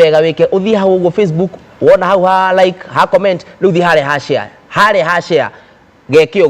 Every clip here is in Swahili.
wega wike uthi hau uguo Facebook wona hau ha like ha comment riu thi hare ha share geke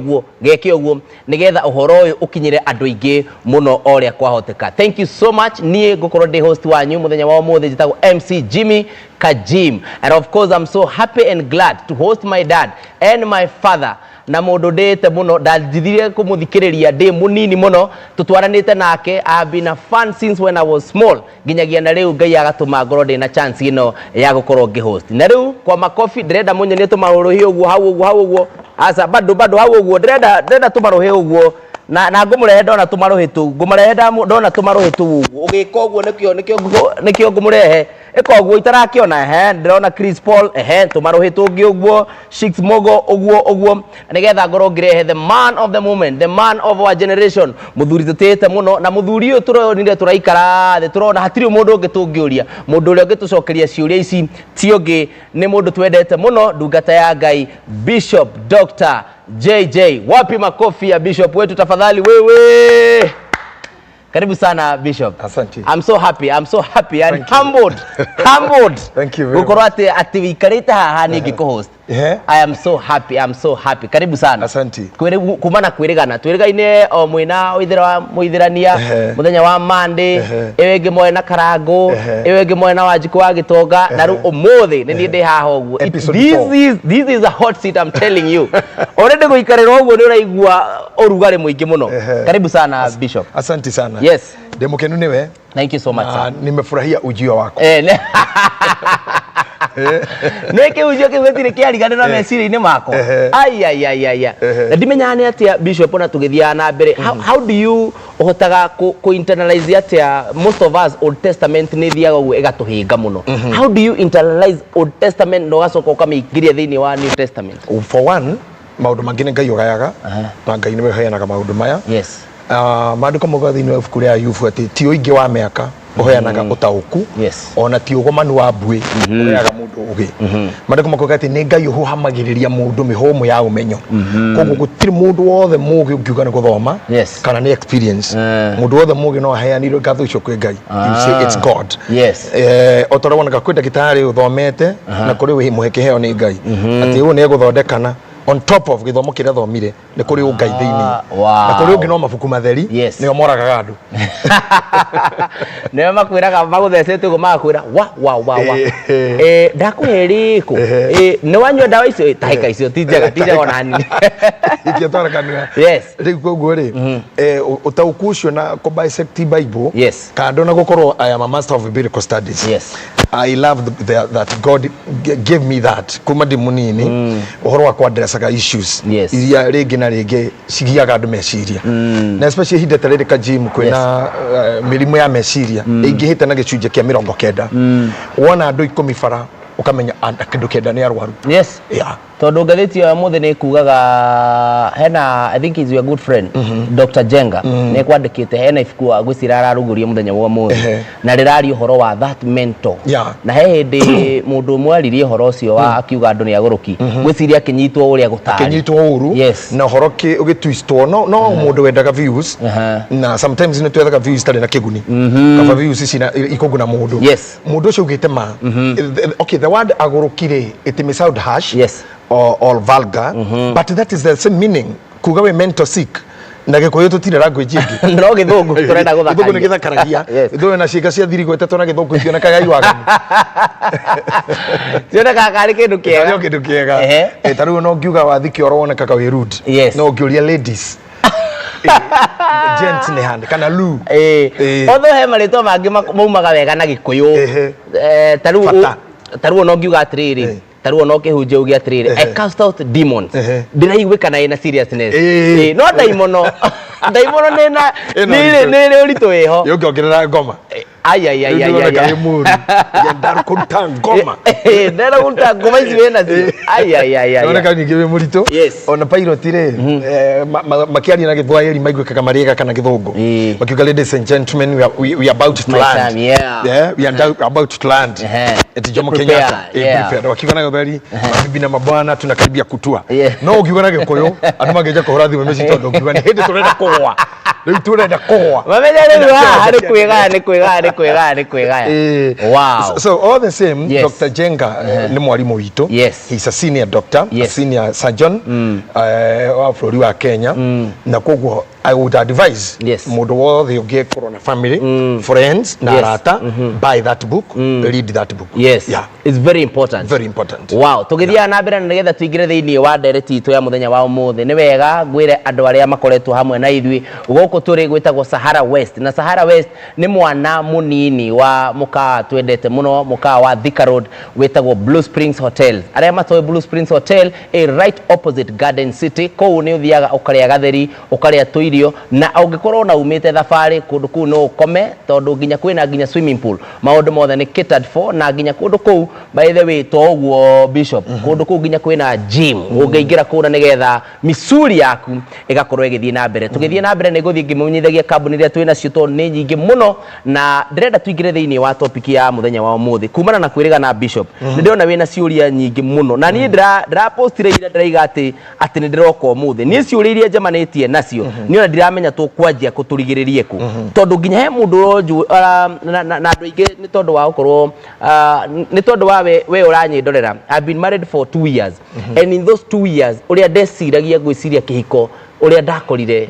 oguo nigetha uhoro uyu ukinyire andu aingi muno oria kwahoteka. Thank you so much. Nie gukorwo ndi host wanyu muthenya wa umuthi jitagwo MC Jimmy Kajim, and of course I'm so happy and glad to host my dad and my father na mundu ndete muno ndajithire kumuthikiriria ndi munini muno tutwaranite nake. I have been a fan since when I was small ginyagia na riu ngai agatuma ngoro ndi na chance ino ya gukorwo ngihost. Na riu kwa makofi ndirenda munyonie tumaruhi uguo hau uguo asa bado hau uguo ndirenda tumaruhi uguo na ngumurehe ndona tumaruhi tu ngumurehe ndona tumaruhi tu ugika uguo nikio ngumurehe eko uguo itarakiona ndirona Chris Paul tumaruhi tungi uguo Shix Mogo uguo nigetha ngoro ngirehe the man of the moment, the man of our generation, muthuri tutete muno na muthuri uyu turonire turaikara the turona hatiri mundu ungi tungiuria mundu uria ungitucokeria ciuria ici ti ungi ni mundu twendete muno ndungata ya Ngai Bishop Dr. JJ. Wapi makofi ya Bishop wetu tafadhali wewe. Karibu sana Bishop. Asante. I'm so happy and humbled. Thank you very much. Ati wikarita haha ningi co-host. I am so happy. Karibu sana. Asante. Kumana kwirigana. Twirigaine o mwina muithirania muthenya wa Monday, ewe ngi mwena Karago, ewe ngi mwena wa Jiko wa Gitonga, na ru umuthi ni ndi haha uguo. This is a hot seat, I'm telling you. Already guikarira uguo ni uraigua urugari muingi muno. Karibu sana Bishop. Asante sana. Yes. Demokenu niwe. Thank you so much. Nimefurahia ujio wako. Neke ujio kigwetire kiarigane na meciria-ini mako. Ai. Ndimenyane atia Bishop na tugithia na mbere. How do you uhotaga ku internalize atia most of us Old Testament ni thiaga uguo egatuhinga muno. How do you internalize Old Testament no gacoka ukamigiria thiini wa New Testament? For one, maundu mangine Ngai ugayaga na Ngai niwe heanaga maundu maya. Yes. Maandiko moga thiini wa ibuku ria Ayubu ati ti uingi wa miaka uheanaga utauku. Yes. Ona ti ugomanu wa mbui uheaga mundu ugi. Maandiko moga ati ni Ngai uhamagiriria mundu mihomo ya umenyo. Koguo gutiri mundu wothe mugi ungiuga ni guthoma kana ni experience. Mundu wothe mugi no aheanirwo ngatho icio kwi Ngai. You say it's God. Yes. Otorawona kwenda gitari uthomete na kuri wi muheke heo ni Ngai. Ati u ni guthondekana on top of githomo kiria thomire ni kuri ungai thiini na kuri ungi no mabuku matheri ni omoraga andu ne makwiraga maguthecete go makwira wa ndakwiriku ni wanywa dawa icio tahika icio tijaga ona nini ikiatarakanira riu koguo ri utaukucio na ko bisect Bible kando na gukorwo I am a master of biblical studies. I love that God gave me that kuma ndi munini uhoro wa kwaddressaga issues iria ringi na ringi cigiaga andu meciria na especially hinde tarire ka gym kwina mirimu ya meciria ingihite na gicunje kia 90 wona andu 10 bara ukamenya kindu kenda ni arwaru. Tondu ngatheti ya muthe ni kugaga hena I think he's your good friend Dr. Jenga ni kwandikite hena ifuku agwicira araruguria muthenya wa muthe na rirari uhoro wa that mentor na he hindi mundu mwaririe uhoro ucio wa akiuga andu ni aguruki gwiciria kinyitwo uria gutari kinyitwo uru na uhoro ki ugitwistwo no mundu wendaga views na sometimes ni twethaga views tari na kiguni kaba views ici na ikoguna mundu mundu ucio ugite ma okay the word agurukire it may sound harsh or vulgar but that is the same meaning kuga we meant to seek na gikuyu tutire language ingi no githungu turenda guthaka githungu ni githakaragia ithuwe na ciika cia thirigo etetwo na githungu cio na kagai waga ciona kakari kindu kiega taru no ngiuga wathiki oro wona kaka we rude no ngiuria ladies gents ni hand kana lu otho he marito mangi maumaga wega na gikuyu taru no ngiuga atiriri taruo no kihunje ugi atirire I cast out demons ndiraigwikana ina seriousness no daimono nena nile urito eho yongiongerera ngoma ai ndaru kuruta ngoma ndaru kuruta ngoma ici wena zi ai ona kani ngiwe murito ona pilot ire makiari na githwairi maigwikaga mariega kana githungu makiuga ladies and gentlemen we are about to land we are about to land eti Jomo Kenyatta prepare wakiuga na githwari bibi na mabwana tunakaribia kutua no ukiuga na gikoyo andu mangeja kuhora thimu meci tondu ukiuga ni hindi turenda kuwa Riu turenda kuwa. Mamenya riu ni kwegaya. Wow. So all the same, Dr. Jenga ni mwalimu witu. He's a senior doctor, a senior surgeon wa bũrũri wa Kenya. Na koguo I would advise mũndũ wothe ũngĩkorwo na family, friends na arata, buy that book, read that book. It's very important. Very important. Wow, tugithia na mbere na getha tuingire thiini wa ndereti itu ya muthenya wa umuthi ni wega ngwire andu aria makoretwo hamwe na ithui guku turi gwitagwo Sahara West, na Sahara West ni mwana munini wa muka twendete muno muka wa Thika Road witagwo Blue Springs Hotel. Aria matoe Blue Springs Hotel right opposite Garden City. Kou ni uthiaga ukaria gatheri, ukaria tuirio, na ungikorwo na umite thabari kundu kuu no ukome tondu nginya kwina nginya swimming pool. Maundu mothe ni catered for, na nginya kundu kuu by the way to uguo Bishop kundu kuu nginya kwina gym ungeingira kuu na nigetha misuri yaku igakorwo igithie na mbere. Tugithie na mbere ni guthie ngimunyithagia kambuni iria twina cio to ni nyingi muno, na ndirenda tuingire thiini wa topic ya muthenya wa umuthi kumana na kwiriga na Bishop. Ndirona wina ciuria nyingi muno, na ni ndira postire ira ndiraiga ati ni ndiroka umuthi ni ciuria iria njamanitie nacio ni ona ndiramenya tukwanjia kuturigiririe ku tondu nginya he mundu roju na andu ingi ni tondu wa ukorwo ni tondu wa we uranyindorera. I've been married for 2 years and in those 2 years uria ndeciragia gwiciria kihiko uria ndakorire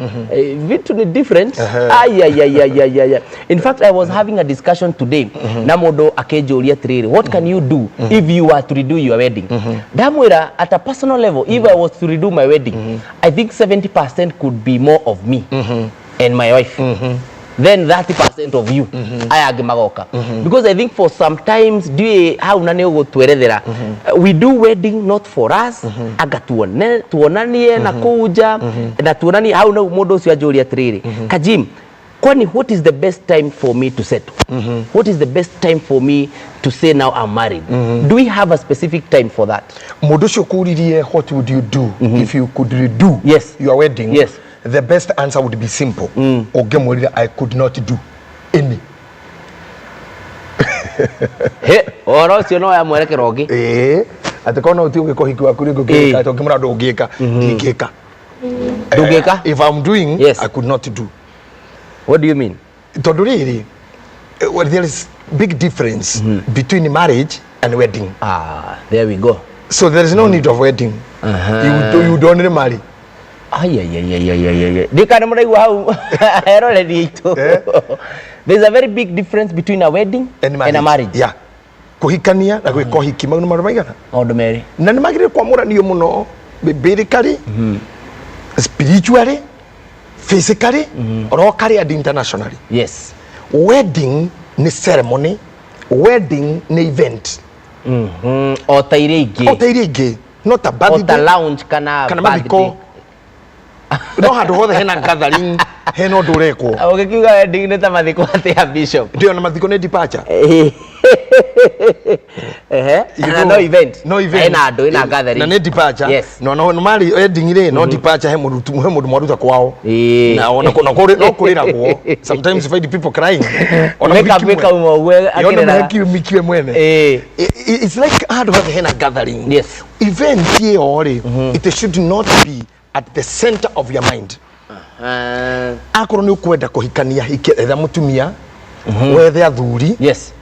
vitu ni different. In fact I was having a discussion today na mundu akenjuria atiriri, what can you do if you were to redo your wedding? Damwira at a personal level, if I was to redo my wedding, I think 70% could be more of me and my wife then 30% of you aya magoka because I think for sometimes do how nani ugutwerethera we do wedding not for us aga tuonanie na kuja na tuonanie how no mundu ucio ajuria atiriri Kajim, kwani what is the best time for me to settle? What is the best time for me to say now I'm married? Do we have a specific time for that? Mundu ucio kuririe what would you do if you could redo your wedding? The best answer would be simple. Ogemorira, I could not do any. He, oro cio no ya mwerekero ngi. Ati kono uti ungikohiki waku ringo gika to ngimura ndungika ngika. Ndungika? If I'm doing, I could not do. What do you mean? Tondu riri, well, there is big difference between marriage and wedding. There we go. So there is no need of wedding. You don't remarry. Dikana muraiwa hau erore diito. There's a very big difference between a wedding and a marriage. Yeah. Kuhikania na gwikohiki magno marumaigana. Maundu meri. Na ni magire kwamuranio muno biblically, spiritually, physically, locally and internationally. Yes. Wedding ni ceremony, wedding ni event. O tairige. Not a birthday. O ta lounge kana birthday. No handu hothe hena gathering hena undu urekwo. Ugikiuga wedding ni ta mathiko atia Bishop. Ndio na mathiko ni departure. No event. No event. Hena andu ina gathering. Na ni departure. Yes. No mari wedding ire no departure he mundu mwaruta kwao. Na ona no kuriragwo. Sometimes you find people crying. Ona meka umwe akirera. Mikiwe mwene. It's like handu hothe hena gathering. Yes. Event here ori it should not be at the center of your mind. Akorwo ni ukwenda kuhikania etha mutumia wethe athuri. Yes.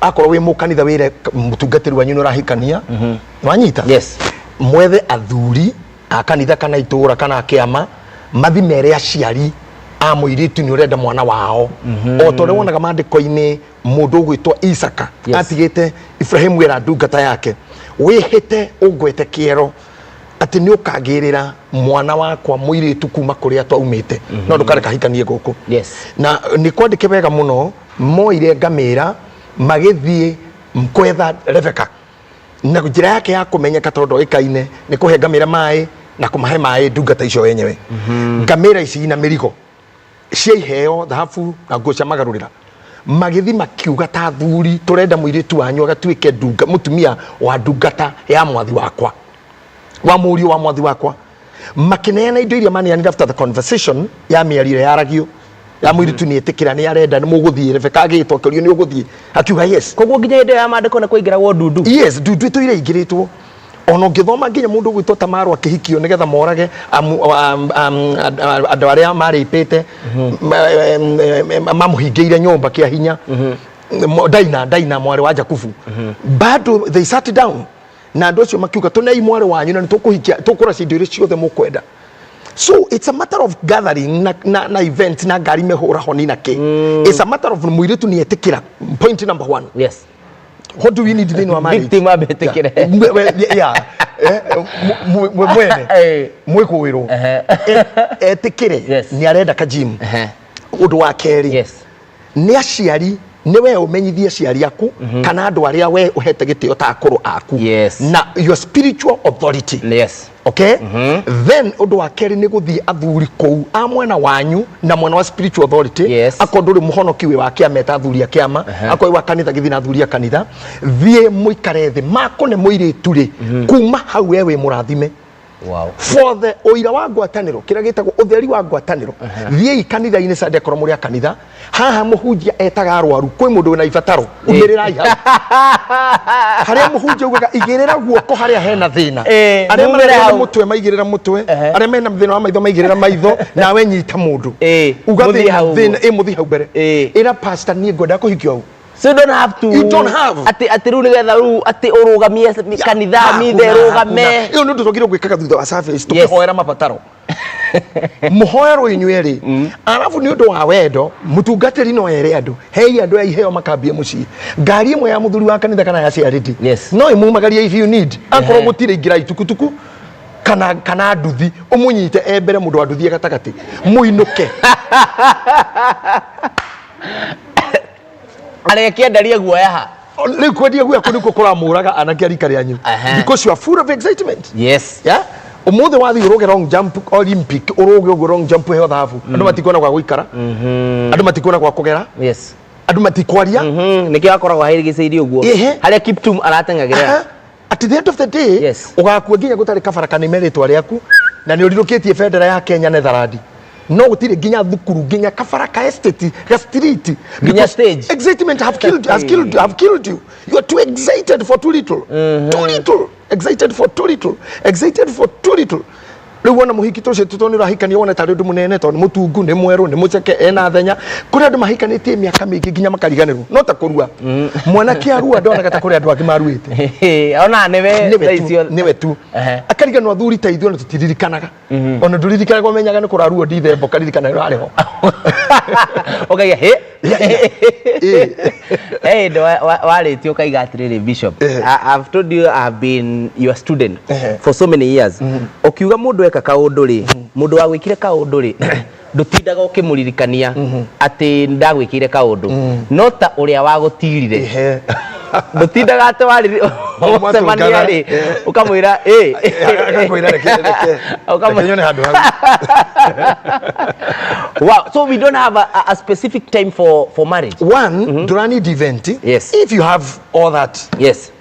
Akorwo wi mukanitha wire mutungatiri wanyu urahikania wanyita. Yes. Mwethe athuri akanitha kana itura kana kiama mathi mere aciari a muiritu ni urenda mwana wao. O tore wonaga mandiko-ini mundu gwitwa Isaka atigite Ibrahim wira ndungata yake wihite ungwete kiero ati ni ukagirira mwana wakwa muiritu kuma kuria twaumite no ndukareka hikanie guku. Na ni kwandike wega muno moire ngamira magithie mkwetha Rebeka na njira yake ya kumenyeka tondu ikaine ni kuhe ngamira mai na kumahe mai ndungata icio wenyewe. Ngamira ici ina mirigo cia iheo thahabu na nguo cia magarurira magithi makiuga ta thuri turenda muiritu wanyu agatuike ndunga mutumia wa ndungata ya mwathi wakwa wa murio wa mwathi wakwa makineana indo iria manianira after the conversation ya miarire yaragio ya muiritu ni etikira ni arenda ni muguthie Rebeka agitwo kirio ni uguthie akiuga yes. Koguo nginya inde ya mandiko na kuingira wo ndundu. Yes, ndundu itu ire ingiritwo ono ngithoma nginya mundu gwitwo Tamaro akihikio nigetha morage andu aria maripite mamuhingiire nyumba kia hinya Daina mwari wa Jakubu bado they sat down na andu acio makiuga tunei mwari wanyu na nitukuhikia tukura cindo iria ciothe mukwenda. So it's a matter of gathering na event na ngari mehura honi na ke. It's a matter of muiritu ni etikira. Point number 1. Yes. What do we need in our marriage? Victim abetekire. Yeah. Mweko wiro. Etikire ni arenda ka gym. Undu wa keri. Yes. Ni aciari niwe umenyithie aciari aku kana andu aria we uhete gitio ta akuru aku. Yes. Na your spiritual authority. Yes. Okay? Then undu wa keri ni guthie athuri kou a mwena wanyu na mwena wa spiritual authority. Yes. Akonduri muhonokiwe wa kiama eta athuri a kiama akoi wa kanitha githi na athuri a kanitha thie muikare thi makone muiritu ri kuma hau wewe murathime. Wow. For the oira wa ngwataniro kira gitagwo utheri wa ngwataniro thie kanitha ine sande koro muri a kanitha haha muhunjia etaga arwaru kwi mundu na ibataro umirirai hau haria muhunjia ugaga igirira guoko haria hena thina aria marera mutwe maigirira mutwe aria mena thina wa maitho maigirira maitho nawe nyita mundu ugathi thina muthi hau mbere ira pastor nie ngoda kuhikio hau. So you don't have to. You don't have. Ati ru nigetha ru ati urugamie kanitha mithe rugame. Iyo ndu tugire gwikaga thutha wa service tukihoera mabataro. Muhoero inyueri. Arafu ni undu wa wendo mutungatiri no ere andu. Hei andu ai heo makambie muci. Ngari imwe ya muthuri wa kanitha kana ya ciariti. No imumagaria if you need. Akoro gutire ngira itukutuku. Kana nduthi umunyite embere mundu wa nduthi gatagati. Muinuke. Arekiendaria guoya ha riu kwendia guoya kuniko kuramuraga anake arika rianyu because you are full of excitement. Yes. Yeah. Umuthi wathi uroge long jump Olympic uroge long jump he thabu andu matikona gwa guikara andu matikona gwa kugera. Yes. Andu matikwaria niki akoragwo hairigiceirie uguo haria Kiptum aratengagira at the end of the day ugakua nginya gutari kabara kanimeritwa riaku na ni urirukitie federa ya Kenya Netherland. No gutire ginya thukuru ginya kabara ka estate ka street ginya stage excitement have killed you. You are too excited for too little. Too little excited for too little. Excited for too little. Riu wona muhiki tucio tutoni rahikania wona tari ndu munene to ni mutungu ni mweru ni muceke ena thenya kuri andu mahikanitie miaka mingi ginya makariganirwo no ta kurua mwana kia rua ndona gata kuri andu angi maruite ona niwe tu akariganwo athuri ta ithuo tutiririkanaga ona nduririkanaga menyaga ni kuraruo ndithembo karirikana rariho okay hey do wareti ukaiga atiriri Bishop. I've told you I've been your student for so many years. Okiuga mundu eka kaundu ri mundu wa gwikire kaundu ri ndutindaga ukimuririkania ati ndagwikire kaundu no ta uria wa gutirire ndutindaga ati wari usemania ri ukamwira akakwira reke ukamwira handu hau. Wow, so we don't have a specific time for marriage. One durani event. Yes. If you have all that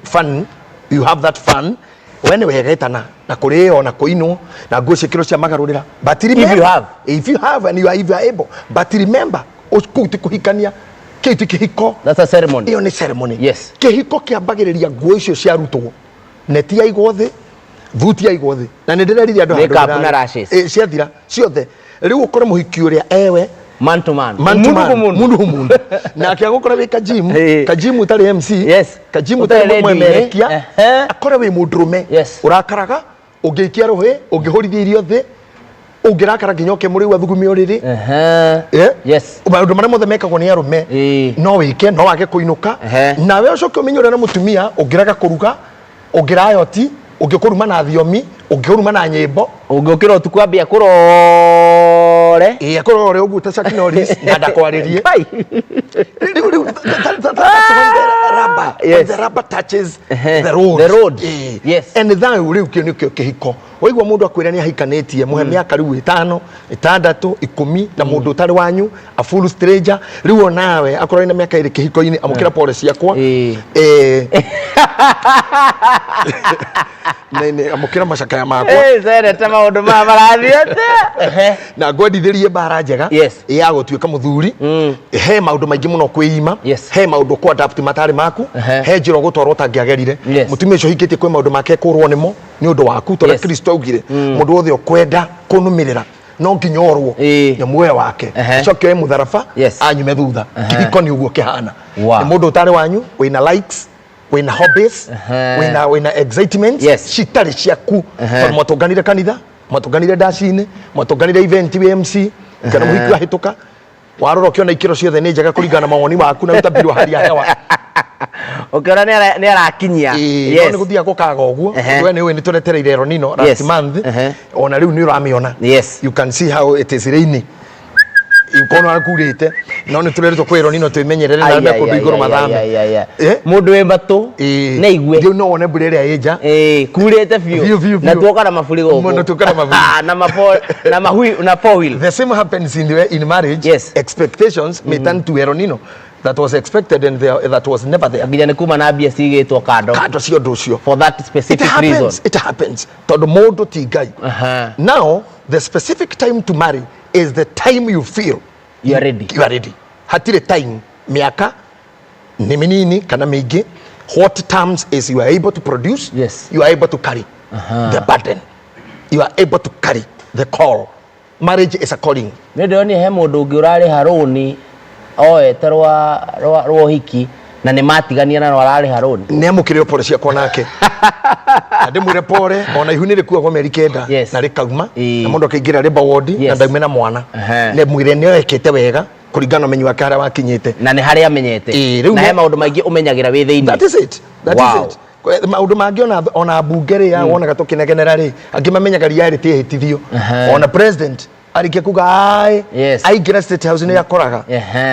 fun, you have that fun when we getana na kureo na kuino na goshe kiro cia magarurira. But remember, if you have and you are able, but remember okuti kuhikania kiti kihiko. That's a ceremony. Iyo ni ceremony. Yes. Kihiko kiambagiriria nguo icio cia rutwo. Neti ya igothe, vuti ya igothe. Na ndirerithia andu handu. Makeup na rashes. Ciathira ciothe. Riu ukore muhiki uria ewe man to man. Mundu. Na akiagukora wika gym, ka gym utari MC. Yes. Ka gym utari mwemerekia. Akora we mudrume. Urakaraga, ugiikia rohe, ugihorithia irio thi. Ugirakara nginyoke muri wa thugumi uriri. Yes. Maundu maria mothe mekagwo ni arume. No wike, no wage kuinuka. Na we ucoke umenyore na mutumia, ugiraga kuruga, ugirayoti, ugikuruma na thiomi, ugikuruma na nyimbo, ugikira utuku ambia kurore. Kurore ugu tacaki noris na ndakwaririe. The rubber touches the road. Yes. And then riu kio kihiko. Waigwa mundu akwira ni ahikanetie muhe miaka riu 5, 6, 10 na mundu utari wanyu a full stranger riu nawe akorwo ina miaka iri kihiko-ini amukira pole ciakwa amukira macakaya makwa seneta maundu ma marathiete na ngwendithirie mbara njega ya gutuika muthuri he maundu maingi muno kwima he maundu kwa adapt matari maku he njiro gutwarwo tangiagerire mutumia ucio hikitie kwi maundu make kurwo nimo ni undu waku tondu Kristo augire mundu wothe ukwenda kunumirira no nginyorwo nyamuwe wake coke we mutharafa anyume thutha kihiko ni uguo kihana ni mundu utari wanyu wina likes wina hobbies wina excitements citari ciaku tondu mwatunganire kanitha mwatunganire ndacini mwatunganire event MC kana muhiki wahituka warora ukiona ikiro ciothe ni njega kuringana mawoni maku na utabirwa hali ya hewa ukiona ni arakinyia ni guthia gukaga uguo we ni turetereire El Nino last month ona riu ni uramiona you can see how it is raining ikono akurite no ni tureretwo kwero nino twimenyerere na mbe kundu iguru mathame mundu we mbatu na igwe ndio no one mbure ria eja kurite biu na tuoka na mafuri gogo mundu tuoka na mafuri na mapo na mahui na four wheel. The same happens in marriage. Expectations may turn to El Nino that was expected and that was never there. Nginya ni kuma na bia cigitwo kando cio nducio for that specific reason. It happens tondu mundu ti ngai. Now the specific time to marry is the time you feel you are ready. Hatire time miaka ni minini kana mingi. What terms is you are able to produce, you are able to carry the burden, you are able to carry the call. Marriage is a calling. Ndio ni he mundu ungi urari haroni terwa hiki na ni matigania na warari haroni ne mukire pore cia konake ande mure pore ona ihunire kuwa kwa merikenda na rikauma na mundu akaingira riba ward na ndaime na mwana ne mwire ne ekete wega kuringana menyu akara wakinyite na ni hari amenyete na he maundu maingi umenyagira wi thiini. That is it maundu mangi ona bungere ya wona gatukinegenera ri angimamenyaga reality ehitithio ona president arikia kuga I get State House ni yakoraga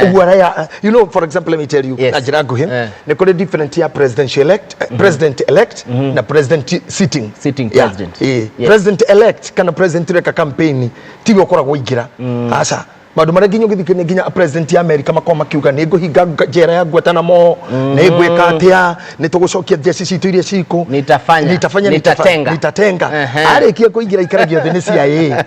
ugwara ya you know, for example, let me tell you najira nguhi ni kuri different ya president elect na president sitting president president elect kana president reka campaign tigo koragwo igira asa maundu mara nginyo githikene nginya president ya America makoma kiuga ni nguhinga njera ya gwetana mo ni gweka atia ni tugucokia jeshi citu iria ciko nitatenga arikia kuingira ikaragio thini CIA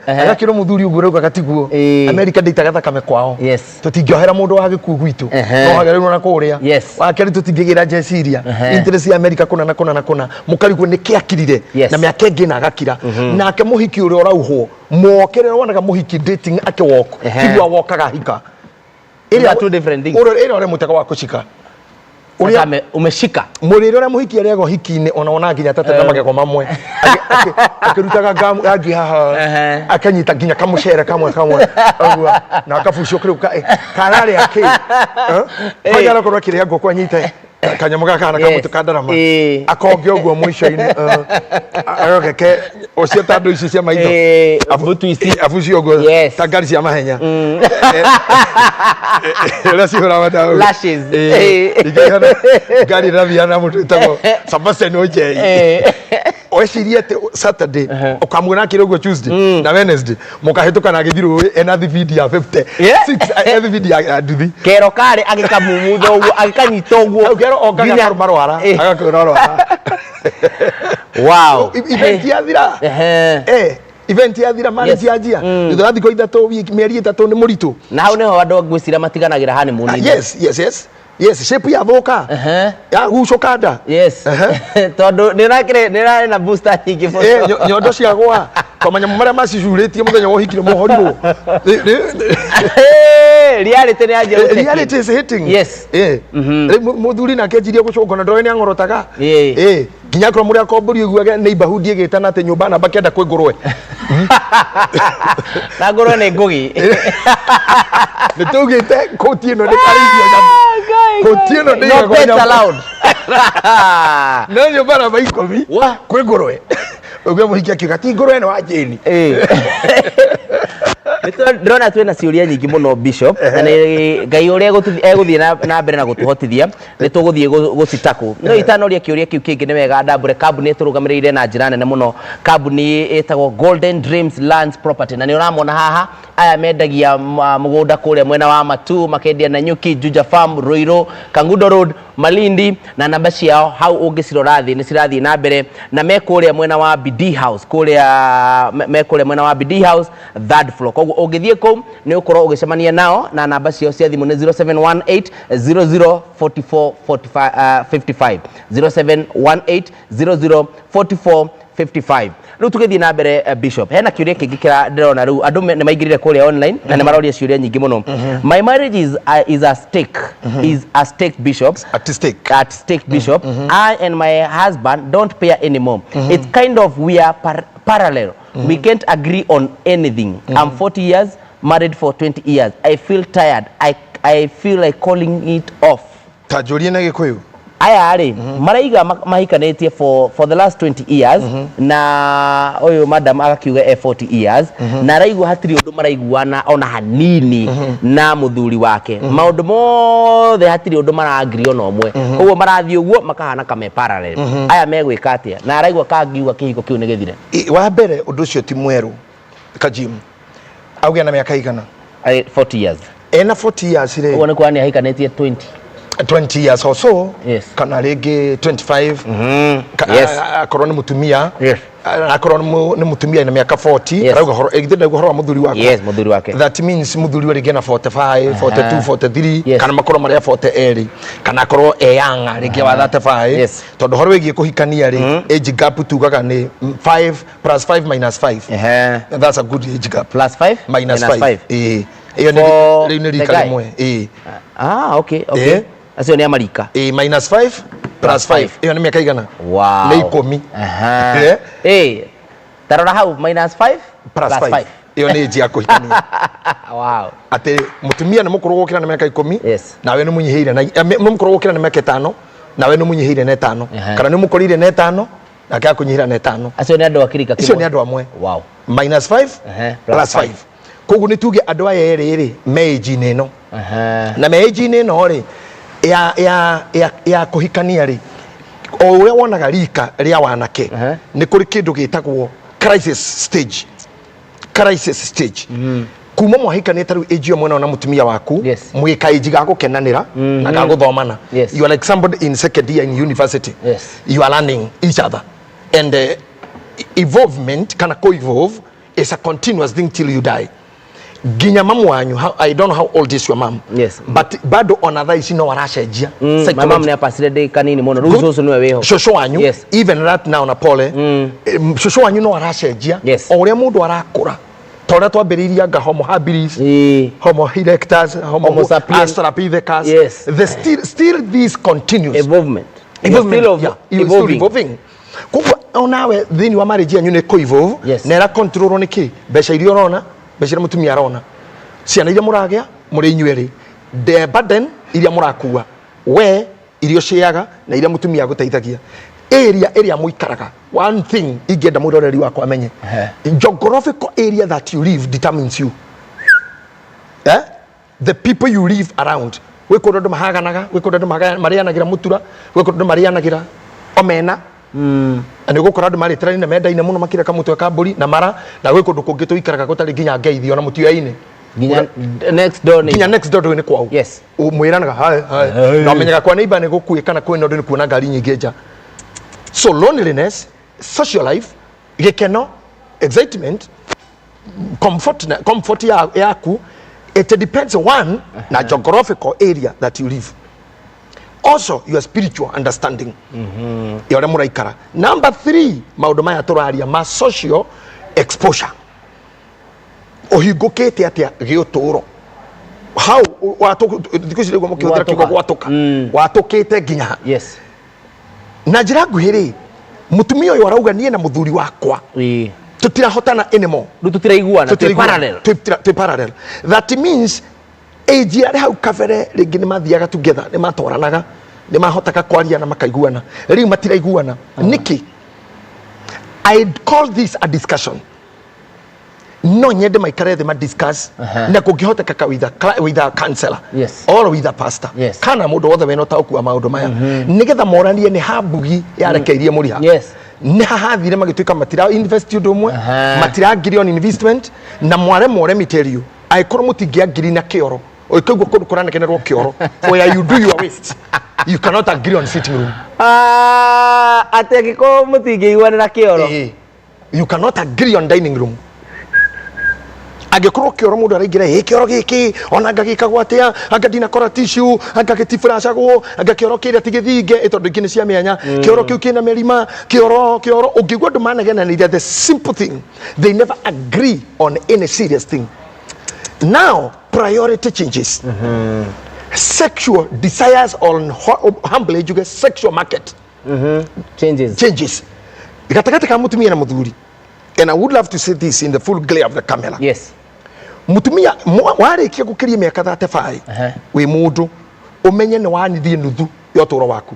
agakiro muthuri uguo rauga gatiguo America nditaga thakame kwao tutingiohera mundu wa gikuo gwitu no hagerirwo na kuria wakeri tutingigira jeshi iria interest ya America kuna mukarigwo ni kiakirire na miaka ingi na agakira nake muhiki uri orauhwo mokere wonaga muhiki dating ake walk tigwa wokaga hika ila two different things ore mutaka wa kushika umeshika murire ore muhiki arego hiki-ini ona nginya tatenda magego mamwe akirutaga gangi haha akanyita nginya kamucere kamwe agua na akafucio kiruka karari ake pagara korwa kiria ngo kwa nyite kanyamuga kana kamutukandarama akonge uguo mwisho-ini agokeke ucio tandu ici cia maitho afucio uguo tangari cia mahenya ela cihura wadau lashes gari ravia na mutu tago Sebastian Ojei oecirie te Saturday ukamwona kire uguo Tuesday na Wednesday mukahituka na githiru ena video ya 50 6 video ya nduthi kero kare agikamumutho uguo agikanyita uguo kero ongaga marwara agakorora wow event ya thira event ya thira marriage ya jia ndirathi ko ithatu mieri itatu ni muritu na hau neho andu ngwicira matiganagira honeymoon yes shape ya thoka ya gucokanda tondu nira na booster nyingi nyondo cia gwa komanya mumara macicuritie muthenya wo hikire muhorirwo reality is hitting muthuri na kenjirie gucokona ndoe ni angorotaga nginya kro muri akomburi uguage neighborhood igitana ate nyumba na bakenda kwi ngurwe na ngurwe ni ngugi nitugite koti ino ni karithio nyamu koti ino ni allowed no nyumba na baikomi kwi ngurwe uguo muhikia kiuga ti ngurwe ni wa jeni ndona twina ciuria nyingi muno Bishop na ngai uria eguthie na mbere na gutuhotithia ni tuguthie gucitaku no itanoria kiuria kiu kingi ni wega ndambure kambuni turugamirire na njira nene muno kambuni etagwo Golden Dreams Lands Property na ni uramona haha aya mendagia mugunda kuria mwena wa Matu makendia na Nyuki Juja Farm Ruiru Kangundo Road Malindi na namba ciao hau ungicirora thi ni cirathi na mbere na mekuria mwena wa BD House mekuria mwena wa BD House third floor koguo ungithie kou ni ukorwo ugicemania nao na namba ciao cia thimu ni 0718 004455 0718 004455 Riu tugithie na mbere Bishop hena kiuria kingi kira ndirona riu andu ni maingirire kuria online na ni maroria ciuria nyingi muno my marriage is a stake is a stake Bishop at stake Bishop I and my husband don't pair anymore it's kind of we are parallel we can't agree on anything I'm 40 years married for 20 years I feel tired I feel like calling it off tajurie na gikuyu aya ari maraiga mahikanetie for the last 20 years na oyo madam akakiuga 40 years na raigu hatiri undu maraiguana ona hanini na muthuri wake maundu mothe hatiri undu maraagiri ona omwe koguo marathie uguo makahana kame parallel aya megwika atia na raigu akangiuga kihiko kiu negethire wa mbere undu ucio ti mweru Kajim augia na miaka igana 40 years ena 40 years ire uone kwani ahikanetie 20 years or so yes. Kana rege 25 yes. Akorwo ni mutumia yes. Akorwo ni mutumia ina miaka 40 yes. Arauga horo egithira horo muthuri wake yes muthuri wake that means muthuri wari gena 45 42 43 yes. Kana makorwo maria 40 kana akorwo eyanga rege wa 35 yes. Tondu horo wegie kuhikania ri age gap tugaga ni 5 plus 5 minus 5 that's a good age gap plus 5 minus 5 iyo ni rika rimwe okay acio ni amarika minus 5 plus 5 iyo ni miaka igana wow ni 10 tarora hau minus 5 plus 5 iyo ni age kuhikania wow ate mutumia ni mukuru gukira na miaka 10 yes nawe ni munyihire na mukuru gukira na miaka 5 nawe ni munyihire na 5 kana ni mukorire na 5 na kya kunyihira na 5 acio ni andu akirika kimwe acio ni andu amwe wow minus 5 plus 5 koguo ni tuge andu aya eri meji neno na meji neno ri ya kuhikania ri o uria wonaga rika ria wanake ni kuri kindu gitagwo crisis stage kuma mwahikania taru age mwana na mutumia waku mwika age ga gukenanira na ga guthomana you are like somebody in second year in university you are learning each other and evolvement kana co-evolve is a continuous thing till you die ginya mamu wanyu I don't know how old is your mom but bado onatha ici no waracejia my mom ne apasire de kanini muno ruzo niwe weho shosho wanyu even right now na pole shosho wanyu no waracejia o uria mundu arakura tora twambiriria nga homo habilis homo erectus homo australopithecus still this continuous evolvement evolving kuko onawe thini wa marriage yanyu ne co-evolve na era control ni ki besha irio rona besha mutumia rona ciana iria muragia muri inyueri the burden iria murakua we irio ciaga na iria mutumia guteithagia area muikaraga one thing ingenda muroreri wako amenye geographical area that you live determines you the people you live around we ko ndu mahaganaga we ko ndu marianagira mutura we ko ndu marianagira omena ani gukora ndu mari trani na menda-ine muno makira kamutwe ka mburi na mara na we ko ndu kungi tuikaraga gutari nginya ngeithio na mutio-ine ginya next door ni kwao mwiranaga hai na menyaga kwa neighbor ni gukuika kwina ndu ni kuona ngari nyingi nja so loneliness social life gikeno excitement comfort yaku it depends on na geographical area that you live also your spiritual understanding yore muraikara number 3 maundu maya turaria ma social exposure ohingukite atia giuturo how dikushire gwa mukihutira kiko gwatuka watukite nginya na njira nguhiri mutumia uyu arauga nie na muthuri wakwa tutirahotana anymore tutiraiguana parallel that means age ari hau kavere ringi ni mathiaga together ni matoranaga ni mahotaga kwaria na makaiguana riu matiraiguana niki I call this a discussion no nyende maikare the discuss na kungihoteka with a counselor or with a pastor kana mundu wothe wena taukua maundu maya nigetha moranie ni habugi yarekeirie muriha ni hahathire magituika matira invest undu umwe matira ngiri on investment na mware more material aikoro mutingia ngiri na kioro oikagwo kundu kuraneke nerwo kioro where you do your waste You cannot agree on sitting room. Ate ko mutingeigwana na kioro. You cannot agree on dining room. Agĩkorwo kĩoro mũndũ araingĩra kĩoro gĩkĩ ona ngagĩkagwo atĩa anga ndinakora tissue anga gĩtiburacagwo anga kĩoro kĩrĩa tigĩthinge tondũ ingĩ nĩ cia mĩanya kĩoro kĩu kĩna mĩrima kĩoro ũngĩigua andũ manegenanĩria the simple thing they never agree on any serious thing. Now priority changes. Sexual desires on humbly you get sexual market changes gatagatĩ ka mũtumia na mũthuri. And I would love to say this in the full glare of the camera. Yes. Mutumia warĩkia gũkĩria mĩaka 35 wĩ mũndũ ũmenye nĩ wanithie nuthu ya ũtũũro waku.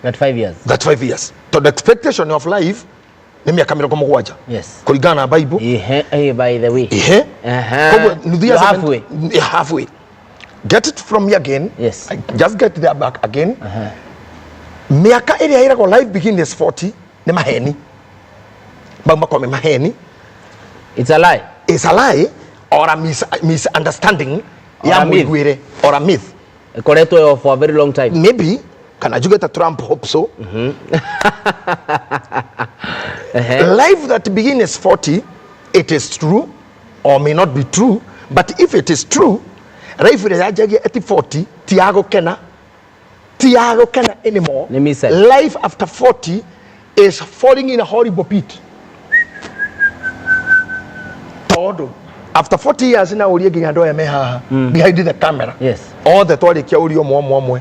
That 5 years. That 5 years. So the expectation of life nĩ mĩaka 70. Yes. Kũringana na Bible. By the way. Koguo nuthu ya halfway. Get it from me again. Yes. I just get there back again. Mĩaka ĩrĩa ĩragwo life begins 40 nĩ maheni. Maheni. It's a lie. It's a lie or a misunderstanding or a myth. For a very long time. Maybe can I get a Trump hope so? Life that begins 40, it is true or may not be true, but if it is true, life at 40, Tiago Kena anymore. Let me say. Life after 40 is falling in a horrible pit. After 40 years now Uria Jj behind the camera. Yes. All the toilet kia Uria mwe.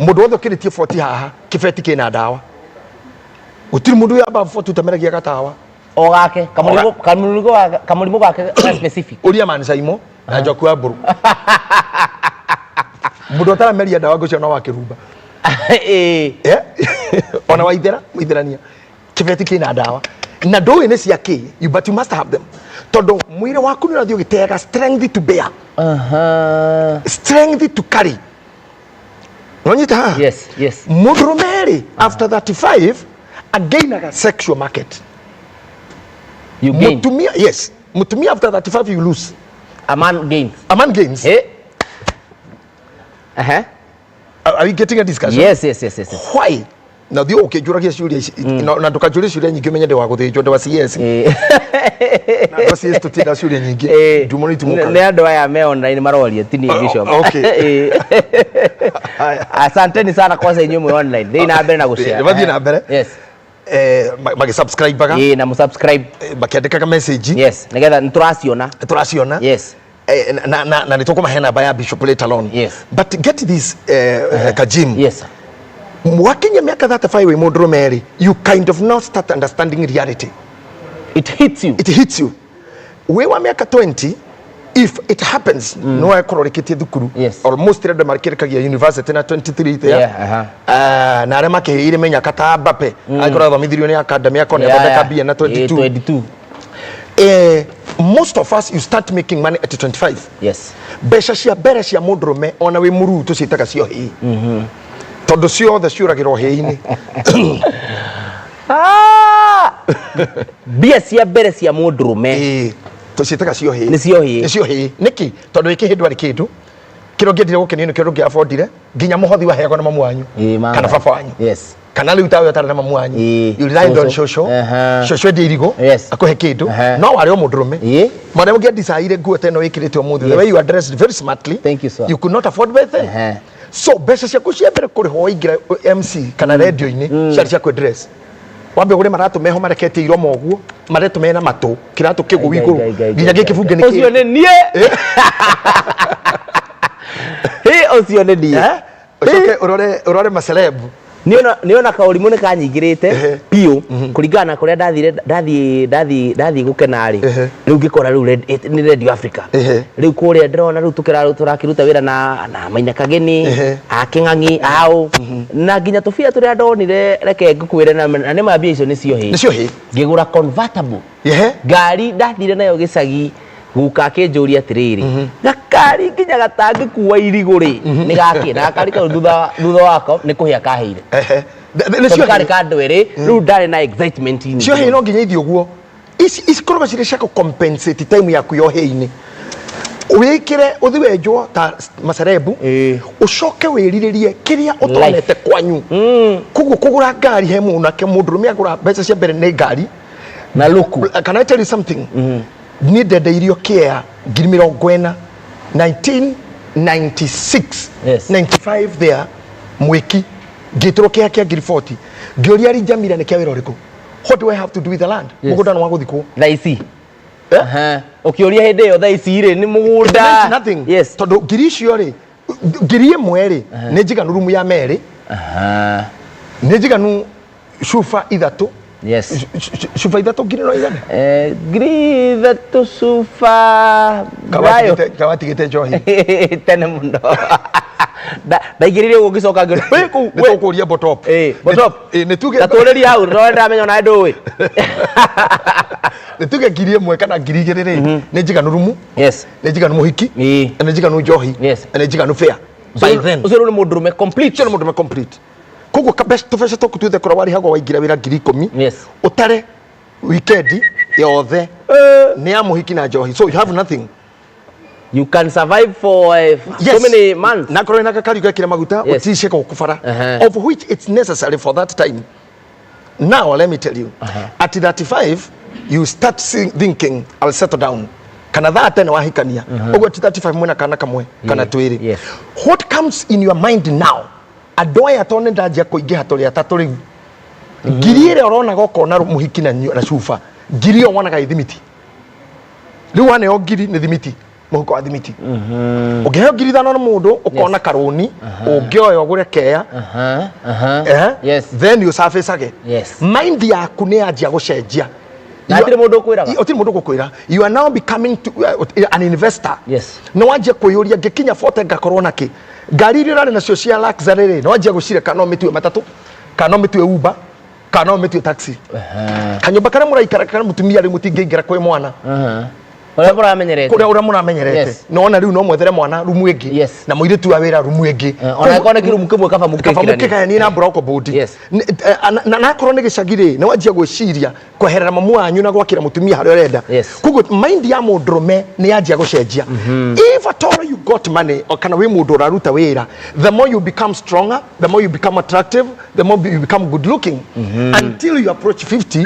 Mundu wothe ukiritie 40 haha kibeti kina dawa. Utiri mundu ya above 40 utamera gia gatawa. O gake kamulimu gake specific. Uria man saimo na joku aburu. Mundu otara meria dawa gocio no wakiruba. Ona waitherania kibeti kina dawa. Na ndũĩ nĩ cia kĩ, but you must have them. Tondũ mwĩrĩ waku nĩ ũrathiĩ ũgĩteaga strength to bear. Strength to carry. Ũnyita haha? Yes. Mũndũrũme after 35 againaga sexual market. You gain. Mũtumia after 35 you lose. A man gains. Are we getting a discussion? Yes. Why? Na thio ukijuragia ciuria na ndukajuria ciuria nyingi menye ndi wa guthijwo ndi wa CS na ndo CS tutinda ciuria nyingi ndumoni tumuka ne andu aya me online maroria tini Bishop. Okay. Asanteni sana kwa sababu nyumu online thina na mbere na gushare bathie na mbere. Yes. Magi subscribe baga na mu subscribe bakiandika message. Yes, nigetha nituraciona. Yes. Na nitukumahe namba ya Bishop later on. Yes. But get this Kajim. Yes. Wakinya miaka 35 we mũndũrũme you kind of now start understanding reality. It hits you. We wa miaka 20 if it happens no akororiketie thukuru almost rede markirikagia university na 23 there na arĩa makĩhĩire menyaka ta Mbappe agĩkorwo thomithirio nĩ academy akone thondeka bia na 22. Most of us you start making money at 25. Yes. Mbeca cia mbere cia mũndũrũme ona wĩ mũruu tũciĩtaga cio hĩ. Tondu ciothe ciuragirwo hĩ-inĩ. Bia cia mbere cia mũndũrũme tuciĩtaga cio hĩ. Nĩ cio hĩ. Niki tondu iki hĩndũ arĩ kĩndũ kĩrĩa ũngĩendire gũkenio kĩrĩa ũngĩabondire nginya mũhothi waheagwo na mamu wanyu kana baba wanyu. Yes. Kana rĩu tawe ũtarĩ na mamu wanyu you rely on shosho ndĩ irigũ akũhe kĩndũ no warĩ o mũndũrũme marĩa mũngĩandicaire nguo ta ĩno wĩkĩrĩte ũmũthĩ the way you are dressed very smartly. Thank you, sir. You could not afford anything. So mbeca ciaku cia mbere kũrĩhwo waingĩra MC kana radio-inĩ ciarĩ cia kwĩdress wambe ũgũre maratũ meho marekete iroma ũguo maretũ mena matũ kĩratũ kĩgũ igũrũ nginya gĩkĩbunge nĩ ũcio nĩ niĩ ũcio nĩ niĩ ũcoke ũrore macelebu niona kaurimũ nĩ kanyingĩrĩte piũ kũringana na kũrĩa ndathiĩ gũkena rĩ rĩu ngĩkora rĩu nĩ Radio Africa rĩu kũrĩa ndĩrona rĩu tũrakĩruta wĩra na Maina Kageni Akĩng'ang'i ao na nginya tũbia tũrĩa ndonire reke ngũkwĩre na nĩ mambia icio nĩcio hĩ ngĩgũra convertible ngari ndathire nayo gĩcagi guka akĩnjũria atĩrĩrĩ gakari nginya gatangi kuwa irigũ rĩ nĩ gakĩna gakari kau thutha wako nĩ kũhĩa kahĩire nĩcio gakari ka andũ erĩ rĩu ndarĩ na excitement cio hĩ no nginya ithi ũguo ici korwo cirĩ cia compensate time yaku yo hĩ-inĩ wikire uthi wenjwo ta macerebu ucoke wiriririe kiria utonete kwanyu kugu kugura ngari he munake mundurume agura mbeca cia mbere ni ngari na luku. Can I tell you something? Needed irio kia ngiri 40 1996 yes. 95 there mwiki gitro kia ngiri 40 ngioria ri jamira ni kia wira uriku. What do I have to do with the land? Mugunda no waguthikwo thaici ukioria hende yo thaici ri ni mugunda nothing. Yes. Tondu ngiri cio ri ngiri imwe ri ni njiganu rumu ya meri ni njiganu shufa ithatu. Yes. Shufa ithatu ngiri no igana ngiri ithatu shufa kawati gite njohi tene muno ndaigirire ugo gicoka ngiro we kuria botop nituge tatureria hau no ndamenya na ndui nituge ngiri imwe kana ngiri igiri ri ni njiganu rumu. Yes. Ni njiganu muhiki ni njiganu njohi ni njiganu fair by then ucero ni mundurume complete ni mundurume complete kugo kabest tufesha to kututhe kora wari hago waigira wira ngiri 10 yes utare weekend yothe ni amuhiki na njohi so you have nothing. You can survive for so many months. Na korona kakari gakira maguta utishe ko kufara of which it's necessary for that time. Now let me tell you at 35 you start thinking I'll settle down. Kana that na wahikania ogo 35 mwena kana kamwe kana twiri. What comes in your mind now? Adoya tone ndaje kuingia hatoli atatoli ngirire orona gokona muhiki na shufa ngirio wana ga ithimiti riu wane ogiri ni thimiti muhuko wa thimiti ugiheo ngiri thano na mundu ukona karuni ungioyo gure keya yes then you surface again. Yes. Mind yaku ni anjia gucenjia na tire mundu kwiraga otiri mundu gukwira you are now becoming an investor. Yes. No wanjia kuyuria ngikinya 40 ngakorwo naki ngari iria rari nacio cia luxury ri no wanjia gucire kana mitwe matatu kana mitwe Uber kana mitwe taxi kanyumba kare muraikara kana mutumia ri mutingiingira kwi mwana Ora muramenyerete. Kuria ura muramenyerete. No na riu no mwethere mwana rumu ingi na muiritu wa wira rumu ingi. Ona ikone kirumu kimwe kaba mukikira ni na broko bodi. Na korwo ni gicagire na wanjia gwiciria kweherera mamu wanyu na gwakira mutumia hari urenda. Kugo mind ya mundurume ni yanjia gucenjia. If at all you got money or kana we mundu uraruta wira, the more you become stronger, the more you become attractive, the more you become good looking until you approach 50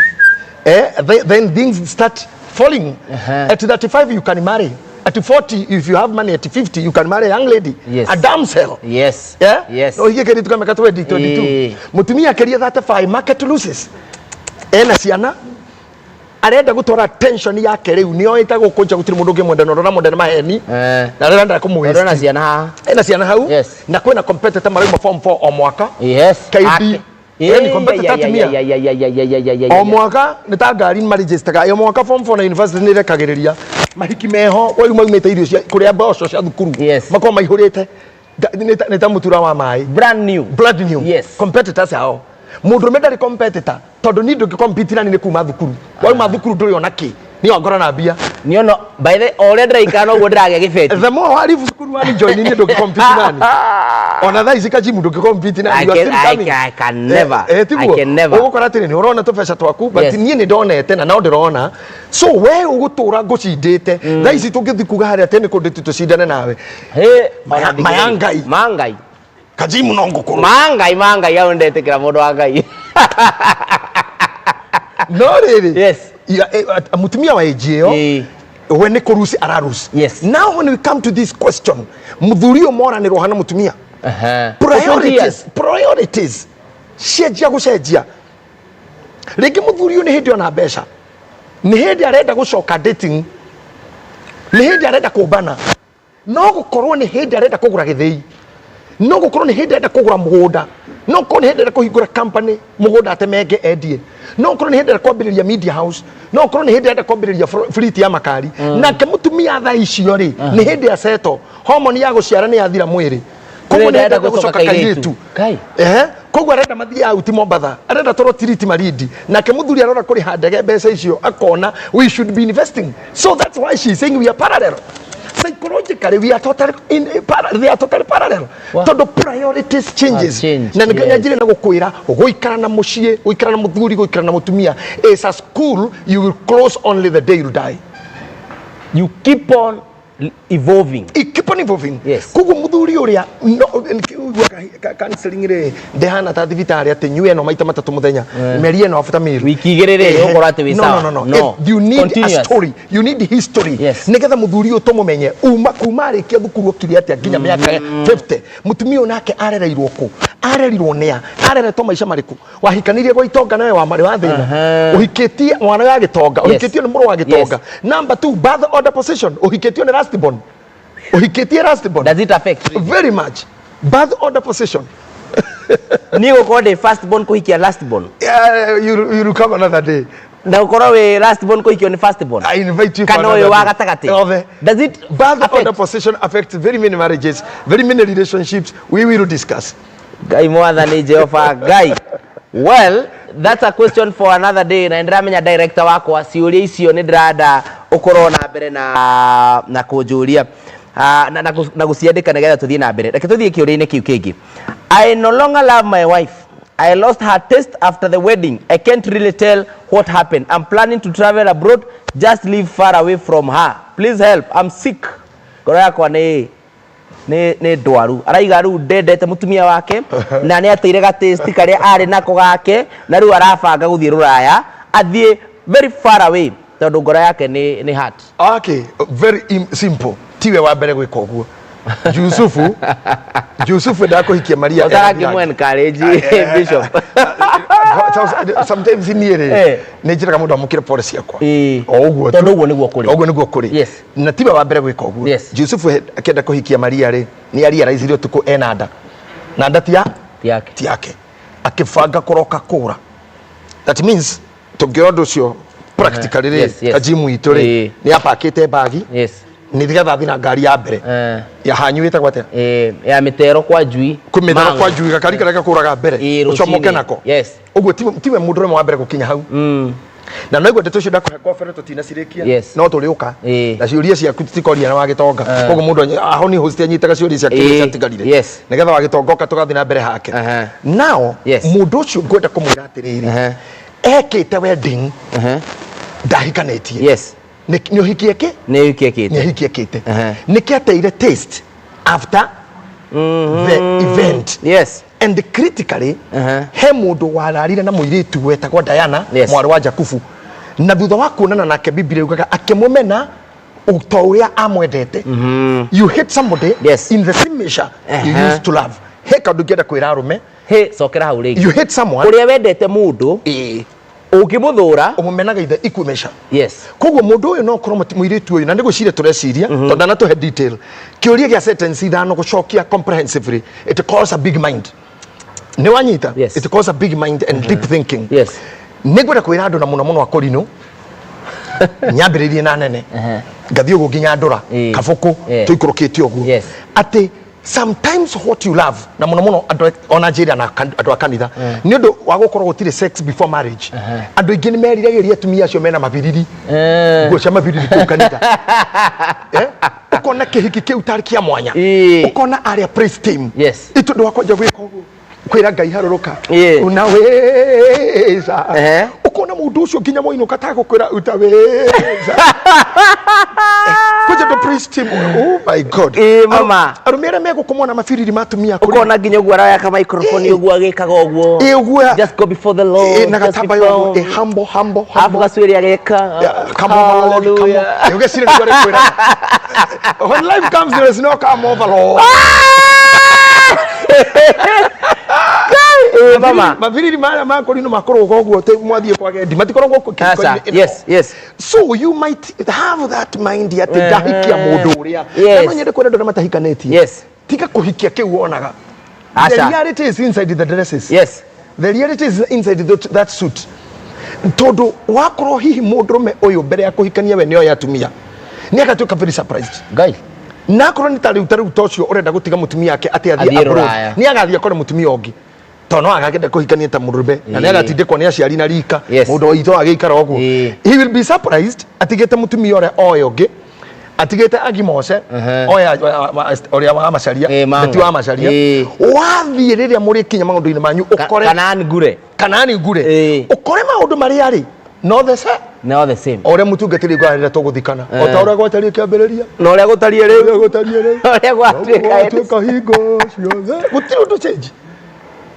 then things start falling. At 35 you can marry. At 40 if you have money, at 50 you can marry a young lady. A damsel. Yes. Yeah? Yes. No hige keri tukame katwe 22. Mutumia keria 35 market loses. Ena ciana arenda gutora attention yake riu nio itago kunja gutiri mundu ungi mwenda norora mwenda maheni na renda kumuwisi. Ena ciana ha. Ena ciana hau. Na kwena competitor marauma form 4 o mwaka. Yes. KD ni competitor timia o mwaka ni ta ngari ma register ga yo mwaka form 4 na university ni rekagiriria mahiki meho wali maumete irio cia kuria mboco cia thukuru mako maihurite ni ta mutura wa mai brand new. Yes. Competitors hao mundu medali competitor tondu ni ndu compete na ni kuma thukuru wali ma thukuru nduri onaki ni ongora na bia ni ono by the all ndiraika no gudrage gifeti the more wali thukuru wali join ni ndu compete nani ona tha izika jimu ndu compete nani I can never ugukora tini ni urona to pesa twaku but ni ni ndonete na no ndirona so we ugutura ngucindite tha ici tungithikuga haria tene kunditu tucindane nawe mangai kajimu no ngukuru mangai ya ndete kira mundu wa ngai no really yes mutumia wa ejeo when ni kurusi ararusi. Yes. Now when we come to this question muthurio mora ni rohana mutumia priorities cenjia gucenjia ringi muthurio ni hindi ona mbeca ni hindi arenda gucoka dating ni hindi arenda kumbana no gukorwo ni hindi arenda kugura githei no gukorwo ni hindi arenda kugura mugunda no gukorwo ni hindi arenda kuhingura company mugunda atemenge endie no gukorwo ni hindi arenda kwambiriria media house no gukorwo ni hindi arenda kwambiriria fleet ya makari nake mutumia tha icio ri ni hindi ya seto hormone ya guciara ni yathira mwiri koguo nenda gucoka kairitu koguo arenda mathia out Mombasa arenda toro tiriti maridi nake muthuri arora kuri handege mbeca icio akona we should be investing so that's why she is saying we are parallel psychologically we are totally they are totally parallel. Todo priorities changes na nganya njire na gukwira guikara na mucie guikara na muthuri guikara na mutumia is a school you will close only the day you die. You keep on evolving. Keep on evolving. Yes. Kugu muthuri uria counseling re ndehana ta thibitari ati nyue no maita matatu muthenya meri eno after meal wiki igirire ugora ati wi sawa. No. You need a story, you need history. Nigetha muthuri utomumenye kuma arikia thukuru okiri ati nginya miaka 50 mutumia onake arereirwo ku arerirwo nia areretwo maisha mariku wahikanirie gwa itonga nawe wa mari wa thina uhikitie mwana wa gitonga uhikitio ni muru wa gitonga. Number 2, birth order possession uhikitio ni lastborn. Uhikitie lastborn. Does it affect very much? Birth order possession. Ni uko the firstborn kuhikia lastborn. You come another day. Na ukora we lastborn kuhikio ni firstborn. I invite you for another day. Does it birth order possession affect very many marriages, very many relationships? We will discuss. Guy more than Jehovah guy. Well, that's a question for another day. Na ndramenya director wako asiuria icio ni ndirada ukorwo na mbere na kujuria na guciandika nigetha tuthie na mbere. Reke tuthie kiuria-ini kiu kingi. I no longer love my wife. I lost her taste after the wedding. I can't really tell what happened. I'm planning to travel abroad. Just live far away from her. Please help. I'm sick. Ngoro yakwa ni ndwaru. Araiga ru ndendete mutumia wake na ni ateire ga taste karia ari nako gake na ru arabanga guthie ruraya athie very far away tondu ngoro yake ni heart. Okay, very simple. Tiwe wa mbere gwika uguo. Yusufu ndako hikia Maria. Otaki mu encourage Bishop. Sometimes niere nejira mundu amukire policy yakwa. Oguo tondu uguo niguo kuri. Oguo niguo kuri. Yes. Na tiwe wa mbere gwika uguo. Yusufu akenda kuhikia Maria ri ni ari araizire tuko enanda. Na ndati yake. Akifanga kuroka kura. That means tungiondo cio practically ri ajimu itu ri ni apakite bagi. Yes. Ni thigatha thina ngari ya mbere ya hanyuite gwate ya mitero kwa jui kumitero kwa jui gakarika kuraga mbere ucomoke nako. Yes. Uguo tiwe mundu remwe wa mbere gukinya hau na no igwe ndeto cio ndakuhe gofere tutina cirikia no turiuka na ciuria ciaku tikoria na wagitonga koguo mundu aho ni host anyitaga ciuria ciaku ciatigarire nigetha wagitongoka tugathi na mbere hake. Now mundu ucio ngwenda kumwira atiriri ekite wedding ndahikanetie ni hikieke ni kiateire taste after the event. Yes. And critically he mundu wararire na muiritu wetagwo Diana mwari wa Jakubu na thutha wa kuonana nake Biblia yugaga akimumena utoria amwendete. You hate somebody in the same measure you used to love. He kandu ngienda kwira arume sokera hau ringi. You hate someone uria wendete mundu ukimuthura umumenaga ithe ikumesha. Yes. Koguo mundu uyu no korwo muiritu uyu na ndigucire tureciria tondu na tuhe detail kiuria gia sentence ithano gucokia comprehensively. It calls a big mind. Ni wanyita? It calls a big mind and deep thinking. Yes. Nigwenda kwira andu na muno akorino nyambiririe na nene ngathie ugu nginya ndura kabuku tuikurukitio ugu ati sometimes what you love na muno ona njira na andu akanitha ni undu wa gukorwo gutire sex before marriage. Andu ingi ni meriragiria atumia acio mena mabiriri gucia mabiriri ku kanitha ukona kihiki kiu tari kia mwanya ukona aria praise team itu ndu wakonja gwika ugu kwira Ngai haruruka unaweza ukona mundu ucio nginya moinuka tagukwira utaweza kuja to praise team. Oh my God. Mama arumire megukomwa na mafiriri matumia ukona nginya ugu araya ka microphone ugu agikaga uguo just go before the Lord na gatamba yo humble afgaswiri agika come on Lord come on ugesire ngore kwira when life comes there is no come over Lord. Mama maviri mara makorino makoro gogo te mwathie kwa gendi matikorwo goko yes so you might have that mind yet dahikia mundu uria na nyende kwenda ndona matahikanetie tika kuhikia kiu onaga the reality is inside the dresses. The reality is inside that suit todo wakoro hihi mundurume uyu mbere ya kuhikania we nio yatumia ni akatuka very surprised guy na korwo ni tari tocio urenda gutiga mutumia yake ati athie abroad ni agathie kore mutumia ongi tono agagenda kuhikania ta murube na nera tindikwo ni aciari na rika mundu oito agikara oguo he will be surprised atigete mutumia ore oyo ongi atigete agimose oya oria wa macaria beti wa macaria wathie riria muri kinya maundu-ini manyu ukore kanani ngure ukore maundu mari ari no the no the same ore mutungatiri gwarira tuguthikana o ta ura gwatari kiambiriria no ria gutarie riu ria gwatuika hingo ciothe gutiri undu change.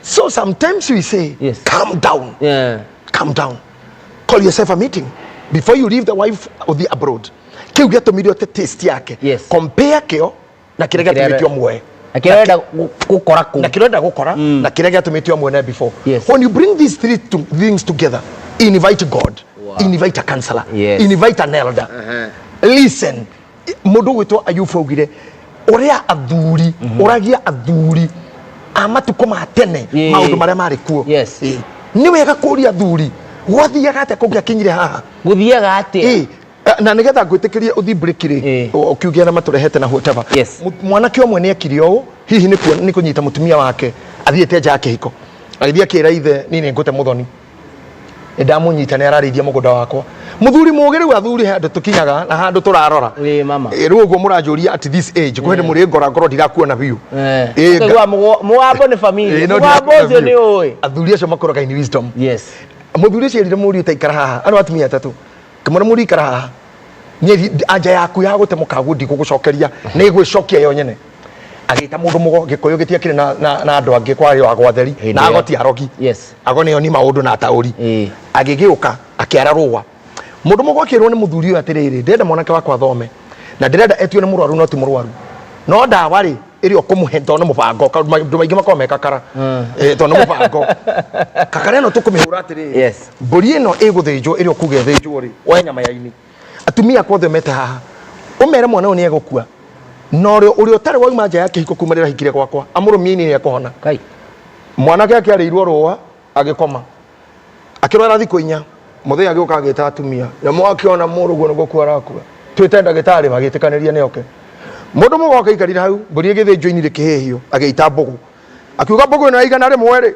So sometimes we say calm down, calm down, call yourself a meeting before you leave the wife of the abroad. Kiu gatumirio te taste yake, compare kio na kile gatumitio mwe akirenda gukora ku na kirenda gukora na kile gatumitio mwe na before. When you bring these three things together, invite God, invite a counselor, invite an elder. Listen, mundu witwa Ayubu augire uria athuri uragia athuri amatuko matene maundu maria mari kuo. Ni wega kuria athuri gwathiaga ate kungia kinyire haha guthiaga ate na nigetha gwitikirie uthi break ri ukiugia na maturehete na whatever. Mwanake omwe ni akirio hihi ni kunyita mutumia wake athiete nja yake hiko agithia kira ithe nini ngute muthoni ndamunyita ni ararithia mugunda wakwa muthuri mugiru athuri handu tukinyaga na handu turarora mama rugo murajuria at this age kwende muri ngoro ndirakuona biu kwa muwabo ni family muwabo cio ni oi athuri acio makoroga in wisdom. Muthuri cio rire muri utaikara haha ano atumia atatu kamara muri ikara haha ni anja yaku ya gutemuka gundi gugucokeria ni gwicokia yo nyene agita mundu mugo gikoyo gitia kire na andu angi kwa yo agwatheri na agoti arogi ago ni oni maundu na tauri agigiuka akiararua mundu mugo akirwo ni muthuri uyu atiriri ndenda mwanake wakwa thome na ndirenda etio ni murwaru no ti murwaru no ndawa ri iri okumuhe ndo mubango ndu maingi makome kakara to no mubango kakara no tukumihura atiriri mburi ino iguthinjwo iri okuge thinjwo ri wa nyama ya ini atumia kwothe mete haha umere mwana uyu ni egukua no uri utari wauma nja yake hiko kumarira hikire gwakwa amurumia ini ni ekohona kai mwanake akiarirwo ruwa agikoma akirwara thiko inya muthia agiuka agita atumia na mwakiona murugo ni gukua rakua twite ndagitari magitikaniria ni oke mundu mugoka ikarira hau mburi igithinjwo ini rikihihio ageita mbugu akiuga mbugu ino igana rimwe ri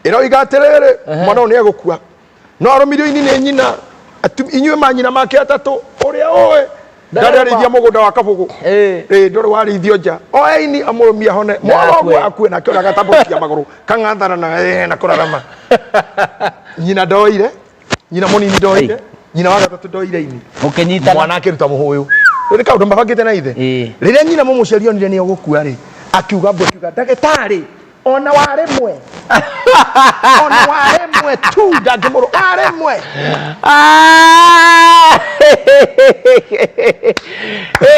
ino igatiriri mwana uyu ni egukua no arumirio ini ni nyina inywe manyina make atatu uria oe ndararithia mugunda wa kabugu ndori warithio nja oeni amurumia hone mwago akue na kiona gatabokia maguru kangathana na kurarama nyina ndoire nyina munini ndoire nyina wa gatatu ndoire ini ukinyita mwana akiruta muhuyu ri kaundu mbagite na ithe riria nyina mumucerio nire ni ogukua ri akiuga mbu akiuga ndagitari ona waremwe ona waremwe tu ndangimuru aremwe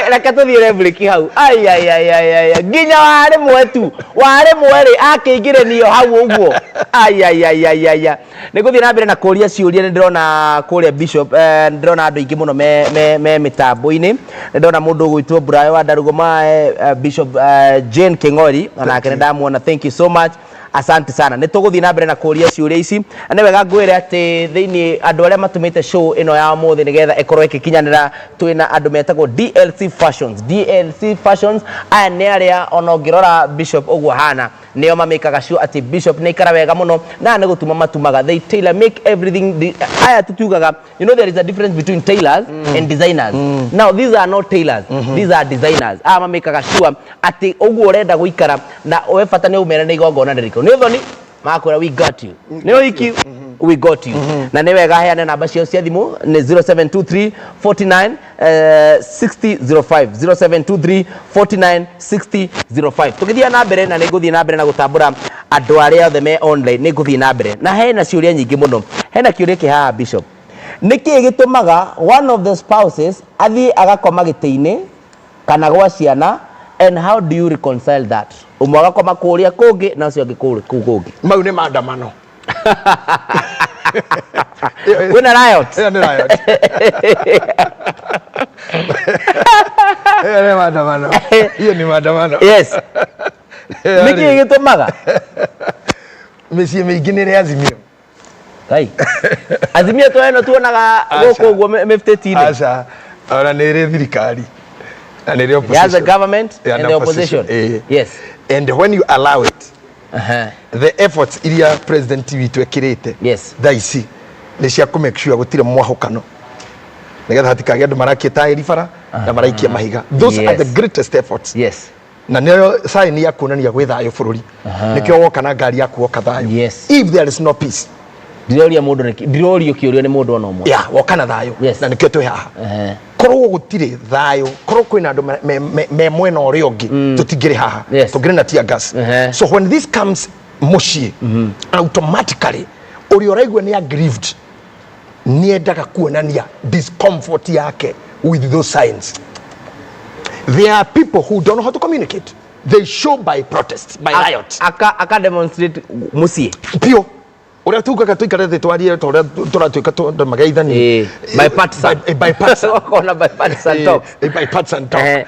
reka tuthire break hau ai nginya waremwe tu waremwe ri akingire niyo hau uguo ai niguthie na mbere na kuria ciuria ni ndirona kuria bishop ndirona andu ingi muno me mitambo-ini ndona mundu gwitwo Burayo wa Darugoma Bishop Jane King'ori onake ndamuona. Thank you so much, asante sana. Nituguthie na mbere na kuria ciuria ici ni wega ngwire ati thiini andu aria matumite show ino ya muthi nigetha ikorwo ikikinyanira twina andu metagwo DLC Fashions aya ni aria ona ngirora Bishop uguo hana nio mamikaga show ati Bishop ni ikara wega muno na ne gutuma matumaga they tailor make everything aya tutugaga you know there is a difference between tailors and designers. Now these are not tailors, these are designers. Mamikaga show ati uguo urenda guikara na we bata ni umere ni igongona ndiriko ni thoni makwira we got you ni wiki we got you na ni wega heane namba cio cia thimu ni 0723 49 6005 0723 49 6005 tukithia na mbere na niguthie na mbere na gutambura andu aria othe me online niguthie na mbere na hena ciuria nyingi muno. Hena kiuria kihaha Bishop, niki gitumaga one of the spouses athie agakoma gitiini kana gwa ciana, and how do you reconcile that? Umwaga koma kuria kungi na ucio ngikuri kungi mau ni maandamano wina riot ni riot ni maandamano hiyo ni maandamano yes niki gitumaga meci mingi ni Azimio kai Azimio to eno tuonaga goko guo meftetine acha ona ni ri thirikari and the opposition. Yes, the government and the opposition. Yes. And when you allow it, the efforts iria president witu ekirite thaici ni cia ku make sure gutire mwahukano nigetha hatikage andu marakieta iribara na maraikia mahiga. Those are the greatest efforts. Yes. Na nio sign ya kuonania gwe thayo bururi nikio woka na ngari yaku woka thayo. Yes. If there is no peace, ndiroria mundu ndirorio kiurio ni mundu ono mwe wokana thayo na nikio twi haha korwo gutire thayo korwo kwina andu me mwena uri ungi tutingire haha tungire na tear gas so when this comes mushie automatically uri oraigwa ni aggrieved ni endaga kuonania discomfort yake with those signs. There are people who don't know how to communicate. They show by protest, by riot. Aka demonstrate musie pio ora tuka tuikare the twarie turatuika to magaithani by partisan talk.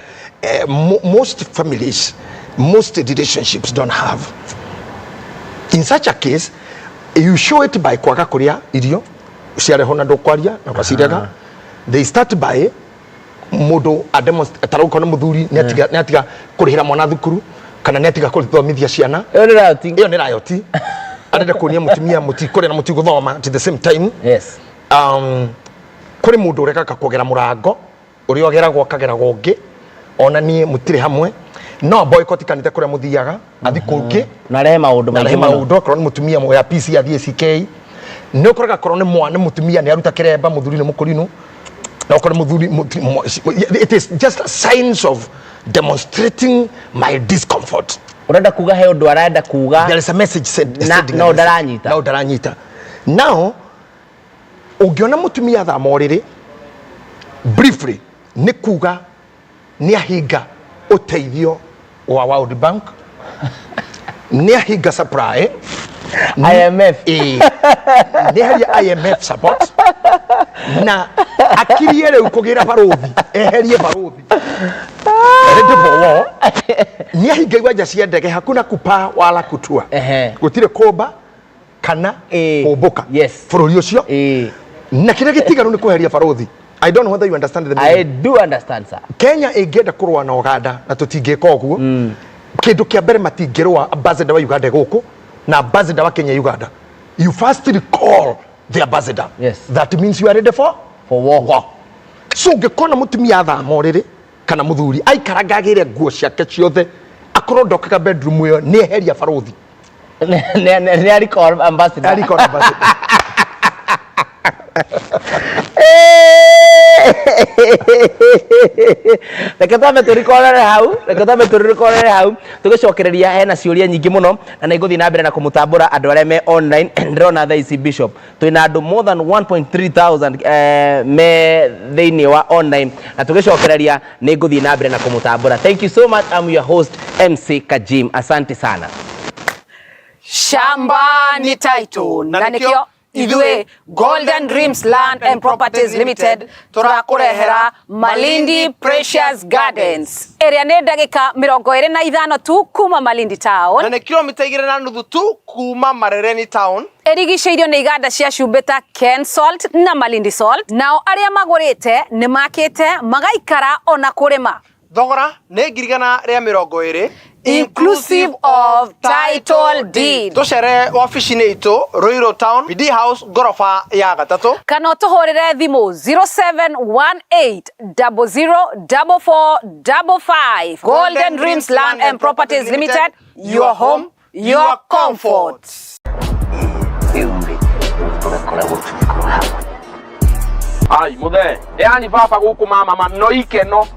Most families, most relationships don't have. In such a case, you show it by kwaga kuria irio uciare hona ndokwaria na kwaciraga. They start by modo ataruka na muthuri ni atiga kurihira mwana thukuru kana ni atiga kuthomithia ciana. Iyo ni riot. Arenda kunia mutumia mutikore na mutiguthoma at the same time. Kuri mundu ureka kugera murango uri ogeragwo kageragwo ngi ona nie mutire hamwe no boycott kanite kuria muthiaga athi kungi na rehe maundu korwo mutumia mo ya PC athi CK no koraga korwo ni mwana mutumia ni aruta kiremba muthuri ni mukurinu na korwo muthuri it is just signs of demonstrating my discomfort. Urenda kuga he undu arenda kuga there is a message said no daranyita now ungiona mutumia thamoriri briefly ni kuga ni ahinga uteithio wa World Bank ni ahinga supply IMF ni IMF support na akirie reu kugira barothi eherie barothi ready for war ni ahinga iwaja cia ndege hakuna kupa wala kutua gutire koba kana kuboka bururi ucio na kire gitiganu ni kuheria barothi. I don't know whether you understand the meaning. I do understand, sir. Kenya igenda kurwa na Uganda na tutingeka uguo kindu kia mbere matingirwa ambassador wa Uganda guku na ambassador wa Kenya Uganda. You first recall the ambassador. That means you are ready for war. So ngekona mutumia thamoriri kana muthuri aikarangagire nguo ciake ciothe akorwo ndokaga bedroom yo ni eheria barothi ni recall ambassador reke twambe turikorere hau tugicokereria hena ciuria nyingi muno na niguthi na mbere na kumutambura andu aria me online. Ndirona tha ici Bishop twina andu more than 1.3 thousand me thiini wa online na tugicokereria niguthi na mbere na kumutambura. Thank you so much. I'm your host MC Kajim. Asante sana. Shamba ni title na nikio Idwe Golden Dreams Land and Properties Limited turakurehera Malindi Precious Gardens. Area ne ndagika 25 tu kuma Malindi town. Na ne kilomita 2.5 tu kuma Marereni town. Erigiceirio ni iganda cia Cumbita Ken Salt na Malindi Salt. Nao aria magurite ni makite magaikara ona kurima. Thogora ne ngirigana ria 20 inclusive of title deed. Tucere office-ini itu Ruiru Town, BD House, gorofa ya gatatu. Kana tuhorere thimu 0718004455. Golden Dreams Land and Properties Limited, your home, your comfort. Ai muthe yani baba guku mama no ikeno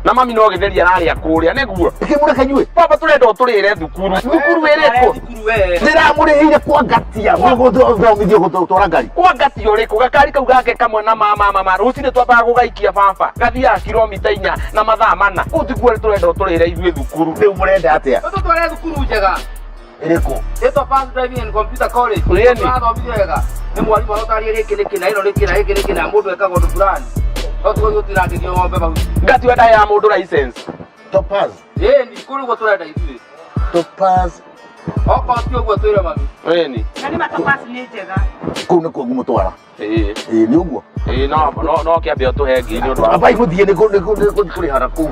na mami no getheria nari akuria neguo ikimure kanyue baba turenda turire thukuru wereko ndira murihire kwa gatia mugothomithio gutwara ngari kwa gatia uriku gakari kau gake kamwe na mama rucine twambaga gugaikia baba gathia kilomita 4 na mathaa 4 utikuore turenda turire ithuĩ thukuru riu murenda atia tutware thukuru njega iriko eto pass driving and computer college twathomithio wega ni mwarimu arotari riki na ino riki na mundu ekaga undu fulani ngati wenda ya mundu license topaz ni kuri gwo turenda ithuĩ topaz opa tio gwo twira mami ni ma topaz ni njega kuu ni kwo ngumutwara ni uguo no kiambe tuhengi ni undu abai guthie ni kuri haraku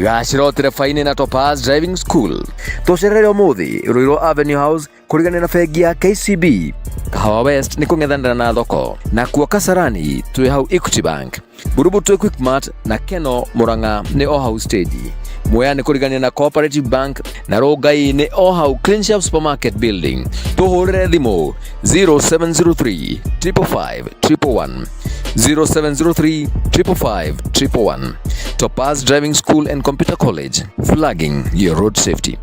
gacirotire faini na Topaz Driving School tucerere umuthi Ruiru Avenue House kurigana na bengi ya KCB. Kahawa West ni kung'ethanira na thoko na kuo Kasarani twi hau Equity Bank. Burubu twi Quickmart na Keno Murang'a ni o hau stage. Mwea ni kurigania na Cooperative Bank na Rogai ni Ohau Clean Shop Supermarket Building. Tuhurire thimo 0703 555 111 0703 555 111. Topaz Driving School and Computer College, flagging your road safety.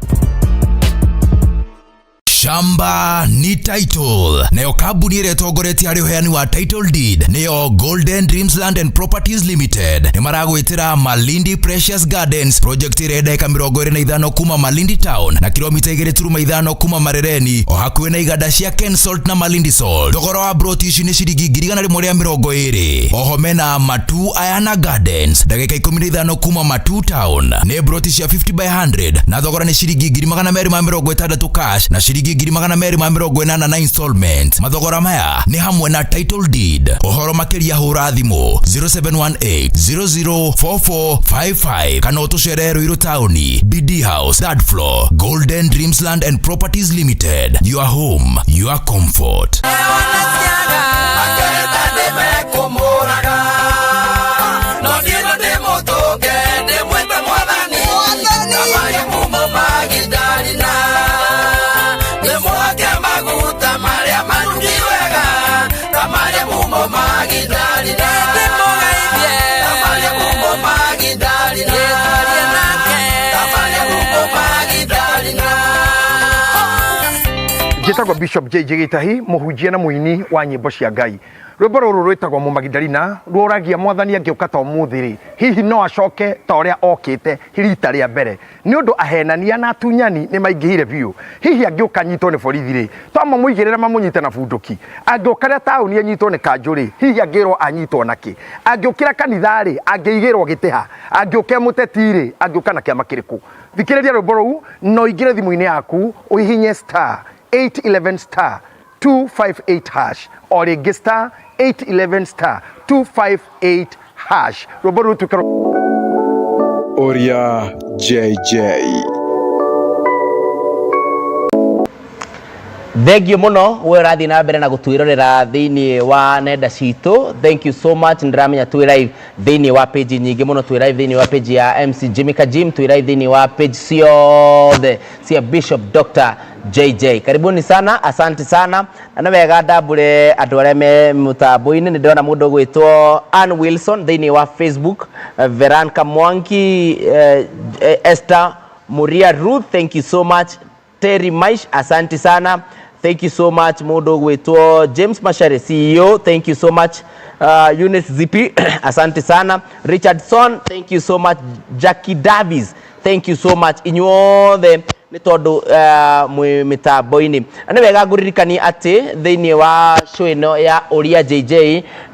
Shamba ni title. Nayo kabuni ire togoreti ari hoyani wa title deed. Nayo Golden Dreams Land and Properties Limited. Ni maragwitira Malindi Precious Gardens. Project ire deka 25 kuma Malindi Town. Na kilomita 2.5 kuma Marereni. Ohakuwe na igada cia Ken Salt na Malindi Salt. Thogora wa brotici ni ciringi 120. Oho mena Matu Ayana Gardens. Dagika 15 kuma Matu Town. Ne broti cia 50 by 100. Na thogora ni ciringi 260 cash. Na ciringi 280 na installment. Mathogora maya ni hamwe na title deed. Ohoro makeria hura thimo 0718 004455 kana utuchere Ruiru Towni, BD House, third floor, Golden Dreams Land and Properties Limited. Your home, your comfort. Gitagwa Bishop JJ Gitahi, muhunjia na muini wa nyimbo cia Ngai. Rwimbo ruru rwitagwo Mumagidalina rworagia mwathani angiuka ta umuthiri hihi no acoke ta uria okite rita ria mbere ni undu ahenania na atunyani ni maingihire biu hihi angiuka nyitwo ni borithi ri tama muigirira mamunyite na bunduki angiuka ria tauni anyitwo ni kanjuri hihi angirwo anyitwo naki angiukira kanithari angiigirwo gitiha angiuka mutetiri angiuka na kiama kiriku thikiriria rwimbo ruu no igire thimu-ini yaku uhihinye star 811 star 258 hash or register 811 star 258 hash. Uria Jj. Thank you muno we rathi na mbere na gutwirorera thiini wa nenda citu. Thank you so much. Ndiramenya twi live thiini wa page nyingi muno, twi live thiini wa page ya MC Jimmy Kajim, twi live thiini wa page cia Bishop Dr. JJ. Karibuni sana, asante sana. Na wega ndambure andu aria me mutambo-ini ni ndona mundu gwitwo Ann Wilson thiini wa Facebook, Veran Kamwanki, Esther Muria Ruth, thank you so much. Terry Maish, asante sana. Thank you so much. Mundu gwitwo James Mashare CEO, thank you so much. Eunice Zipi, asante sana. Richardson, thank you so much. Jackie Davis, thank you so much. Inyuothe ni tondu mitambo-ini ani wega nguririkani ati thiini wa show ino ya Uria JJ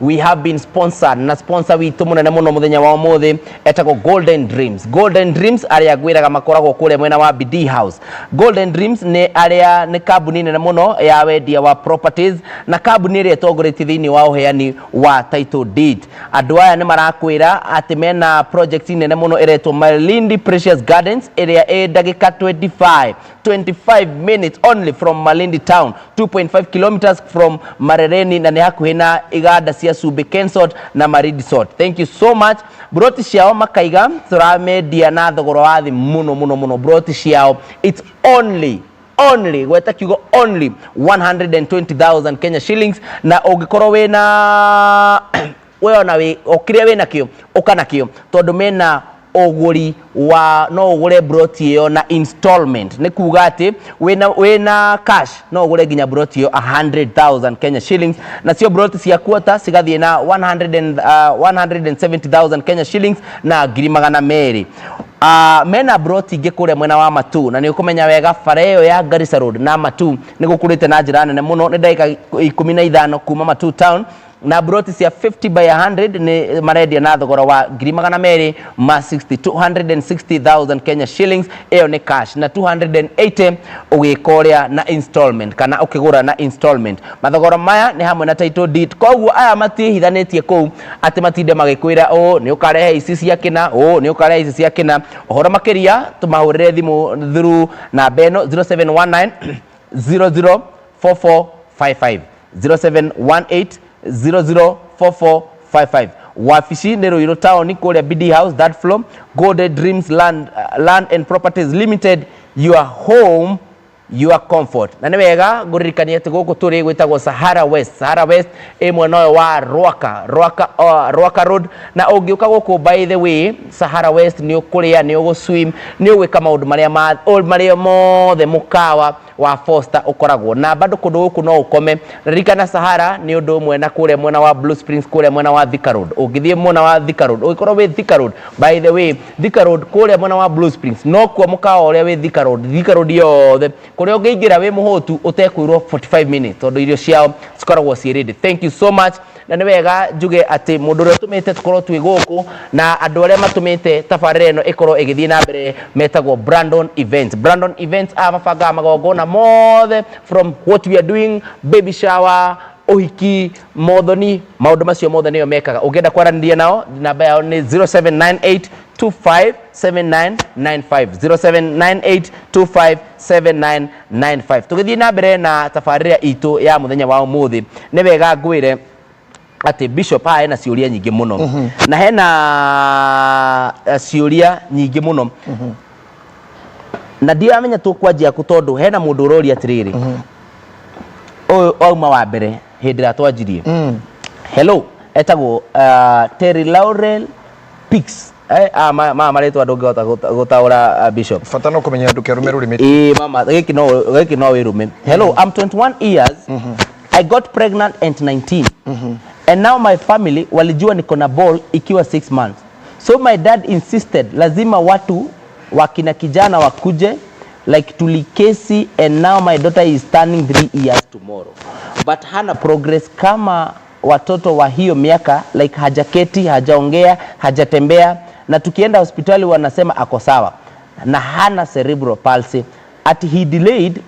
we have been sponsored na sponsor witu munene muno muthenya wa umuthi etagwo Golden Dreams. Golden Dreams aria gwiraga makoragwo kule mwena wa BD House. Golden Dreams ni aria ni kambuni nene muno ya wendia wa properties na kambuni iria tongoretie thiini wa uheani wa title deed. Andu aya ni marakwira ati mena project nene muno iretwo Malindi Precious Gardens iria dagika 25 minutes only from Malindi town, 2.5 kilometers from Marereni na ni hakuhi na igada cia Sube Kensort na Maridi Sort. Thank you so much. Broti ciao makaiga turamedia na thogoro wa thi muno broti ciao it's only gweta kiugo only 120,000 Kenya shillings na ugikorwo wina we ona we okiria wina kio ukanakio tondu mena oguri wa no ugure broti yo na installment ni kuga ati wena cash no ugure ginya broti yo 100,000 Kenya shillings na sio broti cia quarter sigathie na 170,000 Kenya shillings na ngiri magana meri. Mena broti ngikure mwena wa Matu na ni ukumenya wega bara iyo ya Garissa Road na Matu ni gukurite na njira nene muno ni dakika 15 kuma Matu town na broti cia 50 by 100 ni maredia na thogora wa ngiri magana meri ma 260,000 Kenya shillings iyo ni cash na 280 ugikoria na installment kana ukigura na installment. Mathogora maya ni hamwe na title deed koguo aya matihithanetie kou ati matinde magikwira ni ukarehe ici cia kina ni ukarehe ici cia kina ohora makiria tumahurire thimu through na beno 0719 004455 0718 004455 wafici nä Ruiru Town kå BD House that floor. Golden Dreams Land and Properties Limited, your home, your comfort. Na nä wega ngå ririkania atä gå kå tå rä gwä tagwo Sahara West ä mwena å wa Rwaka Road. Na å ngä å ka gå kå by the way Sahara West nä å kå rä a nä å gå swim nä å gwä ka maå ndå marä a mothe må kawa wa Foster ukoragwo na bado kundu guku no ukome. Ririkana Sahara ni undu umwe na kuria mwena wa Blue Springs kuria mwena wa Thika Road. Ugithie mwena wa Thika Road ugikorwo wi Thika Road, by the way Thika Road kuria mwena wa Blue Springs no kwa mukawa uria wi Thika Road yothe kuria ungiingira wi muhutu utekwirwo 45 minutes tondu irio ciao cikoragwo ci ready. Thank you so much. Na nä wega njuge atä må ndå å rä a å tå mä te tå korwo twä gå kå na andå arä a matå mä te tabarä ä no ä korwo ä gä thiä na mbere metagwo Brandon Events mabangaga magongona mothe from what we are doing, baby shower, uhiki, mothoni, maundu macio mothe niyo mekaga. Ungenda kwaranĩria nao namba yao ni 0798257995 0798257995. Tugithie na mbere na tabarĩra itu ya muthenya wa umuthi ni wega ngwire ati Bishop hena ciuria nyingi muno na hena ciuria nyingi muno na ndiamenya tukwanjia ku tondu hena mundu urori atiriri oyo auma wa mbere hindi ra twanjirie hello etagwo Terry Laurel Pix mama maretwa andu ngota gutaura Bishop fata no kumenya andu ke rumeru limit mama giki no wirume. Hello, I'm 21 years. I got pregnant at 19 and now my family walijua niko na ball ikiwa 6 months, so my dad insisted lazima watu wakina kijana wakuje like tulikesi, and now my daughter is turning 3 years tomorrow but hana progress kama watoto wa hiyo miaka, like hajaketi, hajaongea, hajatembea, na tukienda hospitali wanasema ako sawa na hana cerebral palsy. At he delayed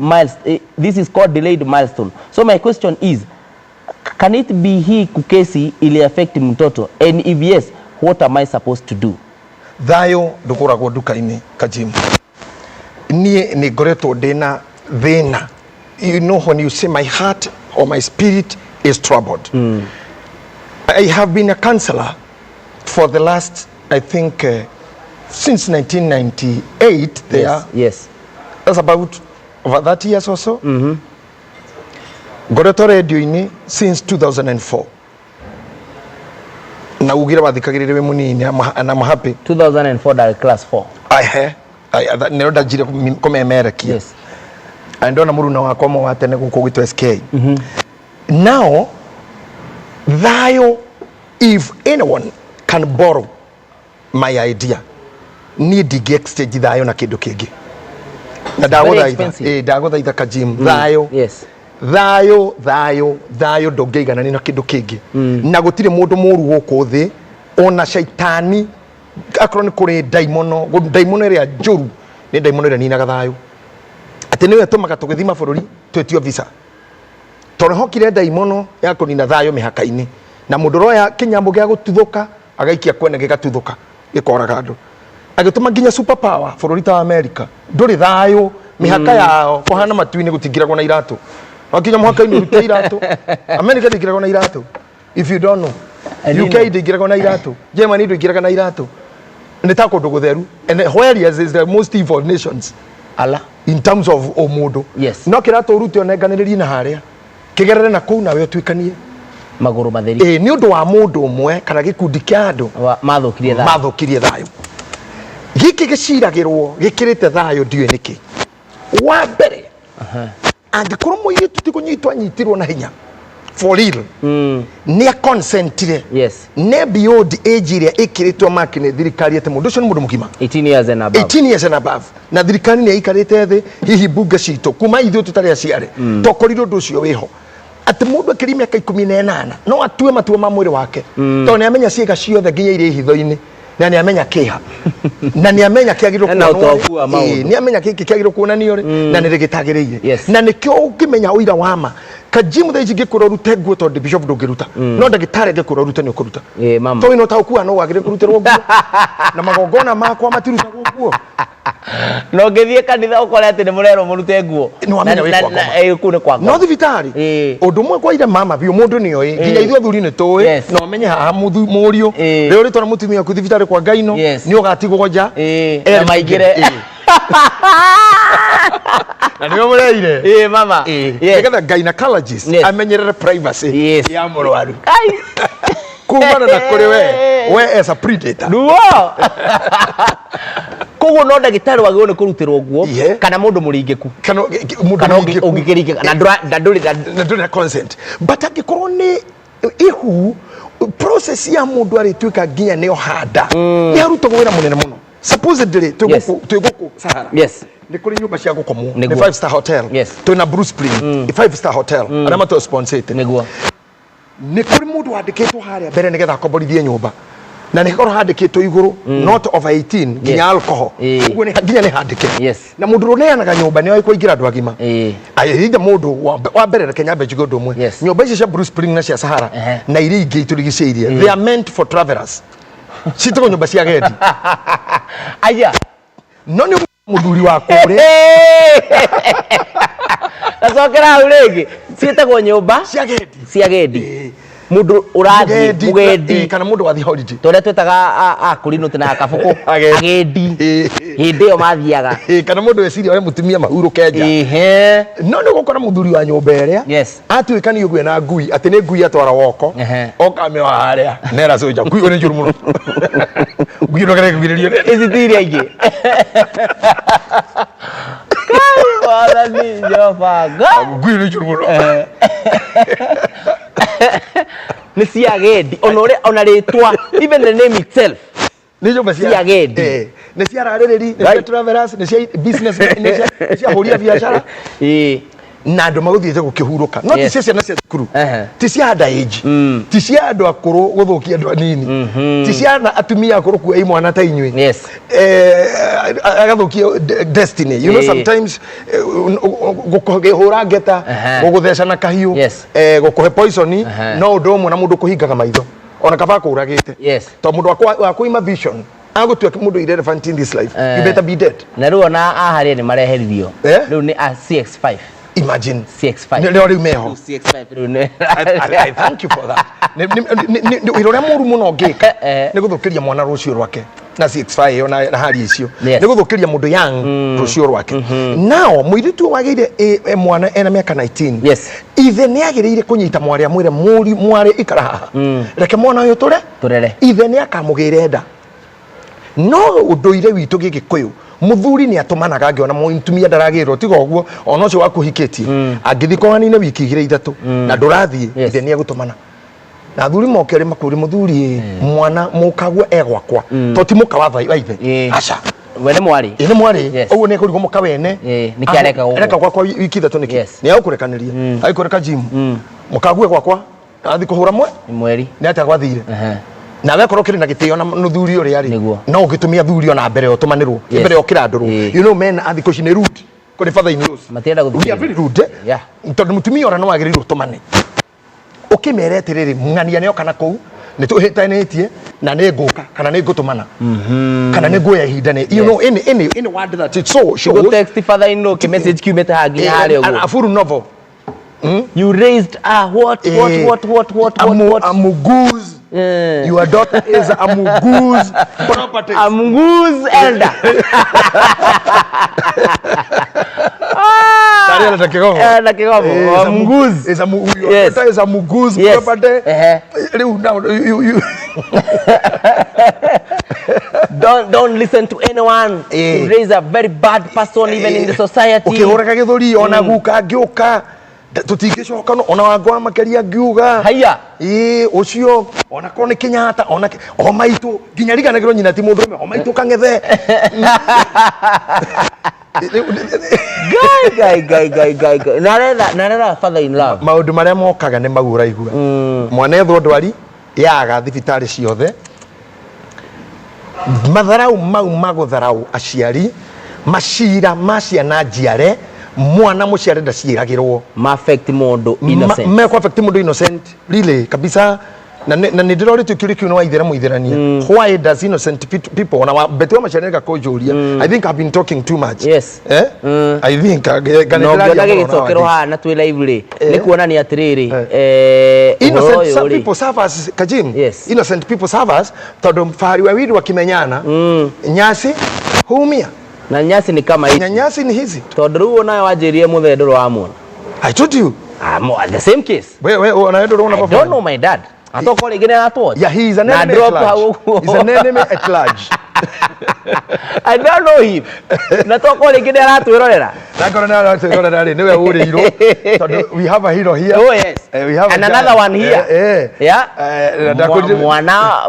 this is called delayed milestone. So my question is, can it be hii kukesi ili affect mtoto, and if yes, what am I supposed to do? Thayo ndukoragwo nduka-ini Kajimu. Nie ni ngoretwo ndina thina. You know, when you say my heart or my spirit is troubled. I have been a counselor for the last, I think, since 1998 there. Yes. That's about over 30 years or so. Ngoretwo radio-ini since 2004. Na ugira bathikagirire we munini and I'm happy. 2004 that class 4. Nero ndajire kumemerekia. Yes. Andona muruna wakwa mo watene guko gwitwa SK. Now, thayo, if anyone can borrow my idea, need to exchange thayo na kindu kingi. Na ndaguthaitha Kajimu thayo. Yes. Thayo ndongeiganana na kindu kingi. Na gutire mundu muru guku thi ona shaitani akorwo ni kuri daimono ria njuru ni daimono ria ninaga thayo. Ati niwe tumaga tugithima bururi twetio visa. Torehokire daimono ya kunina thayo mihaka-ini na mundu roya kinyambo gia gututhuka agaikia kwene gigatuthuka gikoraga andu agituma nginya super power bururi ta America nduri thayo mihaka yao kohana matu-ini gutingiragwo na iratu akinya muhaka-ini rute iratu America ndingiragwo na iratu if you don't know UK ndingiragwo na iratu Germany ndingiraga na iratu nita kundu gutheru and where is the most evil nations Allah in terms of omundo. Yes. No kiratu urute onenganiririe na haria kigerere na kuu nawe twikanie maguru matheri ni undu wa mundu umwe kana gikundi kia andu mathukirie thayo giki giciragirwo gikirite thayo ndiwe niki wa mbere angikorwo muiritu ti kunyitwa nyitirwo na hinya for real ni a consentire. Yes. Ne beyond age iria ikiritwo makine thirikari ate mundu ucio ni mundu mugima 18 years and above. 18 years and above. Na thirikari ni ikarite thi hihi bunge cito kuma ithu tutari aciare tokorirwo ndu ucio wiho ati mundu akiri miaka 18 no atue matua ma mwiri wake to ni amenya ciega ciothe nginya iri hitho-ini na ni amenya kiha na ni amenya kiagirwo kuonwo ni amenya kiki kiagirwo kuonanio na ni rigitagiriire na nikio ukimenya uira wama Kajimu tha ingikura rute nguo tondu Bishop ndungiruta no ndagitari ngikura rute ni ukuruta mama to ino ta ukua no wagire kurutirwo nguo na magongona makwa matirutagwo nguo No ngithie kanitha ukore ati ni murero murute nguo no amenya wiko kune kwa no thibitari undu mwe kwa ire mama bio mundu ni oi nginya ithu athuri ni toy no amenye haha murio rero ritwa mutumia ku thibitari kwa ngaino ni ugatigwo nja na maigire na niwe mureire mama nigetha gynecologist amenyerere privacy ya murwaru kumana na kuri we as a predator duo koguo no ndagitari wagĩrĩirwo nĩ kũrutĩrwo nguo kana mũndũ mũringiku kana ũngĩkĩringa na ndũrĩ na consent but angĩkorwo nĩ ihu process ya mũndũ arĩtuĩka nginya nĩ ohanda nĩ arutagwo wĩra mũnene mũno supposedly twĩgũkũ Sahara nĩ kũrĩ nyũmba cia gũkomwo nĩ 5-star hotel twĩna Bruce Spring 5-star hotel arĩa matũsponsete nĩguo nĩ kũrĩ mũndũ wandĩkĩtwo harĩa mbere nĩgetha akomborithie nyũmba na nĩ korwo handĩkĩtwo igũrũ not over 18 nginya alcohol ũguo nginya nĩ handĩke na mũndũ ũneanaga nyũmba nĩ oĩ kũingĩra andũ agima ayĩrĩire mũndũ wa mbere reke nyambe njuge ũndũ ũmwe nyũmba icio cia Bruce Spring na cia Sahara na iria ingĩ itũrigicĩirie they are meant for travelers citagwo nyũmba cia gendi aya no nĩ mũthuri wa kũrĩ Nacokera hau rĩngĩ ciĩtagwo nyũmba cia gendi mundu urathi mugendi kana mundu wathi holiday tore twetaga akuri na kabuku agendi hindi yo mathiaga kana mundu weciria ore mutumia mahuru kenja no ni gukora muthuri wa nyumba ĩrĩa atuĩka ni ũguo na ngui ati ni ngui atwara woko okame wa haria nera soja ngui ore njuru muno ngui no kare ngiririo izitiria ingi wala ni jofaga ngui ore njuru muno ni cia gendi ona ritwa even the name itself ni nyumba cia gendi ni cia rarĩrĩri ni cia travelers ni cia business ni cia horia biashara na andũ magũthiĩte gũkĩhurũka no ti cia ciana cia thukuru ti cia underage ti cia andũ akũrũ gũthũkia andũ anini ti cia atumia akũrũ kuoya imwana ta inyuĩ agathũkia destiny you know sometimes gũkũhũra ngeta gũgũtheca na kahiũ gũkũhe poison no ũndũ ũmwe na mũndũ kũhingaga maitho ona kaba kũragĩte to mũndũ wa kũima vision agũtuĩka mũndũ irrelevant in this life you better be dead na rĩu ona aharĩa nĩ mareheririo rĩu nĩ CX5 imagine CX5 leo rĩu meho CX5 I thank you for that wĩra ũrĩa mũru mũno ngĩka nĩ gũthũkĩria mwana rũciũ rwake na CX5 na hari icio nĩ gũthũkĩria mũndũ young rũciũ rwake nao mũirĩtu wagĩire mwana ena mĩaka 19 ithe nĩ agĩrĩire kũnyita mwarĩ amwĩre mwarĩ ikara haha reke mwana ũyũ tũrere ithe nĩ akamũgĩre nda no ũndũire witũ gĩgĩkũyũ muthuri ni atumanaga ngiona mutumia ndaragirwo tiga uguo ona ucio wakuhikitie angithi kohanine wiki 2-3 na ndurathie ithe ni agutumana na thuri mokere makuri muthuri mwana mukagwa egwakwa to ti muka wa ithe aca wene mwari ni mwari uguo ni kurigo muka wene ni kiareka uguo reka gwakwa wiki 3 niki ni akurekaniria aikureka gym mukagwa gwakwa athi kuhura mweri ni atagwathire na wekoro kiri na gitio na nuthuri uri ari no ugitumia thuri ona mbere otumanirwo mbere okira nduru you know men athi kucine rude kuri father in laws matienda guthia very rude tondu mutumia ora no agirirwo tumane ukimerete riri ng'ania ne okana kou ni tuhitanetie na ne nguka kana ne ngutumana kana ne nguya hindane you know any word that it so show go text father in law ke message kiumete hagi hali ugo a full novel you raised what a muguz your daughter is a muguz property a muguz elder Tariela na kigogo a muguz is a daughter is a muguz property now you don't listen to anyone you raise a very bad person even in the society ukihoreka githuri ona guka ngioka tutingicoka no ona wangwa makeria ngiuga haya ucio ona kone Kenyatta ona o maitu nginya riganagirwo nyina ti mundu o maitu kangethe guy narera father in law maundu maria mokaga ni magura igua mwana ethwo ndwari yaga thibitari ciothe matharau mau magutharau aciari macira maciana njiare mwana muciare ndaciragirwo ma affect mundu innocent me ko affect mundu innocent really kabisa na ndirori tukiri kiuno wa ithera muitherania why does innocent people na betwa machaneka kojuria I think I've been talking too much yes I think ganira gitokero hana twi live ri ni kuonania atiriri innocent some people serve as Kajim innocent people serve as todo fahari wawili wakimenyana nyasi huumia na nyasi ni kama hizi nyasi ni hizi todo ruo nayo wajirie muthendoro wa muona I told you the same case we unaenda unaona I don't know my dad atoko ligine atwo yeah he is an enemy at large he's an enemy at large I don't know him na toko ligine atwirorera niwe uri hero we have a hero here oh yes we have and another one here yeah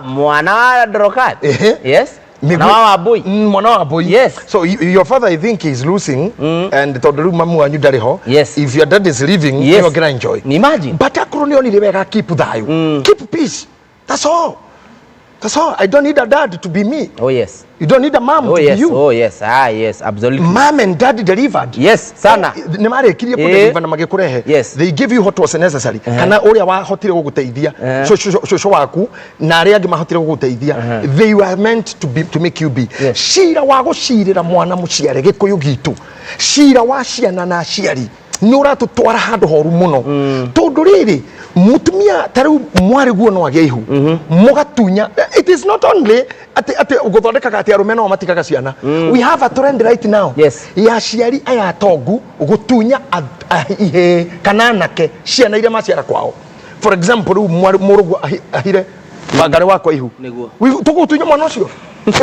mwana Drokat yes mwana wa boy yes so your father I think is losing and todoru mamu anyu dariho yes if your dad is leaving you're gonna enjoy imagine but akuroni ni wega keep thayu keep peace that's all I don't need a dad to be me oh yes you don't need a mom to be you oh yes yes absolutely mom and dad delivered yes sana ni mare kirie ku deliver na magikurehe yes they give you what was necessary kana uria wa hotire guguteithia shosho waku na aria angi mahotire guguteithia they were meant to make you be shira wa gushirira mwana muciare gikuyu gitu shira wa ciana na ciari nura tutwara handu horu muno tondu riri mutumia taru mwari guo no ageihu mugatunya it is not only ati uguthondeka gati arume no matikaga ciana we have a trend right now ya ciari aya tongu ugutunya ihe kananake ciana ire maciara kwao for example murugu ahire magare wako ihu tugutunya mwana ucio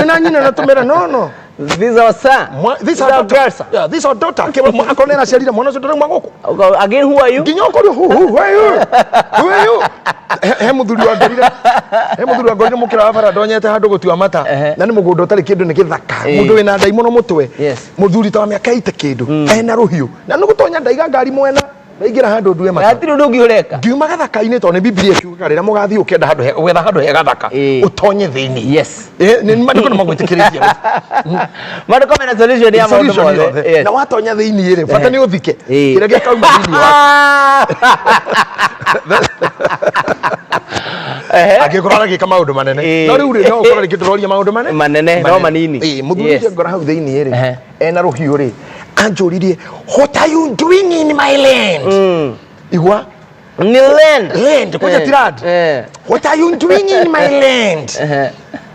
ena nyina na tumera no these are son these are girls yeah these are daughter akonera ciarira mwana ucio ndari magoko again who are you ginyoko who are you he muthuri wa ngorire mukira bara ndonyete handu gutua mata na ni mugundo utari kindu ni githaka mundu wina ndai muno mutwe muthuri ta miaka 80 kindu ena ruhiu na nugutonya ndaiga ngari mwena naigira handu nduwe mata atiri ndu ngihureka ngiuma gathaka-ini to ni Biblia kiuga rira mugathi ukenda handu wetha handu he gathaka utonye thiini yes ni mandiko ni magwitikiriria mandiko mena solution ya maundu mothe na watonya thiini ire bata ni uthike kira gia kauma thiini waku agikorora gika maundu manene no riu ri no ukorora gikituroria maundu manene no manini muthuri ngora hau thiini ire ena ruhiu ri anjuririe what are you doing in my land igwa ni land kwa tirad what are you doing in my land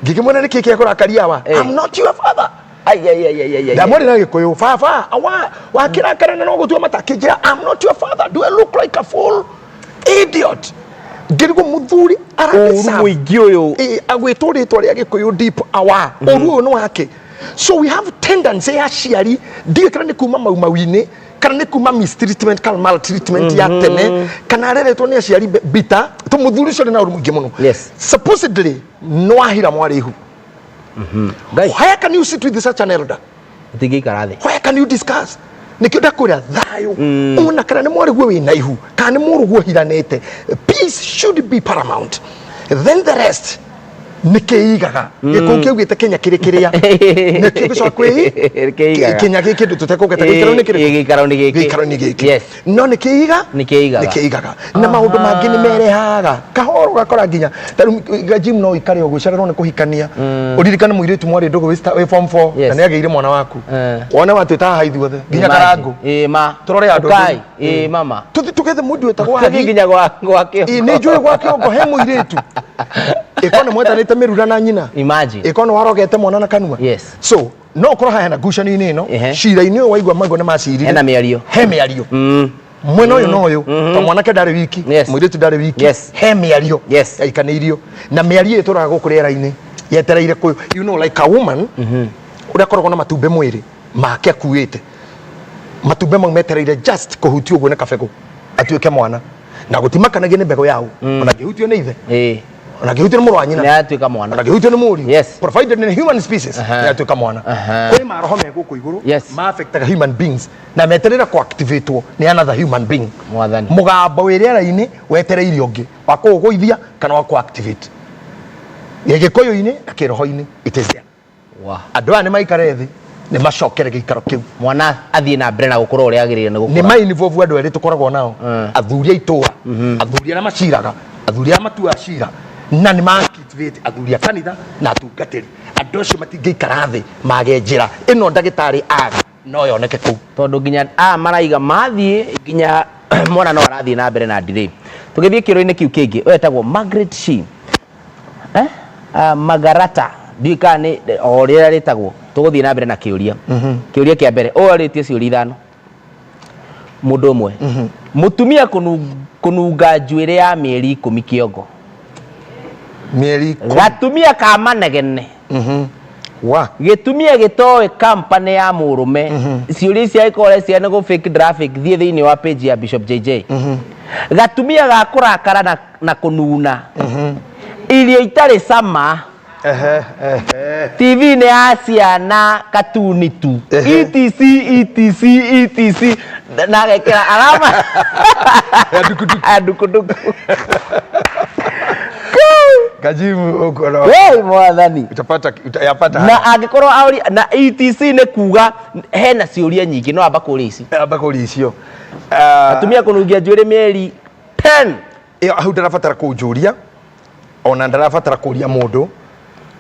gikimona nikiki akora kariawa I'm not your father damori na gikoyo fafa awa wakira karana no gutua matakijira I'm not your father do I look like a fool idiot ngirigo muthuri arabisa muingi uyu agwituritwa ria gikoyo deep awa oruo no wake. So we have tendency ya ciari ndiye kana ni kuma maumawini kana ni kuma mistreatment kana maltreatment ya tene kana reretwo ni ciari bita to muthuri cio na urumuge muno supposedly no ahira mwarihu why can you sit with such an elder tigi karathi why can you discuss nikio ndakwira thayo una kana ni mwarihu wina ihu kana ni murugu hiranete peace should be paramount then the rest nikiigaga gikuke ugite Kenya kirikiria nikio gico kwi Kenya giki tutekugeta gikaro ni giki yes no nikiigaga na maundu mangi ni merehaga kahoro gakora nginya taru gajim no ikare ogucarano ni kuhikania uririkane muiritu mwari ndogo we form 4 na ni ageire mwana waku wona watuita haithuothe nginya karangu ma turore andu mama tugethe mundu wetagwa nginya gwake ni njui gwake ngo he muiritu ikone mwetanite mirura na nyina imagine ikone warogete mwana na kanua yes so no koroha hena gucani-ini ino cira-ini uyu waigua mago ni macirire hena miario mwena uyu no uyu to mwanake ndari wiki muiritu ndari wiki he miario yaikaniirio na miario ituraga guku riera-ini yetereire kuyu you know like a woman uria koragwo na matumbe mwiri make akuite matumbe mau metereire just kuhutio uguo ni kabego atuike mwana na gutimakanagie ni mbego yao ona ngihutio ni ithe ona ngihutio ni muru wa nyina ni atuika mwana ona ngihutio ni muri provided in human species ni atuika mwana kuri maroho me guku iguru ma affectaga human beings na meterera ku activate ni another human being mwathani mugamba wirera-ini wetereire ungi wa kuguithia kana wa ku activate gikoyo-ini na kiroho-ini it is there andu aya ni maikare thi ni macokere gikaro kiu mwana athie na mbere na gukura uria agirire ni gukura ni maini vovu andu eri tukoragwo nao athuri aitura athuri na maciraga athuri matua cira na nĩ ma-activate athuri a kanitha na atungatĩri andũ acio matingĩikara thĩ mage njĩra ĩno ndagĩtarĩ aga no yoneke kũu tondũ nginya maraiga mathiĩ nginya mwana no arathiĩ na mbere na delay tũgĩthiĩ kĩrũ-inĩ kĩu kĩngĩ wetagwo Margaret She Magarata ndikane o rĩrĩa rĩtagwo tũgũthiĩ na mbere na kĩũria kĩũria kĩa mbere ũrĩtie ciũria ithano mũndũ ũmwe mũtumia kũnunga njuĩrĩ ya mĩeri 10 kĩongo mĩeri 10 gatumia ka manegene wa gĩtumia gĩtoĩ company ya mũrũme ciũria ici aikore cia nĩgũ fake traffic thiĩ thĩinĩ wa page ya Bishop JJ gatumia ga kũrakara na kũnuna irio itarĩ cama TV nĩ ya ciana katuni tu etc na gekera alama adukuduku Kajimu ukoro wewe mwathani utapata na angĩkorwo auri na etc nĩ kuga hena ciũria nyingĩ no amba kũrĩa ici icio atumia kũnungia njuĩrĩ mĩeri 10 iyo hau ndarabatara kũnjũria ona ndarabatara kũria mũndũ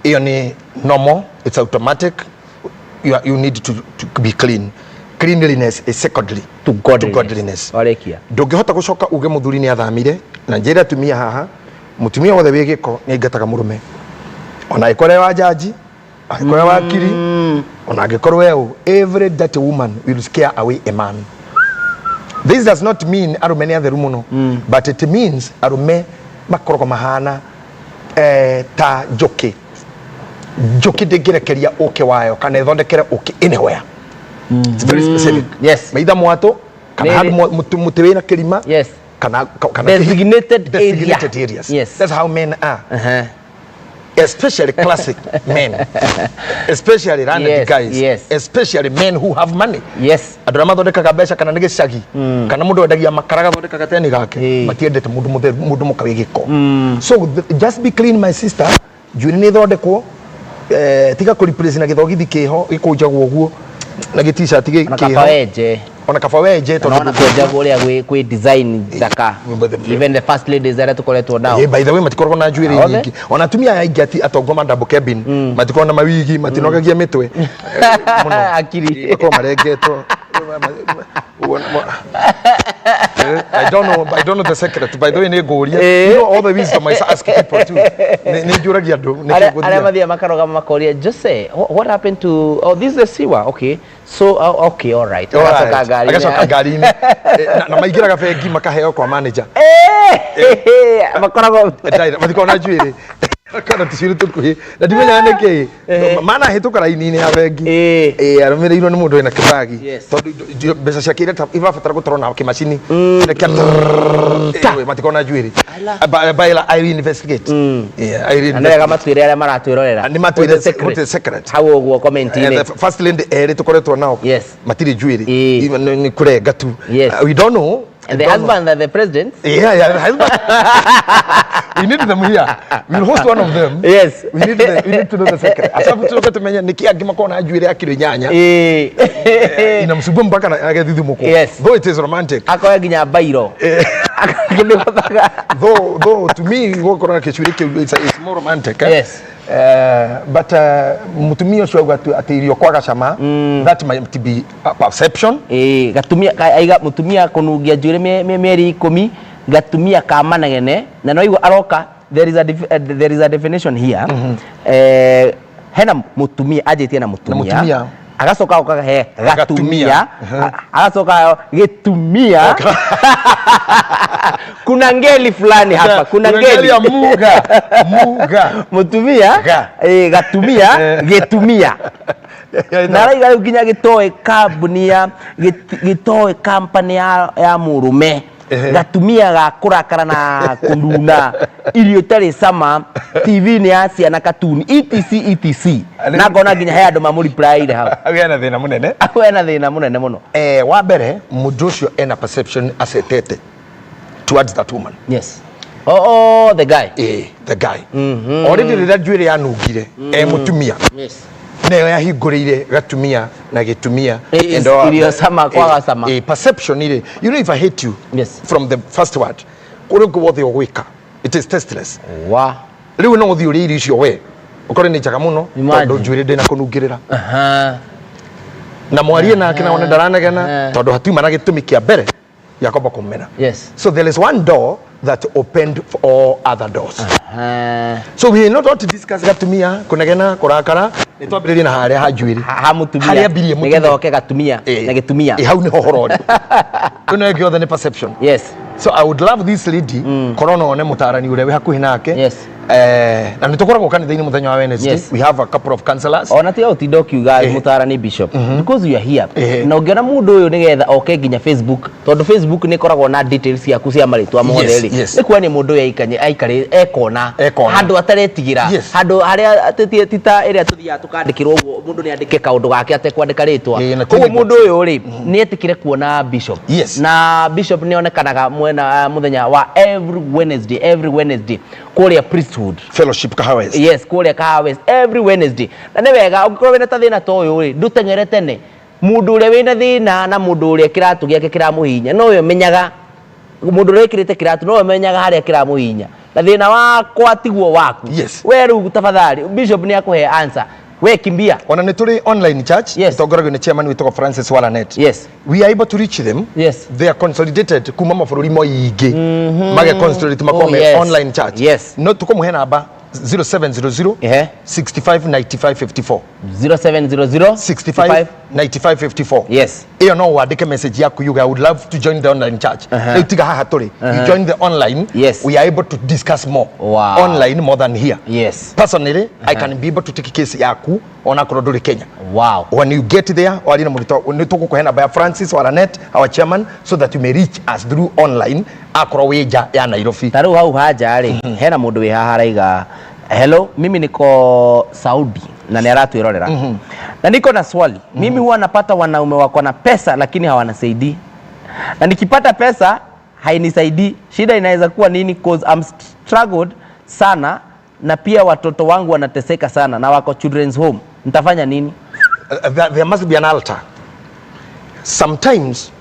iyo ni normal, it's automatic. You need to be clean. Cleanliness is secondary to godliness. Orekia ndũngĩhota gũcoka uge mũthuri nĩ athamire na njĩra atumia haha mutumia wothe wĩ gĩko nĩ ngataga mũrũme ona ĩkore wa jaji ĩkore wa kiri ona angĩkorwo every dirty woman will scare away a man. This does not mean arume nĩ atheru mũno but it means arume makoragwo mahana ta njoki ndĩngĩrekeria ũke wayo kana ĩthondekere ũke anywhere. It's very specific. Yes. Maitha mwato kana hadi mũtĩ wĩna kĩrima. Yes. Kana designated areas. Yes. That's how men are. Especially classic men. Especially random guys. Yes. Especially men who have money. Yes. Andũ mathondekaga mbeca kana nĩ gĩcagi kana mũndũ endagia makara gathondekaga teni gake matiendete mũndũ mũkawe gĩko. So just be clean my sister. Njuĩrĩ nĩ thondekwo tiga kũ replace na gĩthogithi kĩho gĩkũnjagwo ũguo na gĩ-t-shirt kĩho ona kaba wenje tondũ kwenjagwo ũrĩa gwĩ design thaka even the first ladies arĩa tũkoretwo nao by the way matikoragwo na njuĩrĩ nyingĩ ona atumia aingĩ ati atongo ma double cabin matikoragwo na mawigi matinogagia mĩtwe mũno akiri makoragwo marengetwo I don't know the secret. By the way, you know all the wisdom I ask people too. Arĩa mathiĩ makaroga makoria Jose, what happened to this is the sewer? Okay. So okay, all right. Agacoka ngari-inĩ na maingĩraga bengi makaheo kwa manager. Makoragwo mathikoragwo na njuĩrĩ kana tũciũrĩ tũkuhĩ na ndimenya nĩkĩ mana hĩtũka raini-inĩ ya bengi arũmĩrĩirwo nĩ mũndũ wĩna kĩbagi tondũ mbeca ciake iria ibabatara gũtwarwo na kĩmacini matikoragwo na njuĩrĩ baila I investigate anega matwĩre arĩa maratwĩrorera nĩ matwĩre secret hau ũguo comment-inĩ first lady erĩ tũkoretwo nao matirĩ njuĩrĩ nĩ kũrenga tu we don't know. And the husband and the president? Yeah, the husband. We need them here. We'll host one of them. Yes. We need to know the secret. Asabu tuloka tumenya niki agimako na ajwire akiro nyanya. Inamsumbua mpaka na agethithi muko. Yes. Though it is romantic. Akoya ginya bairo. Though to me gukora kicwire it's more romantic. Yes. But mutumia ucio gwatu atirio kwa gacama that might be a perception. Gatumia aiga mutumia kunungia njuĩrĩ mĩeri 10 gatumia ka manegene na no igua aroka there is a definition here. Hena mutumia ajetie na mutumia agacoka okaga gatumia agacoka gĩtumia kuna ngeli fulani hapa kuna ngeli ya muga mutumia gatumia gĩtumia na raiga nginya gĩtoe kambũni gĩtoe company ya mũrũme gatumia ga kũrakara na kũnuna irio tarĩ cama TV nĩ ya ciana katuni etc na ngona nginya he andũ mamũreply hau agena thĩna mũnene akwena thĩna mũnene mũno wa mbere mũndũ ũcio ena perception asetete towards that woman. Yes. The guy. The guy. Already rĩrĩa njuĩrĩ yanungire mũtumia. Yes. Neo yahingũrĩire gatumia na gĩtumia irio sama kwaga sama. Perception ile. You know if I hate you yes. from the first word kũrĩ ũguo wothe ũgwĩka it is tasteless. Wow. riu no uthi uri irio we ukore ni njega muno tondu njwire ndina kunungirira na mwarie nake na ona ndaranegena tondu hatiuma na gitumi kia mbere ya kwamba kumena. Yes. So there is one door that opened for all other doors. So we not to discuss gatumia kunegena kurakara ni twambiririe na haria hanjuiri ha mutumia haria mbirie mutumia nigetha oke gatumia na gitumia hau ni hohorori kuna giothe ni perception. Yes. So I would love this lady korona one mutarani ure we hakuhi nake. Yes. Na nitukoragwo kanitha-ini muthenya wa Wednesday. Yes. We have a couple of counselors. Ona ti utindo kiuga mutarani bishop because you are here na ungiona mundu uyu nigetha oke nginya Facebook tondu Facebook ni koragwo na details yaku cia maritwa mothe ri ni kwani mundu uyu aikare ekona handu ataretigira handu haria tita iria tuthia tukandikirwo uguo mundu ni andike kaundu gake atekwandika ritwa koguo mundu uyu ri ni etikire kuona bishop na bishop ni onekanaga mwena muthenya wa every Wednesday kuria priesthood fellowship Kahawa. Yes, kuria Kahawa every Wednesday na ni wega ugikorwo wina ta thina to uyu ri ndutengere tene mundu uria wina thina na mundu uria kiratu giake kiramuhinya no uyu menyaga mundu uria kirite kiratu no menyaga haria kiramuhinya na thina wakwa tiguo waku. We riu tafadhali bishop ni akuhe answer we kimbia ona ni turi online church tongoragio ni chairman witwa Francis Walanet. We are able to reach them. They are consolidated kuma mabũrũri moingi mage consolidate makome online church. No tukomuhe namba 0700 65 95 54 0700 65 95 54. Yes. Iyo no wandike message yaku you I would love to join the online church. Tiga haha turi. You join the online. We are able to discuss more online more than here. Personally, I can be able to take case yaku ona korodori Kenya. When you get there, wali na murito nitukukuhe namba ya Francis Walanet, our chairman, so that you may reach us through online akoro weja ya Nairobi. Taru hau haja ri hena mundu wi haha raiga hello, mimi niko Saudi na niratwirorera na niko na swali. Mimi huwa napata wanaume wako na pesa lakini hawanasaidii, na nikipata pesa hainisaidii. Shida inaweza kuwa nini? Cause I'm struggled sana na pia watoto wangu wanateseka sana na wako children's home. Nitafanya nini? There must be an altar. Sometimes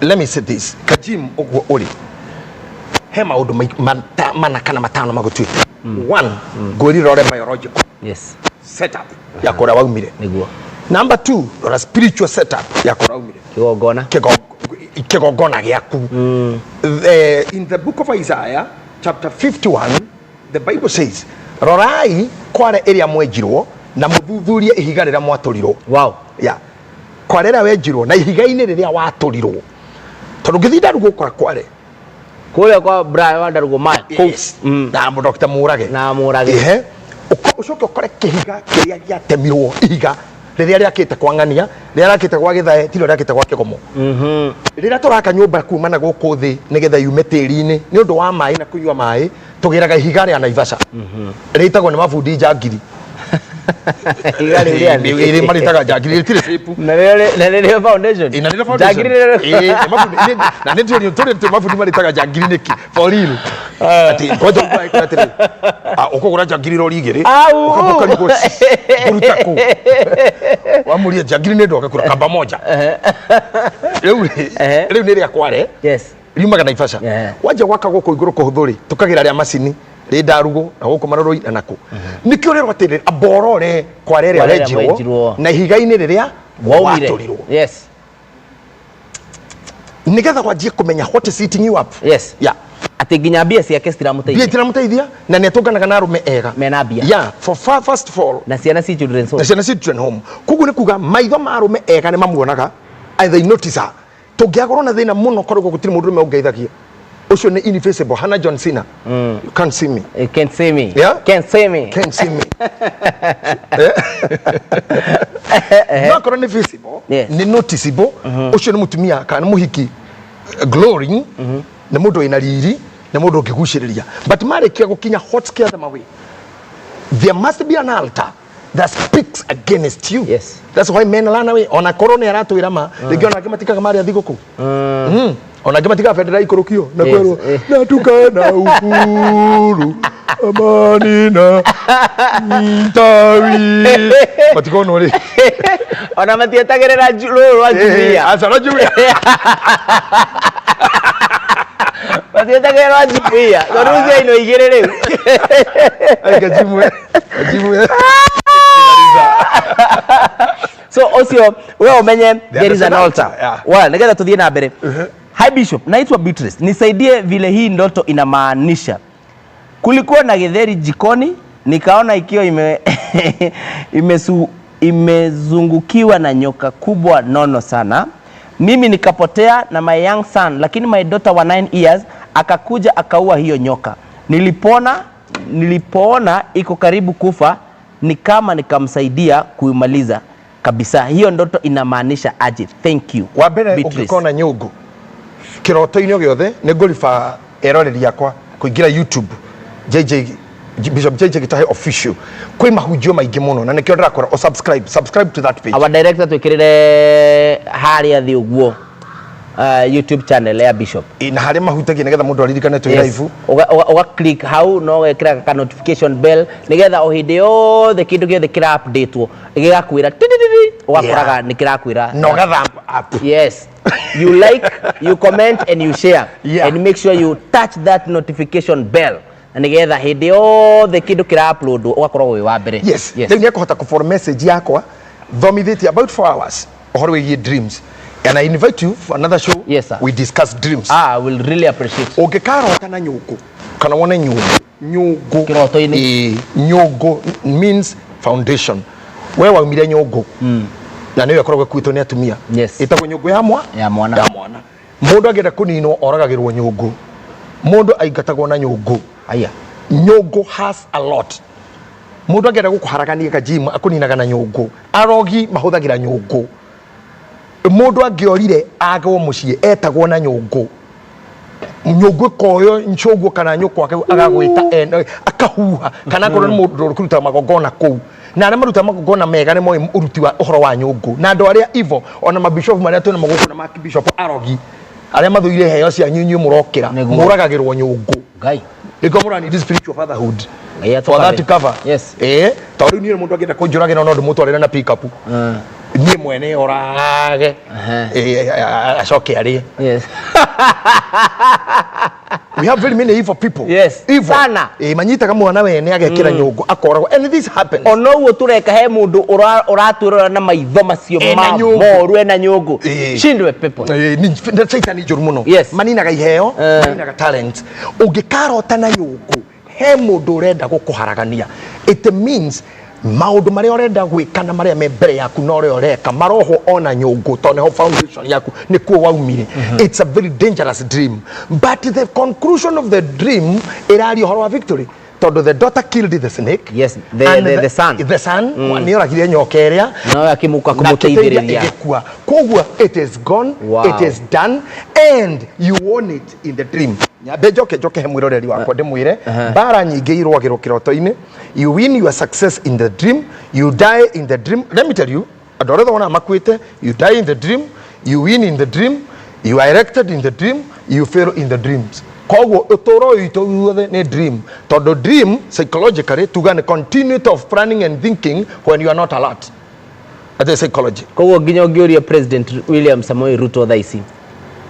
let me say this. Kajim ogwo ori hema udu mana kana matano magutwite. One, gori rore biological setup ya kora waumire niguo. Number 2, rora spiritual setup ya kora waumire kigogona gyaku. In the book of Isaiah chapter 51 the Bible says rorai kware area mwenjirwo na muthuthurie ihiga rira mwaturirwo. Kware ria wenjirwo na ihiga-ini riria waturirwo tondu ngithinda rugo kware kuria kwa Brian Wandarugo mai na Dr. Murage ucoke ukore kihiga kiria giatemirwo ihiga riria riakite kwa ng'ania riria riakite kwa githae tiro riakite kwa kigomo riria turaka nyumba kuma na guku thi nigetha yume tiri-ini ni undu wa mai na kunywa mai tugiraga ihiga ria Naivasha ritagwo ni mabundi njangiri ile maritaga jagiri tire sipu na lele foundation jagiri na ndio tore mafundi maritaga jagiri neki for real ati kodo kwa katire ukogura jagiri rori igiri ukabuka niko kurutako wamuria jagiri ndo akakura kamba moja leo ni ria kware riumaga Naivasha waje gwaka guko iguru kuhuthuri tukagira ria macini rindarugo na guko maroroi na nako nikio rero atirira aborore kwa rere arejirwo na ihiga-ini riria waturirwo nigetha kwajie kumenya what is eating you up. ati nginya mbia ciake citiramuteithia na netunganaga na arume ega mena mbia for first of all na ciana ci children's home na ciana ci children's home kugu ni kuga maitho ma arume ega ni mamuonaga and they notice her tungiagorwo na thina muno korwo gutiri mundu rume ungeithagia ucio ni invisible. Hannah John Cena you can't see me, you can't see me, can't see me no korwo ni visible ni noticeable ucio ni mutumia kana muhiki glory na mundu ina riri na mundu ngiguciriria but marikia gukinya hot scare them away. There must be an altar that speaks against you. That's why men run away. Ona korone aratwira ma rigiona ngimatikaga mari athiguku ona ngimatika federal ikorokio na kwero na tukana ukuru amani na tawi matikono ri ona matietagerera ruru wa jumia asa na jumia Atietagerwa jimuia. Toruze ino igere riu. Jimwe. So osio wewe umenye there is an altar. Well, nigetha tuthie na mbere. Hi Bishop, naitwa Beatrice. Nisaidie vile hii ndoto inamaanisha. Kulikuwa na githeri jikoni, nikaona ikiwa imezungukiwa na nyoka kubwa nono sana. Mimi nikapotea na my young son, lakini my daughter wa 9 years akakuja akaua hiyo nyoka. Nilipoona iko karibu kufa, ni kama nikamsaidia kuimaliza kabisa. Hiyo ndoto inamaanisha aje? Thank you. Wabere ukikona nyugu kiroto-inĩ giothe nĩ ngũriba eroreri yakwa kũingĩra YouTube Bishop JJ Gitahi official kwĩ mahunjio maingĩ mũno na nĩkĩo ndĩrakora o subscribe to that page. Our director twĩkĩrĩre harĩa thĩ ũguo YouTube channel ya Bishop na harĩa mahutagia nĩgetha mũndũ aririkane twĩ live uga click hau no wekĩra ka notification bell nĩgetha o hĩndĩ yothe kĩndũ gĩothe kĩra update gĩgakwĩra ugakoraga nĩ kĩrakwĩra no gathamba up. Yes. You like, you comment and you share, and make sure you touch that notification bell. And together, hĩndĩ yothe kĩndũ kĩra upload ugakorwo wĩ wa mbere. Yes. Rĩu nĩekũhota kũfollow message yakwa thomithĩtie about 4 hours ũhoro wĩgiĩ dreams. And I invite you for another show. Yes, sir. We discuss dreams. I will really appreciate. Ũngĩkarota na nyũngũ kana wone nyũngũ kĩroto-inĩ. Nyũngũ means foundation. Wewe waumire nyũngũ. Na niwe akoragwo kuitwo ni atumia. Itagwo nyũngũ ya mwana. Mũndũ angĩenda kũninwo oragagĩrwo nyũngũ. Mũndũ aingatagwo na nyũngũ. Aya. Nyũngũ has a lot. Mũndũ angĩenda gũkũharagania ka gym akũninaga na nyũngũ. Arogi mahũthagĩra nyũngũ. Mũndũ angĩorire agwo mũciĩ etagwo na nyũngũ. Nyũngũ koyo nchogo kana nyũkwa agagwĩta akahuha kana ngoro nĩ mũndũ ũruta magongona kũu. Na arĩa maruta magongona mega nĩ moĩ uruti wa ũhoro wa nyũngũ. Na andũ arĩa evil ona mabishop marĩa twĩna magongona ma bishop arogi arĩa mathuire heo cia nyinyi mũrokĩra mũragagĩrwo nyũngũ. Ngai. Nĩguo mũrani need spiritual fatherhood. For that cover. Yes. Tondũ niĩ mũndũ angĩenda kũnjũragĩra no ndĩmũtwarĩre na pick up. Niĩ mwene orage. Acoke arĩe. Yes. We have very many evil people. Yes. Evil. Sana. Manyitaga mwana wene agekĩra nyũngũ akoragwo. And this happens. Ono uo tureka he mundu uratwirora na maitho macio moru ena nyũngũ. Shindwe pepo. Satan njũru mũno. Yes. Maninaga iheo, maninaga talent. Ũngĩkarota na nyũngũ he mũndũ ũrenda gũkũharagania. It means maundu maria urenda gwika na maria me mbere yaku no ore oreka maroho ona nyũngũ to neho foundation yaku ni kuo waumire. It's a very dangerous dream, but the conclusion of the dream irari horo wa victory. Tondu the daughter killed the snake. Yes, the son. The son ni oragire nyoka ĩrĩa no akimuka kumuteithĩrĩria. Kogua it is gone. Wow. It is done and you won it in the dream. Nyabe njoke he mwiroreri wakwa ndimwire bara nyingĩ irwagĩrwo kĩroto-inĩ. You win your success in the dream, you die in the dream. Let me tell you, andũ arĩa wona makuĩte, you die in the dream, you win in the dream, you are erected in the dream, you fail in the dreams. Koguo ũtũũro witũ wothe nĩ dream. Tondũ dream psychologically tuga nĩ continuity of planning and thinking when you are not alert. That is psychology. Koguo nginya ũngĩũria President William Samoei Ruto thaa ici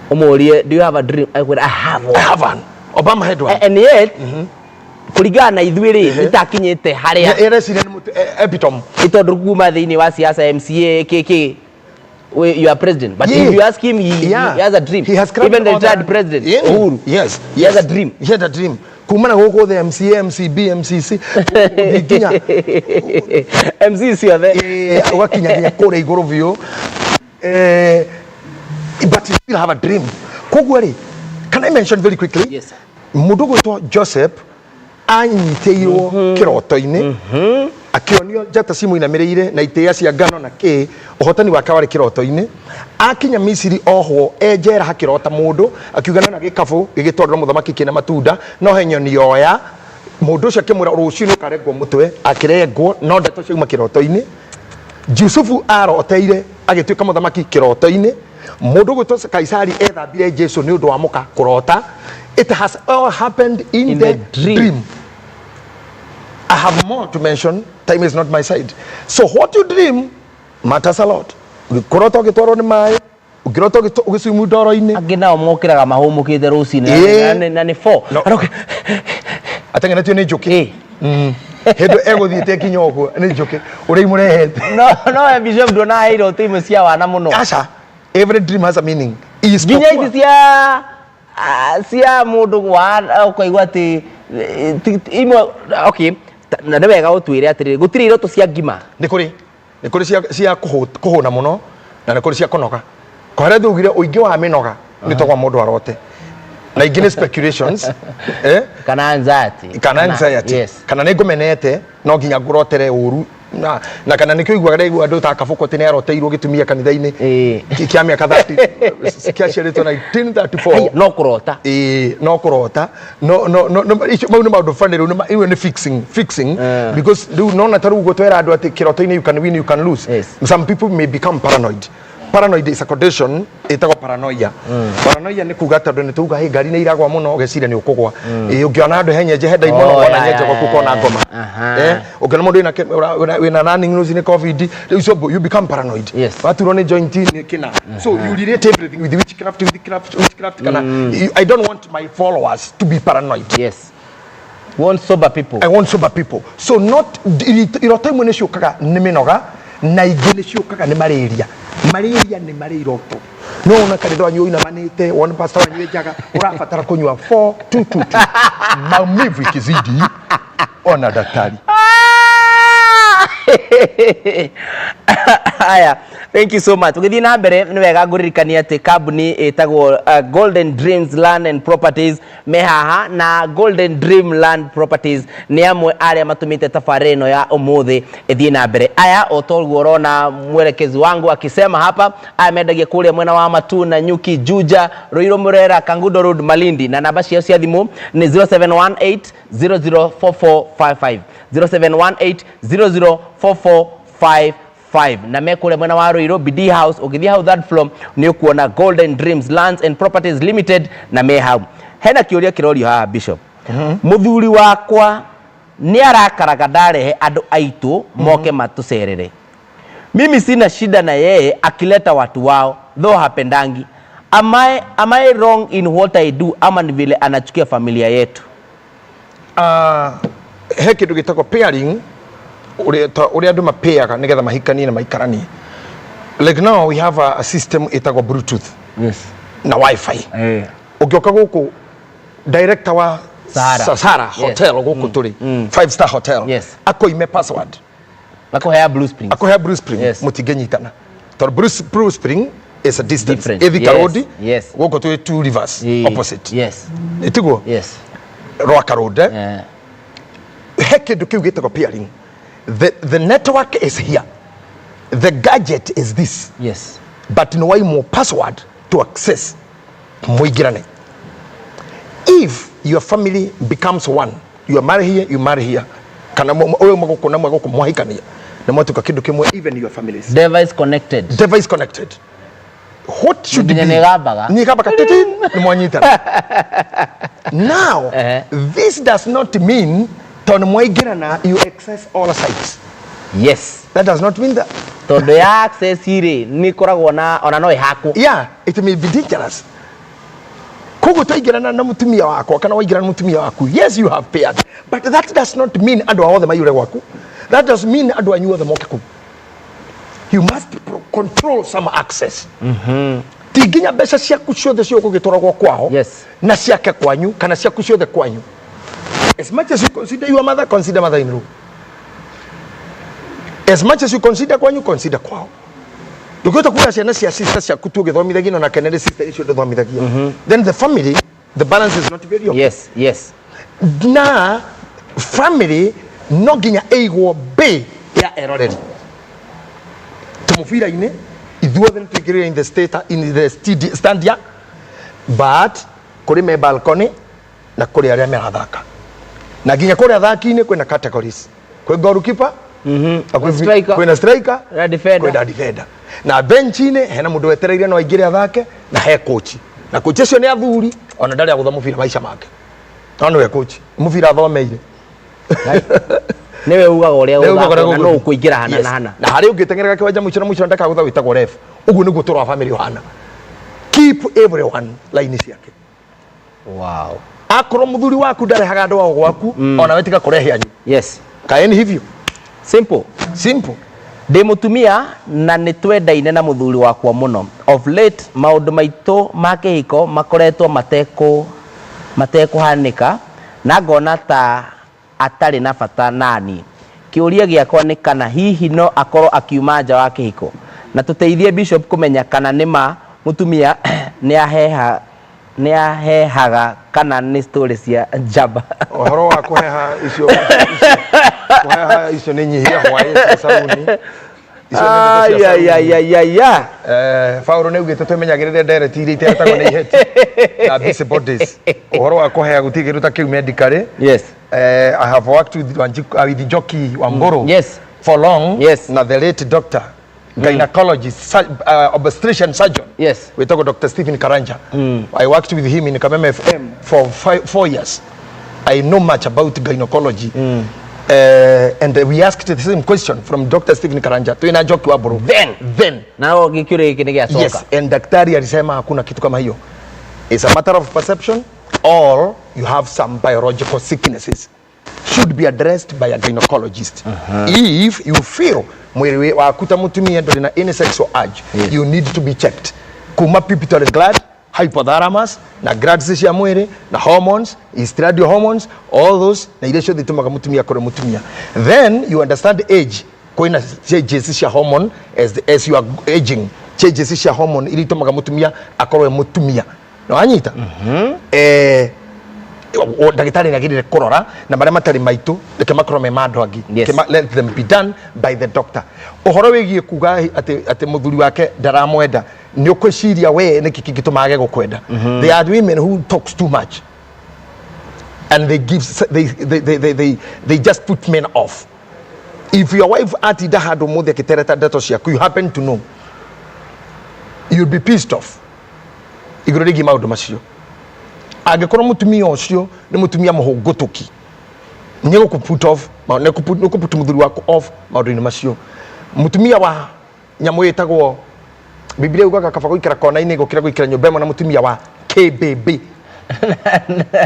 umurie, do you have a dream? I have one. Obama had one. And yet kuringana na ithuĩ rĩ nĩtakinyĩte harĩa ereciria nĩ epitome itondũ kuma thĩinĩ wa siasa MCA KK you are president, but if you ask him he has a dream. He has even the third president Uhuru. Yes, he has a dream. He had a dream. Kumana gũkũ the MCA MCB MCC nginya MCC othe wakinya nginya kũrĩa igũrũ biũ but you still have a dream. Koguo rĩ, can I mention very quickly? Yes, sir. Mũndũ gwĩtwo Joseph anyitĩirwo kĩroto-inĩ akĩonio njata cimuinamĩrĩire na itĩa cia ngano na kĩ ũhotani wake warĩ kĩroto-inĩ. Akinya Misiri ohwo enjera hakĩrota mũndũ akiuga na gĩkabũ gĩgĩtwarĩrwo mũthamaki kĩna matunda no he nyoni yoya mũndũ ũcio akĩmwĩra rũciũ nĩũkarengwo mũtwe akĩrengwo no ndeto ciauma kĩroto-inĩ. Jusufu aroteire agĩtuĩka mũthamaki kĩroto-inĩ. Mũndũ gwĩtwo Kaisari ethambire Jesu nĩ ũndũ wa mũka kũrota. It has all happened in the dream. I have more to mention. Time is not my side. So what you dream matters a lot. Ukikorota ukitwarwo ni mai, Ukirota ugisumu ndoro-ini. Angi nao mokiraga mahumukite rucini na ni 4. Atengena tio ni njuki. Hendo eguthiite kinyo uguo ni njuki. Uri imurehete. No Bishop ndo na hiro timu cia wana muno. Acha. Every dream has a meaning. Ginya ici cia mundu wa ukaigua ati imwe okay na wega utwire atiri gutiri iroto cia ngima ni kuri cia kuhuna muno na ni kuri cia kunoga kware thugire uingi wa minoga ni togwa mundu arote na ingi ni speculations kana anxiety kana ni ngumenete no nginya ngurotere uru na kana ni kĩigua rĩu andũ ta kabuko tene aroteirwo gĩtumia kanitha-inĩ kĩa mĩaka 30 kĩaciarĩtwo 1934 no kũrota no kũrota no mau nĩ maũndũ funny rĩu nĩ fixing because rĩu nona ta rĩu gũtwera andũ atĩ kĩroto-inĩ you can win you can lose some people may become paranoid. Paranoid is a condition itagwo paranoia. Paranoia ni kuga tondu ni tuga he ngari ni iragwa muno ugecira ni ukugwa. Ungiona andu henyeje henda imono ona nyenje kwa kukona ngoma. Ungiona mundu ina running nose ni covid, so you become paranoid. Watu rone joint ni kina. So you relate everything with witchcraft kana. I don't want my followers to be paranoid. Yes. Want sober people. I want sober people. So not iroto imwe ni ciukaga ni minoga na ingĩ nĩ ciũkaga nĩ malaria nĩ marĩ iroto no ona kanitha wanyu uinamanĩte one pastor wanyu njaga ũrabatara kũnyua 4-2-2 maumivu ikizidi ona daktari. Aya, thank you so much. Ugithi na mbere ni wega nguririkania ati kambuni itagwo Golden Dreams Land and Properties me haha na Golden Dream Land Properties ni amwe aria matumite tabarĩra ĩno ya umuthi ithie na mbere. Aya otorwo urona mwelekezi wangu akisema hapa amedagia kule mwena wa Matuna, Nyuki, Juja, Ruiru, Murera, Kangundo Road, Malindi na namba cia thimu ni 0718 004455 0718 004455 na mekule mwena wa Ruiru BD House ukithia hau third floor ni ukuona Golden Dreams Lands and Properties Limited na me hau hena kiuria kirorio ha Bishop muthuri wakwa ni arakaraga ndarehe andu aitu moke matucerere. Mimi sina shida na yeye akileta watu wao though hapendangi. Am I wrong in what I do ama ni vile anachukia familia yetu? He kindu gitagwo pairing uria andu mapeaga nigetha mahikanie na maikaranie. Like now we have a system itagwo Bluetooth na Wi-Fi. Ugioka guku director wa Sahara Hotel guku turi 5-star hotel akoime password akohea Blue Spring mutigenyitana tor Blue Spring is a distance Ethika Road guku turi 2 rivers opposite itiguo Roaka Road he kindu kiu gitagwo pairing. The network is here, the gadget is this, but no way more password to access muigirane. If your family becomes one, you marry here kana oyo magukuna muhikania na mwatuka kindu kimwe, even your families device connected what should be ni gabaka tete ni mwanyita. Now this does not mean ton muigirana you access all sites. That does not mean that todo ya access ire ni koragwo na ona no ihaku. It may be dangerous. Kogo taigirana na mutumia wako kana waigirana mutumia wako, yes you have paired, but that does not mean ando all the mayure wako. That does mean ando anyu the mokeku. You must control some access. Tiginya besa ciaku ciothe cioko gitoragwo kwao na ciake kwanyu kana ciaku ciothe kwanyu. As much as you consider your mother, consider mother-in-law. As much as you consider kwanyu, consider kwao. Tukota kuna ciana cia sister cia kutu githomithagia na kenere sister icio ndothomithagia. Then the family, the balance is not very okay. Yes. Na family no ginya eigwo be ya eroreri. Tumufira-ine ithuothe nitwigirire in the state in the standia, but kuri me balcony na kuri aria merathaka. Na ginya kuri athaki-ine kwina categories. Kwi goalkeeper, kwina striker, kwina defender. Na bench-ine hena mundu wetereire no aingire athake na he coach. Na coach ucio ni athuri ona ndari agutha mubira maisha make. No we coach. Mubira athomeire. Newe ugaga uria ugaga no ukuingira hana na hana. Na hari ungitengerera kiwanja muico na muico ndaka gutha witagwo ref. Uguo niguo toro wa family hana. keep everyone line yake. Wow. Akoro muthuri waku ndarehaga ndo wao gwaku ona wetika kurehe anyu. Yes. Kaeni hivyo. Simple. Ndi mutumia na nitwendaine na muthuri wakwa muno. Of late maundu maito makihiko makoretwo matekuhanika na ngona ta atari na bata nani. Kiuria giakwa ni kana hihi no akorwo akiuma nja wa kihiko. Na tuteithie Bishop kumenya kana nima mutumia ni ahehaga kana ni stories ya jaba. Ohoro wa kuheha icio ni nyihia hwaye saruni. Fauro ne ugite twemenyagirire direct iri itetagwo ni iheti na busy bodies. Ohoro wa kuheha gutigiruta kiu medically. Yes. I have worked with Joki Wangoro. Yes. For long. Yes. Na the late doctor, gynecologist, obstetrician surgeon. Yes. We talk about Dr. Stephen Karanja. I worked with him in Kameme FM for 4 years. I know much about gynecology. And we asked the same question from Dr. Stephen Karanja. Tuina Joki Waburu. Then. Nao gikure kinege soka. Yes. And daktari alisema hakuna kitu kama hiyo. It's a matter of perception, or you have some biological sicknesses. Should be addressed by a gynecologist. If you feel mwili wakuta mutumia ndo na any sexual urge, you need to be checked. Kuma pituitary gland, hypothalamus, na glands cia mwili, na hormones, estradiol hormones, all those, na ile show zitumaga mutumia kore mutumia. Then you understand age. Koina changes cia hormone as you are aging. Changes cia hormone ili tumaga mutumia akorwe mutumia. No anyita? Dagitari nagirire kurora na baria matari maitu reke makorwo me mandu angi. Let them be done by the doctor. Ohoro wigie kuga ati muthuri wake ndaramwenda ni ukwiciria we ni kiki gitumage gukwenda. There are women who talks too much and they just put men off. If your wife atida hado muthe kitereta ndeto ciaku, you happen to know, you'll be pissed off. Igurigi maundu macio. Agekoro mutumia ucio ni mutumia muhugutuki. Nyego ku put off, ne ku put muthuri wako off maundu-ini macio. Mutumia wa nyamu yetagwo Biblia ugaga kaba guikara kona-ini gukira guikara nyumba imo na mutumia wa KBB.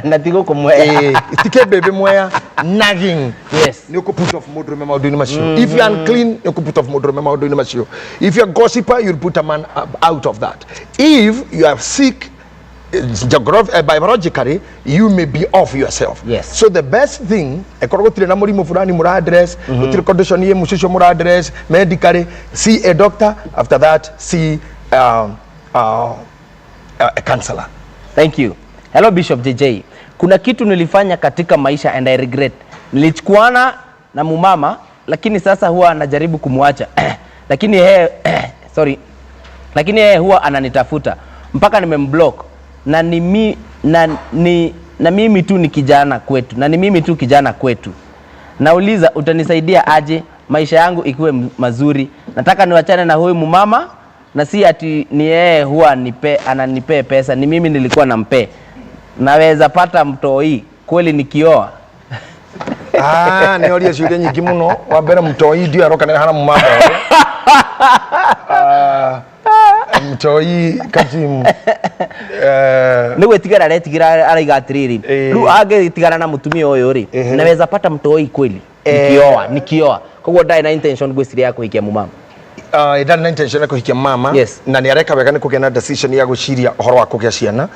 Na tigo kumwea. Ti KBB mwea nagging. Yes. Ni ku put off mudurume maundu-ini macio. If you are unclean, ni ku put off mudurume maundu-ini macio. If you are gossiper, you'll put a man out of that. If you are sick biologically, you may be off yourself. Yes. So the best thing, ekorogotire na murimu fulani mura address, gutire condition ye mushisho mura address medically, see a doctor. After that, see a counselor. Thank you. Hello Bishop JJ. Kuna kitu nilifanya katika maisha and I regret. Nilichukuana na mumama lakini sasa huwa anajaribu kumwacha. Lakini yeye huwa ananitafuta mpaka nimemblock. Na mimi tu kijana kwetu. Nauliza utanisaidia aje maisha yangu ikuwe mazuri. Nataka niwachane na huyu mumama na si ati ni yeye huwa ananipea pesa, ni mimi nilikuwa nampe. Naweza pata mtoi kweli nikioa? Ni oria ciuria nyingi muno. Wa mbere mtoi ndio arokanira hana mumama. Mtoi kajimu niwe tigara retigira araiga atiriri ru agetigara na mutumia uyu ri naweza pata mtoi kweli nikioa koguo ndai na intention gwiciria ya kuhikia mumama ndai na intention ya kuhikia mama. Yes. Na ni areka wega ni kugia na decision ya guciria ohoro wa kugia ciana.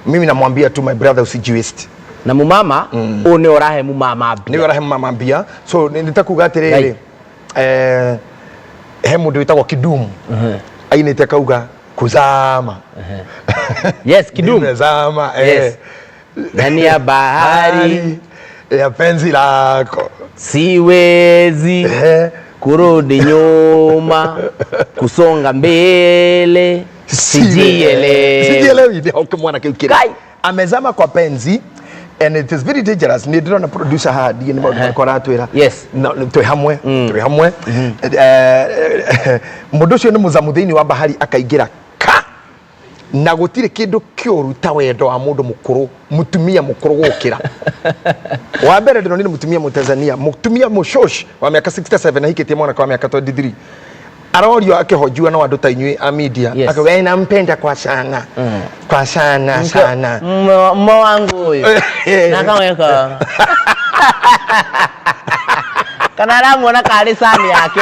Mimi namwambia tu my brother usijiwaste na mumama ni orahe mumama mbia, ni orahe mumama mbia. So nitakuga atiriri he mundu witagwo Kidumu ainite kauga kuzama. Yes, Kidumu. Kuzama. Yes. Ndani ya bahari ya penzi lako siwezi kurudi nyuma, kusonga mbele sijielewi. Ndio mwana kiukira amezama kwa penzi. And it is very dangerous. Ni ndiro na producer hadi ni maundu makora atwira. Yes. Twi hamwe. Mundu ucio ni muzamuthini wa bahari akaingira ka na gutire kindu kioru ta wendo wa mundu mukuru, mutumia mukuru gukira. Wa mbere ndiro ni mutumia mu Tanzania, mutumia mushosh wa miaka 67 na hikitie mwana kwa miaka 23. Arorio akihojua na watu tainywe a media. Akawe nampenda kwa sana. Kwa sana sana. Mmo wangu huyo. Nakamweka. Kana namuona kali sana yake.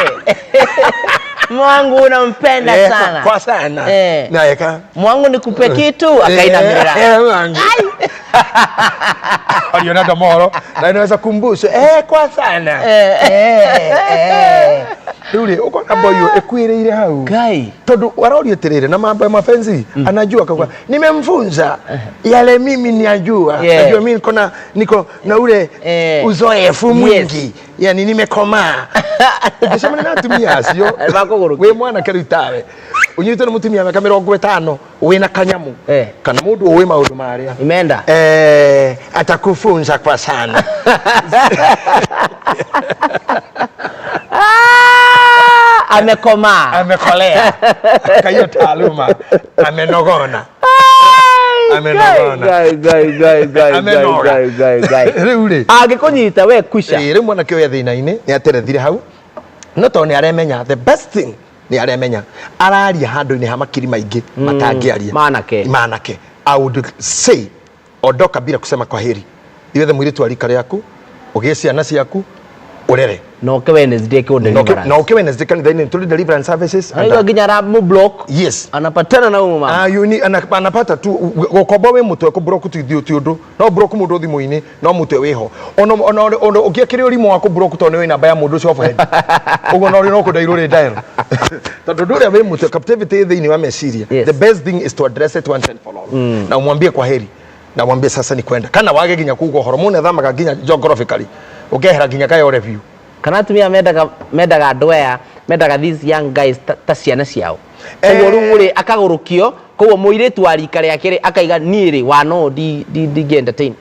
Mwangu unampenda sana. Kwa sana. Na yeka. Mwangu nikupe kitu akainamira. Aliona damoro na inaweza kumbusha kwa sana. Yule uko na boyo ekwire hau. Gai. Todo warauri terere na mambo ya mapenzi anajua kwa nimemfunza yale mimi niajua. Najua mimi niko na ule uzoefu mwingi. Yani nimekomaa. Ukisema ninatumia sio. We mwana keritawe. Unyite na mutumia miaka 50 we na kanyamu. Kana mundu we maundu maria. Imeenda. Atakufunza kwa sana. Amekoma. Amekolea. Kayo taaluma. Amenogona. Gai. Agikunyita we kusha. Rimwe na kyo ya thina-ini ni aterethire hau. No to ni aremenya the best thing ni aremenya. Araria handu-ini ha makiri maingi matangiaria. Manake. I would say odoka bila kusema kwa heri. Iwethe mwiritu alika riaku, ugie ciana ciaku, urere. No ke Wednesday ke deliverance. No ke Wednesday kan thini deliverance services. Aigo ginyara mu block. Yes. Anapatana na umu mama. Anapata tu gokobo we mutwe ko block tu dio no block mudo thimu-ini no mutwe weho. Ono ugie kiri urimo wako block to ne we namba ya mundu cio forehead. Ugo no ko dairo re dial. Tondu nduria we mutwe captivity thini wa meciria. The best thing is to address it once and for all. Na umwambie kwa heri. Na mwambie sasa ni kwenda. Kana wage ginya kugo hormone thamaga ginya geographically. Ukehera ginya kayo review. Kana tumia medaga ndwea medaga these young guys ta ciana ciao. Koguo rumuri akagurukio koguo muiritu arika riake akaiga niiri wa no di entertain.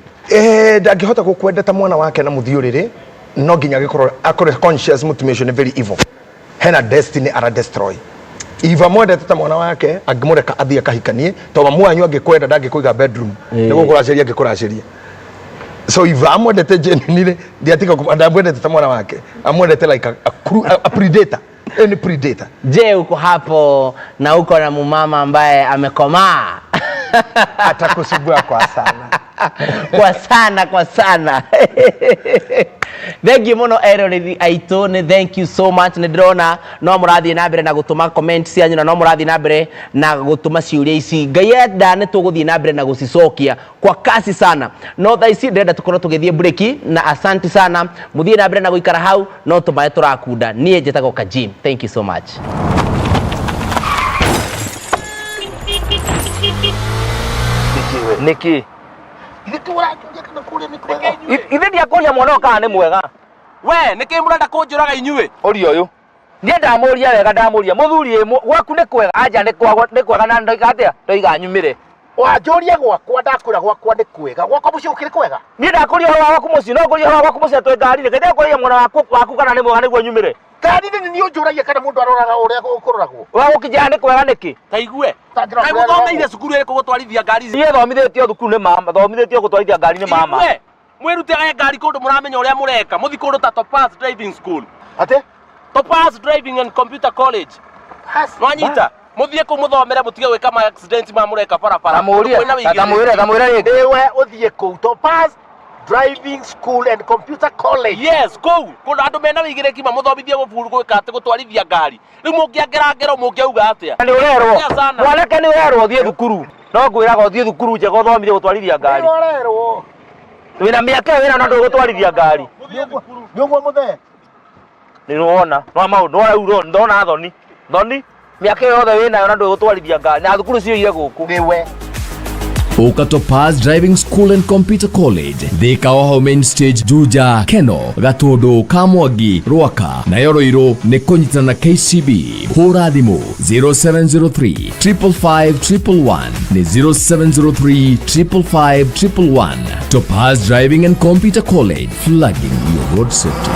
Ndangihota gukwendeta mwana wake na muthiurire no ginya gikorwo akore conscious motivation very evil. Hena destiny ara destroy. Iva mwendete ta mwana wake angimureka athia kahikanie to mwanyu angikwenda ndangikuiga bedroom niguo kuraciria angikuraciria. So Iva amwendete genuinely ndiatika amwendete ta mwana wake amwendete like a predator. Any predator. Je, uko hapo na uko na mumama ambaye amekomaa? Atakusubua kwa sana. kwa sana. Thank you muno erori aito ne thank you so much ne drona no murathi na mbere na gutuma comment cianyu na no murathi na mbere na gutuma ciuria ici ngai enda ne tuguthie na mbere na gucicokia kwa kasi sana no tha ici ndenda tukorwo tugithie break na asante sana muthie na mbere na guikara hau no tumae turakunda nie njetago ka gym. Thank you so much. Niki Ithi dia kuria mwana kana ni mwega. We niki murenda kunjuraga inyue? Ori uyu. Nie ndamuria wega ndamuria muthuri gwaku ni kwega anja ni kwega na ndoiga atia ndoiga nyumire. Wanjuria gwakwa ndakwira gwakwa ni kwega gwakwa muci ukiri kwega. Nie ndakuria horo waku muci no kuria horo waku muci atwe ngari ni kende kuria mwana waku kana ni mwega niguo nyumire. Kadi ni unjuragia kana mundu aroraga uria ukuroragwo. Wa ukijana ni kwega niki? Ta igue. Kai muthomeire cukuru iri kugutwarithia ngari. Nie thomithitio thukuru ni mama thomithitio gutwarithia ngari ni mama. Mwirutega ngari kundu muramenya uria mureka muthi kundu ta Topaz Driving School. Ate? Topaz Driving and Computer College. Mwanyita muthie ku muthomere mutige gwika ma accident ma mureka barabara. Tamwira rigi. Ewe uthie ku Topaz Driving School and Computer College. Yes, go. Kundu andu mena wigireki ma muthomithie guburu gwika ati gutwarithia ngari. Riu mungiangera ngero mungiuga atia? Ni urerwo. Mwanake ni urerwo uthie thukuru. No ngwiraga uthie thukuru je guthomithie gutwarithia ngari. Ni urerwo. Wina miaka wina na ndu gutwarithia ngari. Nyongo muthe. Niwona no maundu uro ndona thoni miaka yothe wina na ndu gutwarithia ngari na thukuru cio ire guku niwe Topaz Driving School and Computer College Thika Oho Main Stage Juja Keno Gatundu Kamwangi Rwaka na Yoroiro ni kunyitana na KCB hura thimu 0703 555 111 ni 0703 555 111 Topaz Driving and Computer College, flagging your road safety.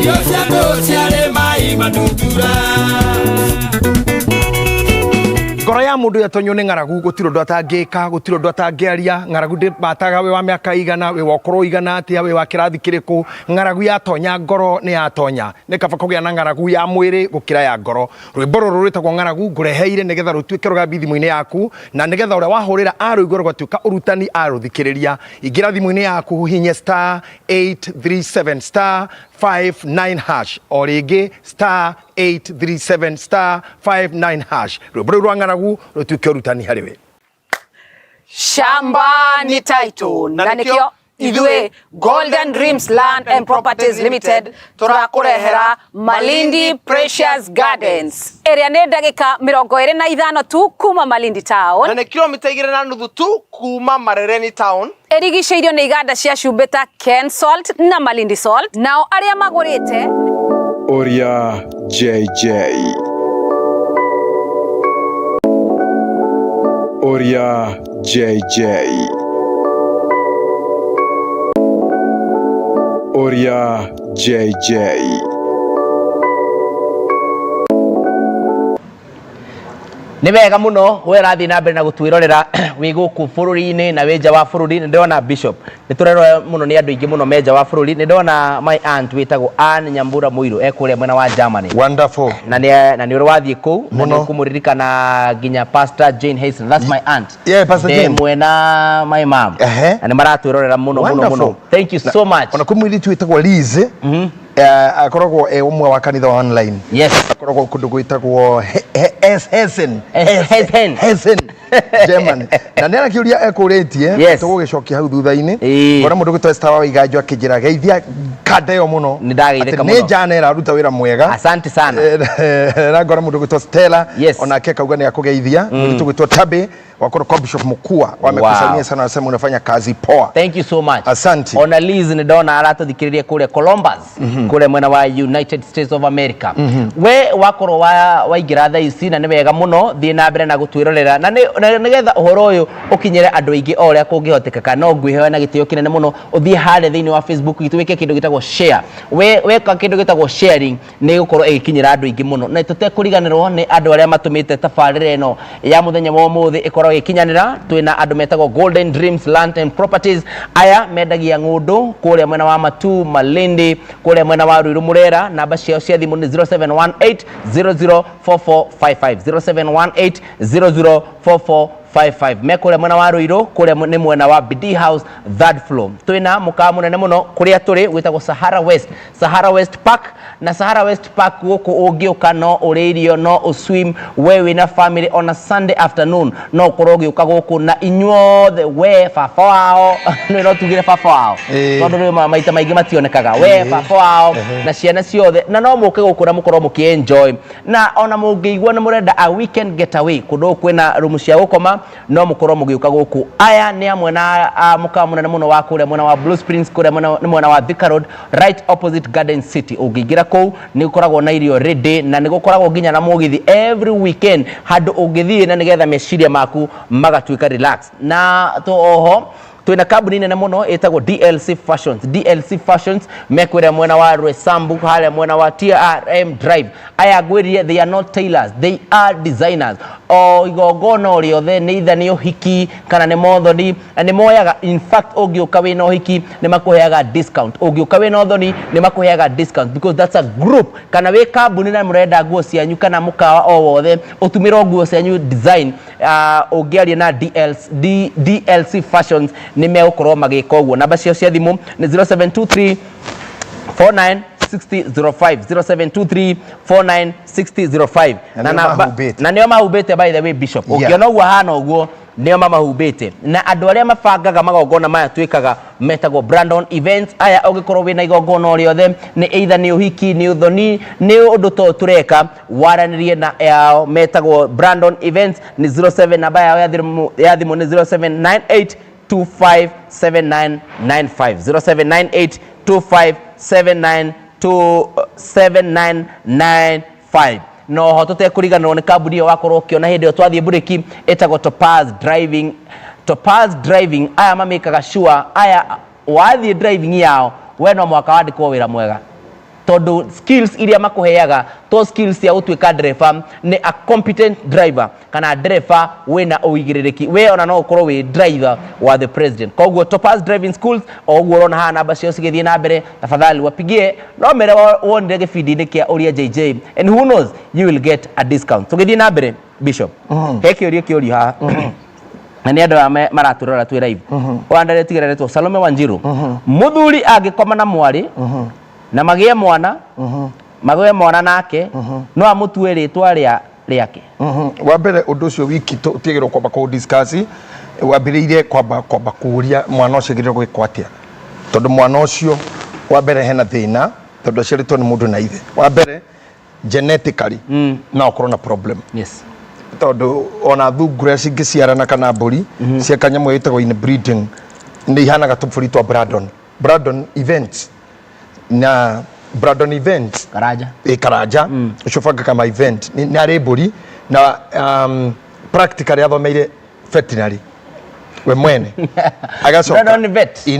Yo ngoro ya mundu yatonyo ni ngaragu gutiro ndo atangika gutiro ndo atangiaria ngaragu ndi bataga we wa miaka igana we wokoro igana atia we wa kirathi kiriku ngaragu yatonya ngoro ni yatonya ni kaba kugia na ngaragu ya mwiri gukira ya ngoro rwimbo ruru rwitagwo ngaragu ngureheire nigetha rutwike rugambi thimu-ini yaku na nigetha uria wahurira aruigwo rugatuika urutani aruthikiriria ingira thimu-ini yaku hinye *837 *59# o ringi *837 *59# rwimbo rwa ngaragu rutwike urutani hariwe shamba ni title na nikio idwe Golden Dreams Land and Properties Limited turakurehera Malindi Precious Gardens area ne ndagika 25 tu kuma Malindi town na ne kilomita 2.5 tu kuma Marereni town erigiceirio ni iganda cia Cumbita Ken Salt na Malindi Salt nao aria magurite Uria JJ Uria JJ Uria JJ Ni wega muno we rathi na mbere na gutwirorera wi guku bururi-ini na wenja wa bururi ni ndona Bishop ni turerwa muno ni andu ingi muno menja wa bururi ni ndona my aunt witagwo Ann Nyambura Muiru ekuria mwena wa Germany wonderful na ni uri wathie ku na ni kumuririkana ginya Pastor Jane Hasten that's my aunt yeah Pastor Jane mwena my mom na ni maratwirorera muno thank you so much ona kumwiritu witagwo Liz akoragwo umwe wa kanitha online yes akoragwo kundu gwitagwo Hessen German na nera kiuria ekuritie tugugicokia hau thutha-ini ora mundu gwitwa Esther wa iganjo akijira geithia kadeo muno nidageitheka muno ni janera ruta wira mwega asante sana na ngora mundu gwitwa Stella ona akauga ni akugeithia mundu gwitwa Tabe wakoro Bishop Mukua wamekusanyia sana nasema unafanya kazi poa thank you so much asante ona Liz ni ndona aratuthikiria kule Columbus kule mwena wa United States of America we wakoro wa igira tha ici na ni wega muno thie na mbere na gutwirorera na nigetha uhoro uyu ukinyire andu aingi oria kungihotekeka no ngwihewa na gitio kinene muno uthie hare thiini wa Facebook gitwike kindu gitagwo share we ka kindu gitagwo sharing ni gukorwo igikinyira andu aingi muno na tutekuriganirwo ni andu aria matumite tabarire eno ya muthenya wa muthi ikorwo ikinyanira twina andu metagwo Golden Dreams Land and Properties aya mendagia ngundu kuria mwena wa Matu Malindi kuria mwena wa Ruiru Murera namba ciao cia thimu ni 0718 004455 0718 mekore mwena wa Ruiru kuria ni mwena wa BD House third floor twina mukaa munene muno kuria turi gwitagwo Sahara West Park na Sahara West Park guku ungiuka no uririo no uswim wewe na family on a Sunday afternoon no kurogi ukaguku na inyuothe we baba wao no tugire baba wao tondu maita maingi mationekaga we baba wao na ciana ciothe na no muke gukura mukorwo mukienjoy na ona mungiigua na murenda a weekend getaway kundu kwina room cia gukoma no mukorwo mugiuka guku aya ni amwe na mukaa munene muno wa kuria mwena wa Blue Springs kuria mwena wa Thika Road right opposite Garden City ungiingira kou ni gukoragwo na irio ready na ni gukoragwo ginya na mugithi every weekend handu ungithie na nigetha meciria maku magatuika relax na to oho twina kambuni nene muno etagwo DLC Fashions mekwira mwena wa Rwesambu hale mwena wa TRM Drive aya ngwirie they are not tailors they are designers o igogona oriothe ni itha ni uhiki kana ni mothoni ni moyaga in fact ungiuka wina uhiki ni makuheaga discount ungiuka wina othoni ni makuheaga discount because that's a group kana we kambuni na murenda nguo cianyu kana mukawa o wothe utumira nguo cianyu design ungiaria na DLC Fashions ni megukorwo magika uguo namba cio cia thimu ni 0723 49 6005 0723 49 6005 na nio mahubite by the way Bishop ukiona uguo hana uguo nio mahubite na andu aria mabangaga magongona maya twikaga metagwo Brandon Events aya ugikorwo wina igongona oriothe ni either ni uhiki ni uthoni ni undu to tureka waranirie na yao metagwo Brandon Events ni 07 namba yao ya thimu ni 0798 257995 0798 257995 no hotote kuriganirwo ni kambuni wakorwo kiona hindi twathie bureki etagwo Topaz Driving aya mamikaga sure aya wathie driving yao we no mwaka wandikwo wira mwega tondu skills iria makuheaga to skills ya utuika driver ni a competent driver kana driver wina uigiririki we ona no ukorwo we driver wa the president koguo Topaz driving schools oguo rona ha namba cio cigithie na mbere tafadhali wapigie no mere wonire gibindi-ini kia Uria JJ and who knows you will get a discount tugithie na mbere Bishop heke uri ha na ni andu maraturora twi live wandare tigereretwo Salome Wanjiru muthuri agikoma na mwari na magie mwana nake no amutue ritwa riake wa mbere undu ucio wiki tutigirwo kwamba ku discuss wambiriire kwamba kuria mwana ucio gire gwikwa atia tondu mwana ucio wa mbere hena thina tondu aciaritwo ni mundu na ithe wa mbere genetically na ukorwo na problem yes tondu ona thungura cingiciarana kana mburi cia kanyamu itagwo inbreeding ni ihanaga tuburi twa Brandon events na Brandon event Karaja ucubanga kama event ni ari mburi na practically athomeire veterinary we mwene agacoka Brandon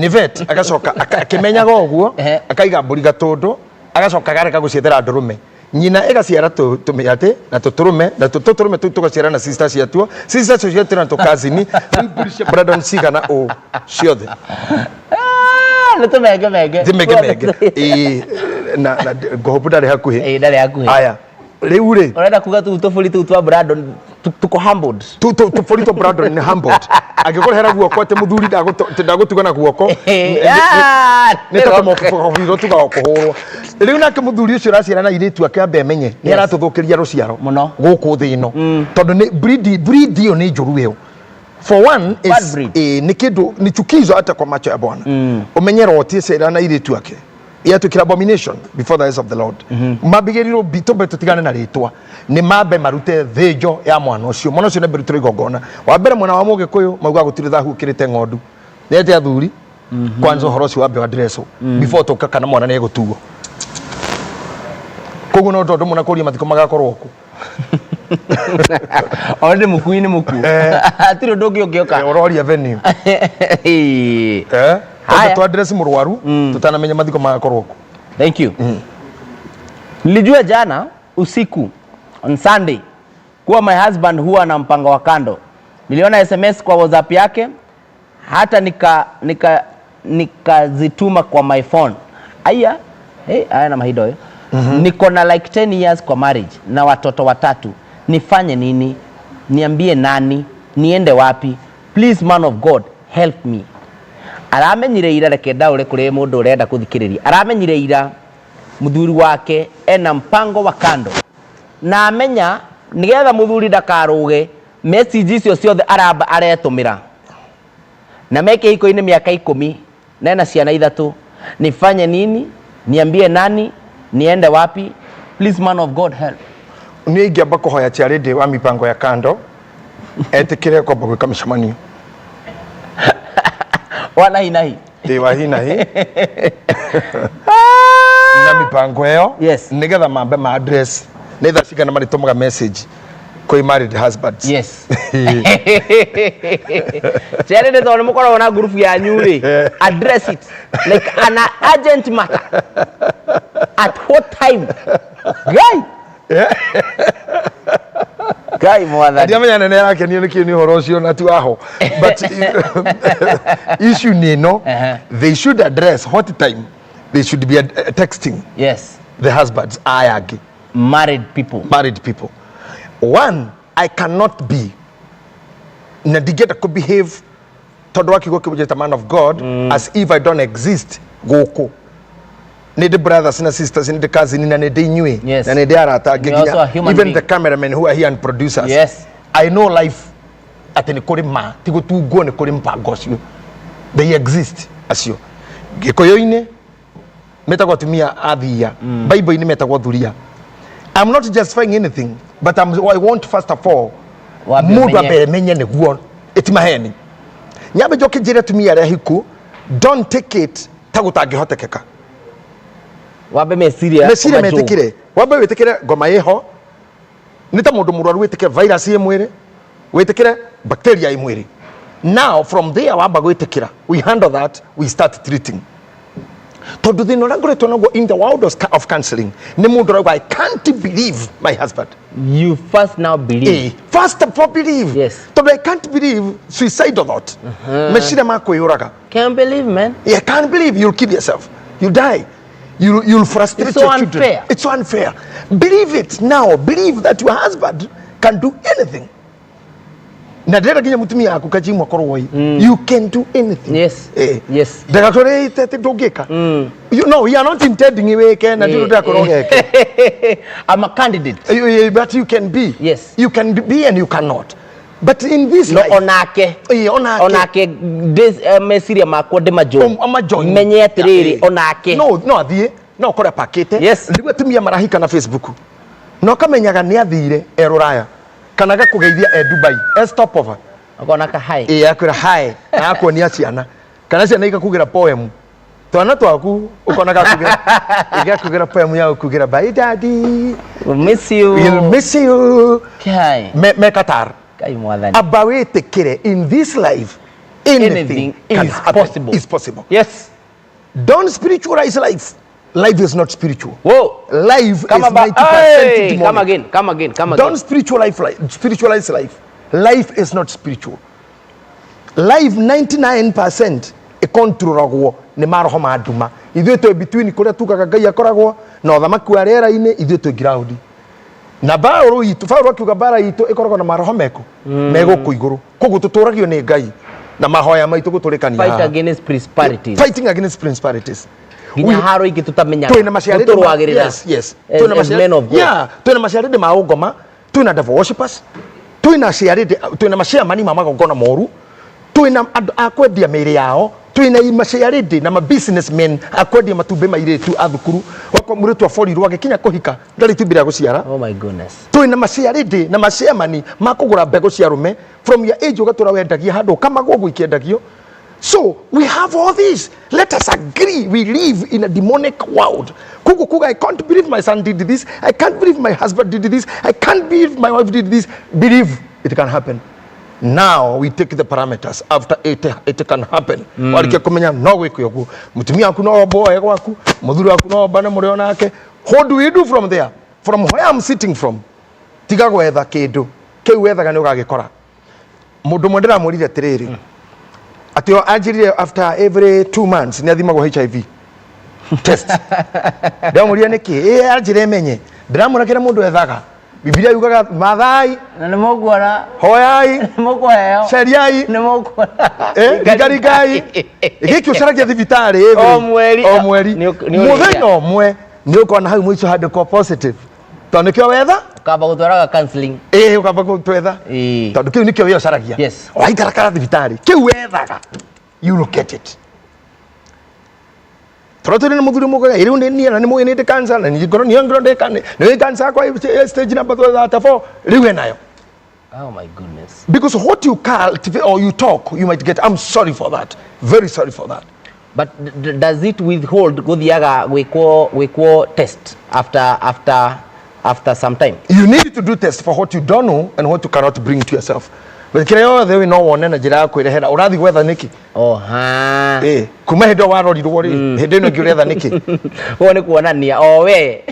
vet agacoka akimenyaga uguo akaiga mburi gatundu agacoka gareka guciethera ndurume nyina igaciara tumiate na tuturume na tuturume tugaciara na sisters ciatuo na tukazini mburi cia Brandon cigana o ciothe mege na gohobu ndari hakuhi aya riu ri urenda kuga tufuri twa Brandon tuko humbled tufuri twa Brandon ni humbled agikora hera guoko ate muthuri ndagutugana guoko ni takomofiro tugakohorwo riu nake muthuri ucio raciara na iritu akamba emenye ni aratuthukiria ruciaro muno guku thi ino tondu ni breed iyo ni njuru iyo for one is ni kindu ni chukizo hata kwa macho ya Bwana umenyera otie cera na iritu ake yatukira abomination before the eyes of the Lord mabigiriro bitobe tutigane na ritwa ni mabe marute thejo ya mwana ucio ne birutire igongona wa mbere mwana wa Mugikuyu mauga gutire thahu kirite ng'ondu nete athuri kwanza horo ucio wa address before toka kana mwana ne gutugo koguo no tondu muna kuria matiko magakorwo ku Ode mukuini muku atiro dogi ogioka ororia venue haya tu address murwaru tutanamenya mathiko magakorwo ku thank you nilijua jana usiku on Sunday kuwa my husband huwa na mpango wa kando. Niliona SMS kwa WhatsApp yake hata nikazituma kwa my phone. Aya na mahido niko na like 10 years kwa marriage na watoto 3. Nifanye nini? Niambie nani? Niende wapi? Please man of God, help me. Aramenyire ira reke ndaure kuri mundu urenda kuthikiriria. Aramenyire ira muthuri wake ena mpango wa kando. Na amenya nigetha muthuri ndakaruge message icio ciothe aramba aretumira. Na meke iko-ini miaka 10 na ena ciana 3. Nifanye nini? Niambie nani? Niende wapi? Please man of God, help. Ni ingiamba kuhoya charity wa mipango ya kando etikire kwa bogo kamishamanio wana hinahi wa hinahi na mipango yo yes nigetha mambe ma address neither cigana maritomaga message koi married husbands yes charity ndo mukoro na group ya nyuri address it like an urgent matter at what time guy Guy mwathani. Ndiamenya nene yake ni ni horo ucio na tu aho. But issue ni no they should address what time they should be texting. Yes. The husbands ayagi married people. One, I cannot be na digeta ko behave todo wakigo kibujeta man of God as if I don't exist goko. Need the brothers and sisters in the cousin and the new yes. And they are at even being. The cameramen who are here and producers. Yes. I know life at any korima tigo tu go ne korimpa gosio. They exist as you. Gekoyoine metagwa tumia adhiya. Bible ini metagwa dhuria. I'm not justifying anything, but I want first of all muda be menye ne guo etimaheni. Nyabe joke jire tumia rehiku don't take it tagutage hotekeka. Wabe mesiria metikire wabe wetikire ngoma yeho nita mundu murwaru wetikire virus ye mwire wetikire bacteria ye mwire. Now from there waba wetikira we handle that, we start treating. tondu thina ria ngoretwo naguo in the world of counseling ni mundu rauga I can't believe my husband. You first now believe. First of all believe. Yes. Tondu I can't believe suicidal thought. Meshira makwiyuraga. Can't believe, man. Yeah, can't believe you'll kill yourself. You die. You'll frustrate it's so your unfair. children. It's so unfair. Believe it now. Believe that your husband can do anything. Na dera ginya mutumia aku kajimwa korowoi. You can do anything. Yes. Yes. Dera tore tete dogeka. You know, we are not intending iweke na dira koroweke. I'm a candidate. But you can be. Yes. You can be and you cannot. But in this life, onake this mesiria makwa de majo menye atiriri onake no athie no kore pakete ndigwe tumia marahika na Facebook no kamenyaga ni athire eruraya kana gakugeithia Dubai stop over akona ka hi akwira hi na akonia ciana kana ciana ikakugira poem twana twaku ukona gakugira poem ya ukugira bye daddy we'll miss you kai me Qatar about kire in this life anything is possible. Is possible. Yes. Don't spiritualize life. Life is not spiritual. Whoa. Life is 90% demonic. Come again. Don't spiritualize life. Life is not spiritual. Life 99% e controlagwo ni maroho maduma. Ithuĩ twĩ between kuria tukaga Ngai akoragwo na uthamaki wa rĩera-inĩ ithuĩ twĩ ground. Na Paulo itu Paulo akiuga bara itu ikoragwo na maroho meko mego kuiguru koguo tuturagio ni Ngai na mahoya maitu guturikania fight against principalities fighting against principalities ginya haro ingi tutamenya twina maciaride yes twina maciaride twina maciaride ma ungoma twina devil worshippers twina maciamani ma magongona moru twina akwendia mĩĩrĩ yao twina maciaride na businessmen akwendia matumbe mairetu athukuru wako mũrĩtu aborirwo agĩkinya kũhika ndarĩ itumbĩ rĩa gũciara. Oh my goodness. Twina maciaride na maciamani ma kũgũra mbegũ cia rume from your age ũgatũra wendagia handũ kamagwo ũguo ikiendagio. So we have all this. Let us agree we live in a demonic world. Kuga I can't believe my son did this. I can't believe my husband did this. I can't believe my wife did this. Believe it can happen. Now we take the parameters after it can happen. Walikia kumenya no gwikyo gu mutumia aku no boy gwaku muthuri aku no bana muri onake. What do we do from there? From where I'm sitting from. Tiga gwetha kindu kiu wethaga ni ugagikora. Mundu mwendera murire tiriri. Atio anjirire after every 2 months ni athimagwo HIV test. Ndamuria niki anjire menye ndiramurakira mundu ethaga Biblia yugaga mathai na nĩ mũkuona hoyai mũkuheo ceriai nĩ mũkuona garigai gĩkĩ ũcaragia thibitarĩ o mweri mũthenya ũmwe nĩ ũkona hau mũico handĩkwo positive tondũ nĩkĩo wetha ukamba gũtwaraga counseling ukamba gũtwetha tondũ kĩu nĩkĩo wĩ ũcaragia waikarakara thibitarĩ kĩu wethaga you look at it. Trotu ni muthuri mugaga iri undi ni na ni muine de cancer na ni ngoro de kan ni cancer kwa stage number 34 riwe nayo. Oh my goodness. Because what you cultivate or you talk you might get. I'm sorry for that, very sorry for that. But does it withhold guthiaga gwikwo test after some time? You need to do test for what you don't know and what you cannot bring to yourself. But kile yothe we no wone na njira kwirehera urathi gwetha niki kuma hindo warorirwo ri hindi ino ngiuretha niki wo ni kuonania o we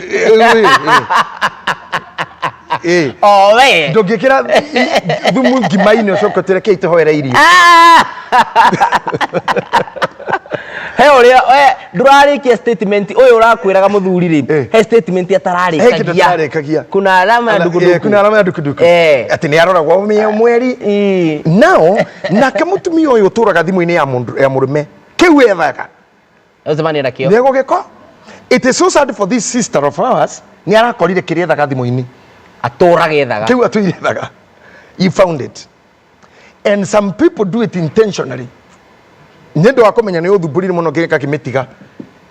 o we ndungikira thumu ngimaini ucokotire kite hoera iri he uria ndurarikia statement uyu urakwiraga muthuri ri he statement atararikagia kuna alama ya dukuduku ati ni aroragwo mweri now nake mutumia uyu uturaga thimu-ini ya murume kiu ethaga uzamani nakio nego giko. It is so sad for this sister of ours ni arakorire kiriethaga thimu-ini aturage ethaga kiu atuirethaga. You found it and some people do it intentionally. Nendo wakomenya ni uthuburi muno ngeka kimitiga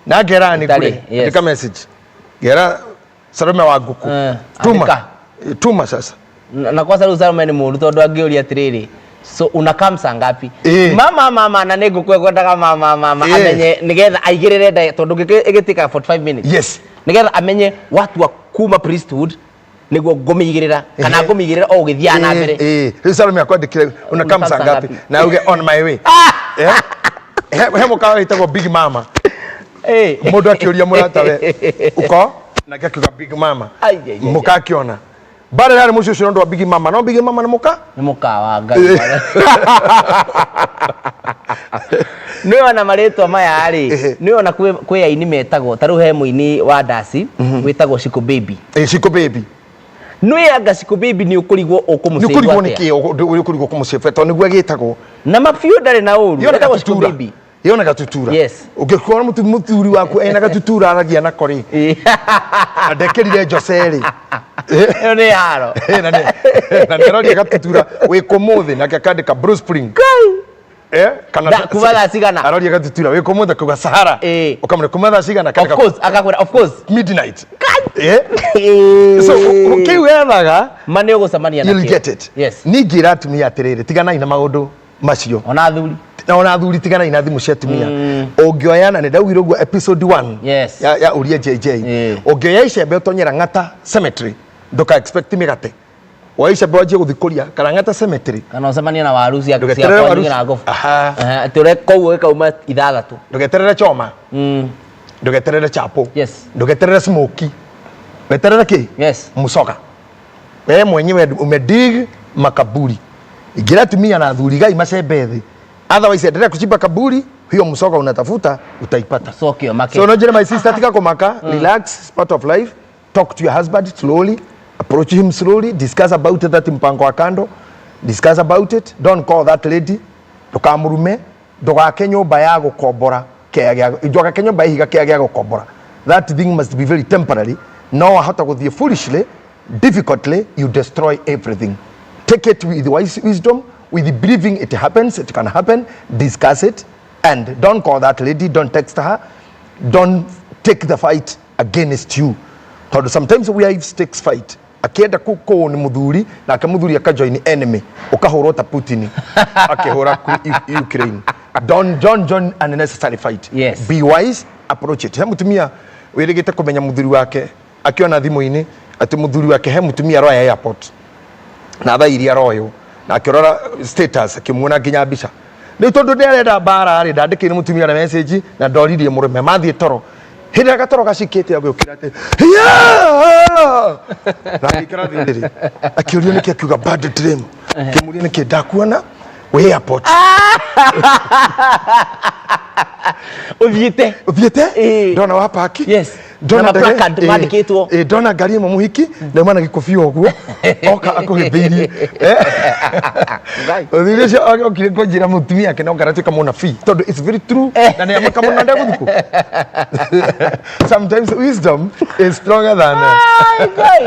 na ngera ni kure ndika message ngera Salome wa nguku tuma sasa na kwa sababu Salome ni mundu tondu angiuria atiriri so unakamsa ngapi mama na nego kwendaga mama amenye nigetha aigirire nda tondu igitika 45 minutes yes nigetha amenye watu wa kuma priesthood niguo ngumigirira kana ngumigirira o githia na mbere Salome akwandikire unakamsa ngapi na uge on my way he mukawa itagwo big mama Mundu akiuria murata we uko na kiuga Big Mama muka kiona bare yale mucio cio ndo wa Big Mama no Big Mama ni muka wa ngai nä ona marĩtwa maya rĩ nä ona kwĩ aini metagwo tarũ he mũini wa ndaci wĩtagwo Shiko Baby Shiko Baby nä anga Shiko Baby nĩ ũkũrigwo ũkũmũcĩgwo ũkũrigwo kũmũcĩgwo tondũ nĩguo agĩtagwo na mabiũ ndarĩ na ũru wĩtagwo Shiko Baby yona gatutura ũngĩkora mũthuri waku ena gatutura aragia na kori adekerire Joseri nĩ haro na nĩ aroria gatutura wĩ kũmũthĩ nake akandĩka Bruce Spring kana kuma thaa cigana aroria gatutura wĩ kũmũthĩ kuga Sahara ũkamwĩra kuma thaa cigana akakwĩra of course midnight so kĩu ethaga ma nĩ ũgũcemania you'll get it ningĩ atumia atĩrĩrĩ tiganai na maũndũ macio ona thuri tigana ina thimu cia tumia ungioya na ndaugire uguo episode 1 ya Uria JJ ungioya icembe utonyera ng'ata cemetery ndoka expect migate wa icembe waje guthikuria kana ng'ata cemetery kana ucemania na waru cia kwanyira ngofu ture kou ikauma ithathatu ndogeterere choma ndogeterere chapo ndogeterere smoky weterere ki musoka we mwenyewe umedig makaburi igira tumia na thuri gai macembe thi otherwise endelea kuchimba kaburi hiyo msoga unatafuta utaipata so unajua my sister tika kumaka relax, it's part of life. Talk to your husband slowly, approach him slowly, discuss about that mpango wa kando, discuss about it. Don't call that lady ndukamurume ndugake nyumba ya gukombora njoka nyumba ihiga kĩa gukombora. That thing must be very temporary. No hata guthie foolishly, difficultly, you destroy everything. Take it with wisdom, with believing it happens, it can happen, discuss it, and don't call that lady, don't text her, don't take the fight against you. Sometimes wives takes fight. Akienda kuko ni muthuri na akamuthuri akajoin enemy ukahurwo ta Putin akihura Ukraine. Don't join unnecessary fight. Be wise, approach it. He mutumia wirigite kumenya muthuri wake akiona thimu-ini ati muthuri wake he mutumia roya airport na tha iria royo na akirora status akimuona nginya mbica ni tondu ndirenda bara ri ndandikire mutumia na message na ndoririe murume mathie toro hira gatoro gacikite agukira ati na ikira thiri akiurio niki akiuga bad dream kimuria niki ndakuona we airport uthiete ndona wa park ndona placard mandikitwo ndona ngari ĩmwe muhiki na mwana gikobio guo oka akuhithirie uthire cio okire kũnjĩra mutumia ake no ngaratuĩka mũnabii tondu it's very true na nĩ amaka mũno ndegũthikũ. Sometimes wisdom is stronger than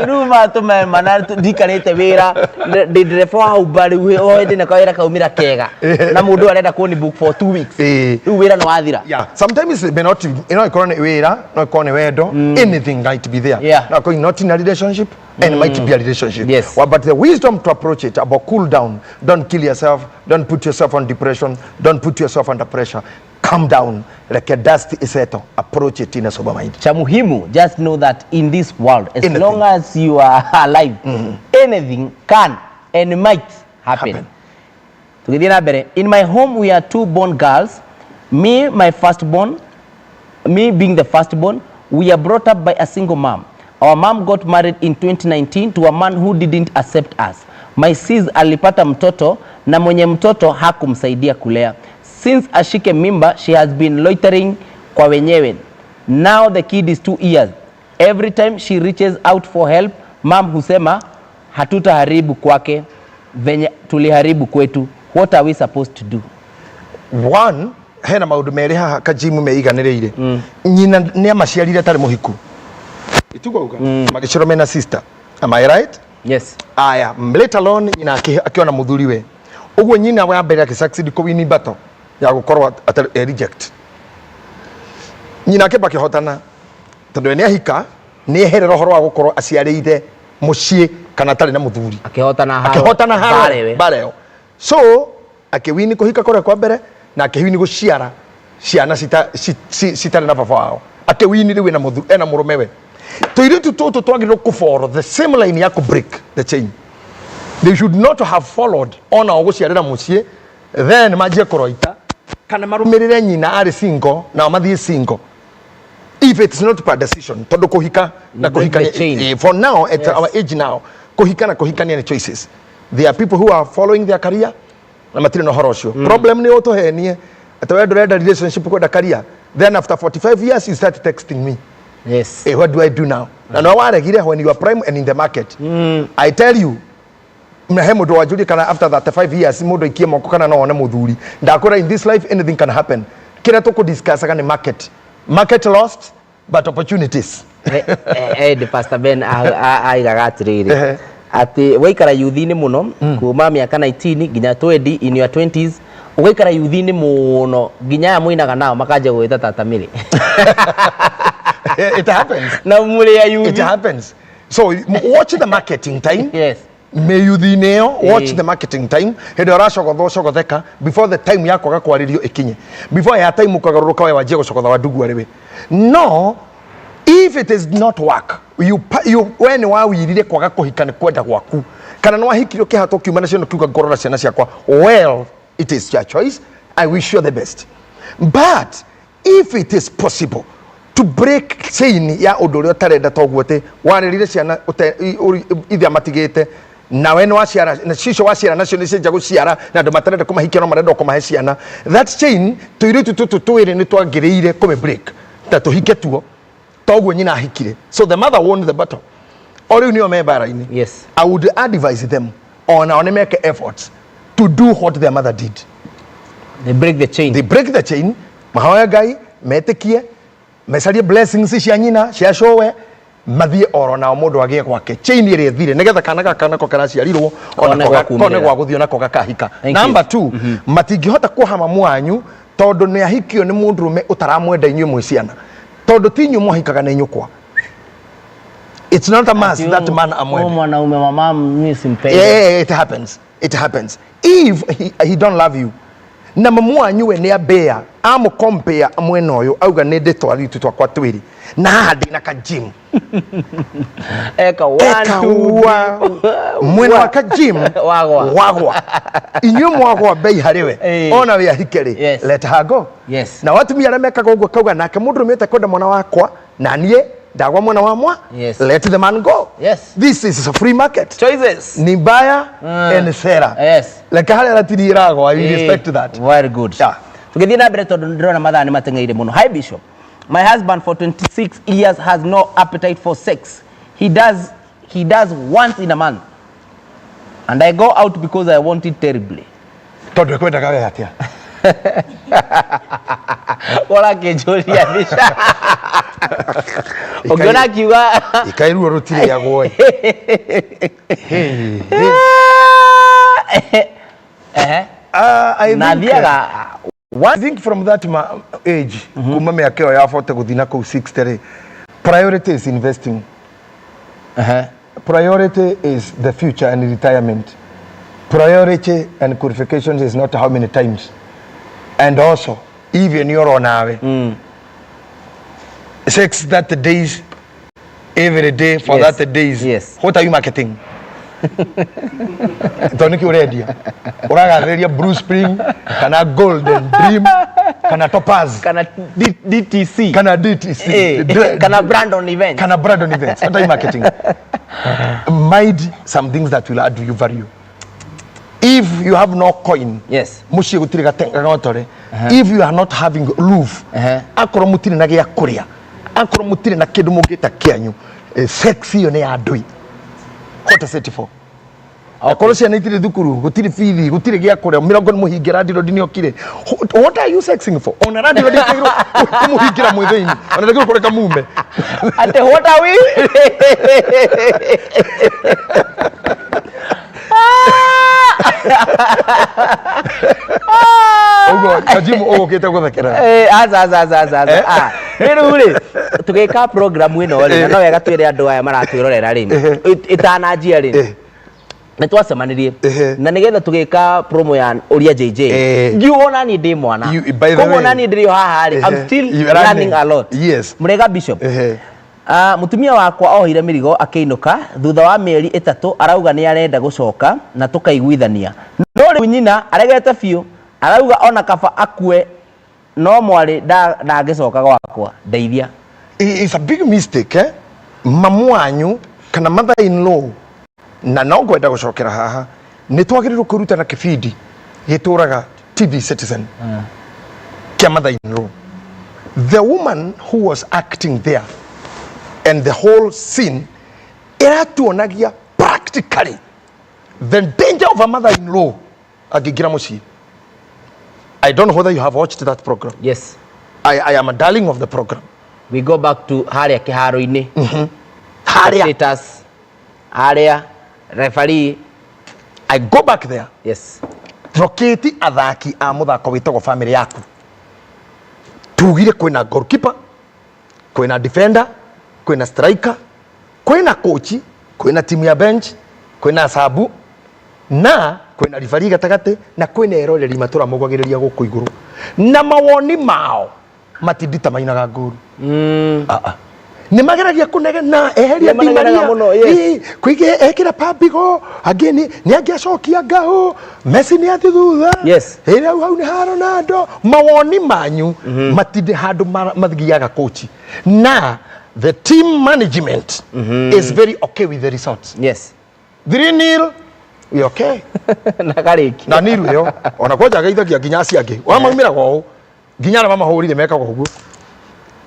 ruma tumema na ndikarĩte wĩra ndirebo hau bari o hĩndĩ na kawĩra kaumĩra kega na mũndũ arenda kũni book for 2 weeks rĩu wĩra nĩ wathira. Sometimes it may not ikorwo nĩ wĩra no ikorwo nĩ wendo, anything might be there. Not in a relationship and it might be a relationship. But the wisdom to approach it about cool down, don't kill yourself, don't put yourself on depression, don't put yourself under pressure. Calm down like a dust settle. Approach it in a sober mind. Cha muhimu, just know that in this world, as long as you are alive, anything can and might happen. In my home, we are 2 born girls. Me, my firstborn, me being the firstborn, we are brought up by a single mom. Our mom got married in 2019 to a man who didn't accept us. My sis alipata mtoto na mwenye mtoto hakumsaidia kulea. Since ashike mimba, she has been loitering kwa wenyewe. Now the kid is 2 years. Every time she reaches out for help, mom husema hatutaharibu kwake venye tuliharibu kwetu. What are we supposed to do? One, hena maundu meri haha kajimu meiganĩrĩire. Nyina nĩ amaciarire tarĩ mũhiku. Itugauga magĩcirwo mena sister. Am I right? Yes. Aya, later on nyina akiona muthuri we. Uguo nyina wa mbere akisucceed kũwini battle ya gukorwo reject. Nyina akĩmba kĩhotana tondũ nĩ ahika nĩ eherera ũhoro wa gukorwo aciarĩire muciĩ kana tarĩ na muthuri. Akĩhotana bareo. So akiwini kuhika kore kwa mbere na akiwini guciara ciana citarĩ na baba wao. Akiwini rĩu ena mũrũmewe. Tuiritu toto twagĩrĩirwo kũfollow the same line ya break the chain. They should not have followed ona guciarĩra muciĩ then manjie kũroita kana marũmĩrĩre nyina arĩ single na mathiĩ single if it's not per decision todo kuhika na kuhikania for now at our age now kuhika na kuhikania ni choices. There are people who are following their career na matire no horosho problem ni otohenie atawe ndorenda relationship kwa da career then after 45 years you start texting me yes what do I do now na no waregire when you are prime and in the market I tell you mehemo do wajuli kana after that 5 years mudo ikie moko kana no one muthuri ndakora in this life anything can happen kira to ko discuss kana market lost but opportunities the Pastor Ben aigaga atiriri ati waikara yuthi-ini muno kuma miaka 19 nginya 20 in your 20s ugaikara yuthi-ini muno nginya muinaga nao makaje gwita tata miri it happens na mure ya yuthi it happens so watch the marketing time yes me yuthineo watch the marketing time hendo aracogotheka before the time yako gakwaririo ikinye before ya time ukagaruruka we wajie gucokotha wadugu ariwe no if it is not work you when wawirire kwaga kuhikana kwenda gwaku kana no wahikirio kihato kiuma na cio kiuga ngorora ciana ciakwa well it is your choice I wish you the best but if it is possible to break chain ya udurio tarenda toguote wanirire ciana ithe matigite na weno waciara na cisho waciara nacio ni cenja guciara na ndo matarenda kumahikia no marenda kumahe ciana that chain tuiritu twiri ni twangiriire kume break ta tuhike tuo toguo nyina ahikire so the mother won the battle all you know membara-ini yes I would advise them on make efforts to do what their mother did. They break the chain mahoya Ngai metikie mesarie blessings cia nyina cia showe mathie oro na mundu agie gwake chain ire thire nigetha kana ko kana ciarirwo ona gwa guthio nako gakahika. Number 2 matingihota kuhama mwanyu tondu ni ahikio ni mundu rume utaramwenda inywe mwiciana tondu tinyu mwahikaga na inyukwa. It's not a must that man amwende mwanaume wa mama mimi simpendi. Yeah, it happens if he don't love you na mwanyu we ni abea amu compare mweno yo auga ne de twari tu twakwa twiri na hadi na ka gym eka wa mweno ka gym wagwa inyu mwagwa bei hariwe ona we ahikere let her go yes na watu miyara meka gogo kauga nake mundu rumete koda mwana wakwa na nie dagwa mwana wa mwa let the man go this is a free market choices ni buyer and seller like hali atirirago I respect that very good tugithina na mbere tondu ndirona mathani matengeire muno. Hi Bishop, my husband for 26 years has no appetite for sex. He does once in a month and I go out because I want it terribly. Tondu kwenda gawe atia wala kejoria bisha ogona kiwa ikairuo rutire ya goe I think from that age kuma miaka ya 40 guthina ku 60 priority is investing. Priority is the future and retirement. Priority and qualifications is not how many times. And also even you're on awe 30 days every day for that days what are you marketing? Toniki uredia uragatheria Blue Spring kana Golden Dream kana Topaz kana DTC kana Brandon Events what are you marketing? Mind some things that will add you value. If you have no coin mushi gutire gatenga gotore if you are not having roof akoro mutire na gya kuria akoro mutire na kindu mugita kianyu sexy yo ne adui what is it for? Akoro cia nitire thukuru gutire fithi gutire gya kuria mirongo muhingira ndiro dini okire what are you sexing for? Ona radio ndikiro muhingira mwithiini ona ndikiro kureka mume ate what are we ogo kajimu ogo kete guthekera aza riri tugeka program ino ri na wega twire andu aya maratwirorera ri itanajia ri na twacemanirie na nigetha tugeka promo ya Uria JJ ngiona ni ndi mwana koguo ni ndirio haha ri I'm still learning a lot murega Bishop mutumia wakwa ohire mirigo akiinuka thutha wa mieri 3 arauga ni arenda gucoka na tukaiguithania no ri nyina aregete biu arauga ona kaba akue no mwari ndangicoka gwakwa ndeithia It's a big mistake, eh? Mamu anyu kana mother-in-law na no gwenda gucokera haha ni twagirirwo kuruta na kibindi gituraga TV Citizen kia mother-in-law. The woman who was acting there and the whole scene iratuonagia practically the danger of a mother-in-law agigira muci. I don't know whether you have watched that program. Yes. I am a darling of the program. We go back to haria kiharo-ini. Haria. Status. Haria. Referee. I go back there. Yes. Roketi athaki a muthako witagwo family yaku. Tugire kwina goalkeeper, kwina defender, kwina striker, kwina coach, kwina timu ya bench, kwina sabu na kwina referee gatagate na kwina eroreri matura mugwagiriria guku iguru. Na mawoni mao matindita mainaga nguru. Ni mageragia kunege na eheria timaria kuige ekira pabigo ageni ni angiacokia ngao Messi ni athithutha. Yes. Ira hau ni Ronaldo mawoni manyu matinde handu mathigiaga coach na the team management is very okay with the results. Yes. 3-0 we okay. Na kariki na niru yo ona koja gaithagia nginya ciangi wa maumira kwao nginya na mama hurire meka gugu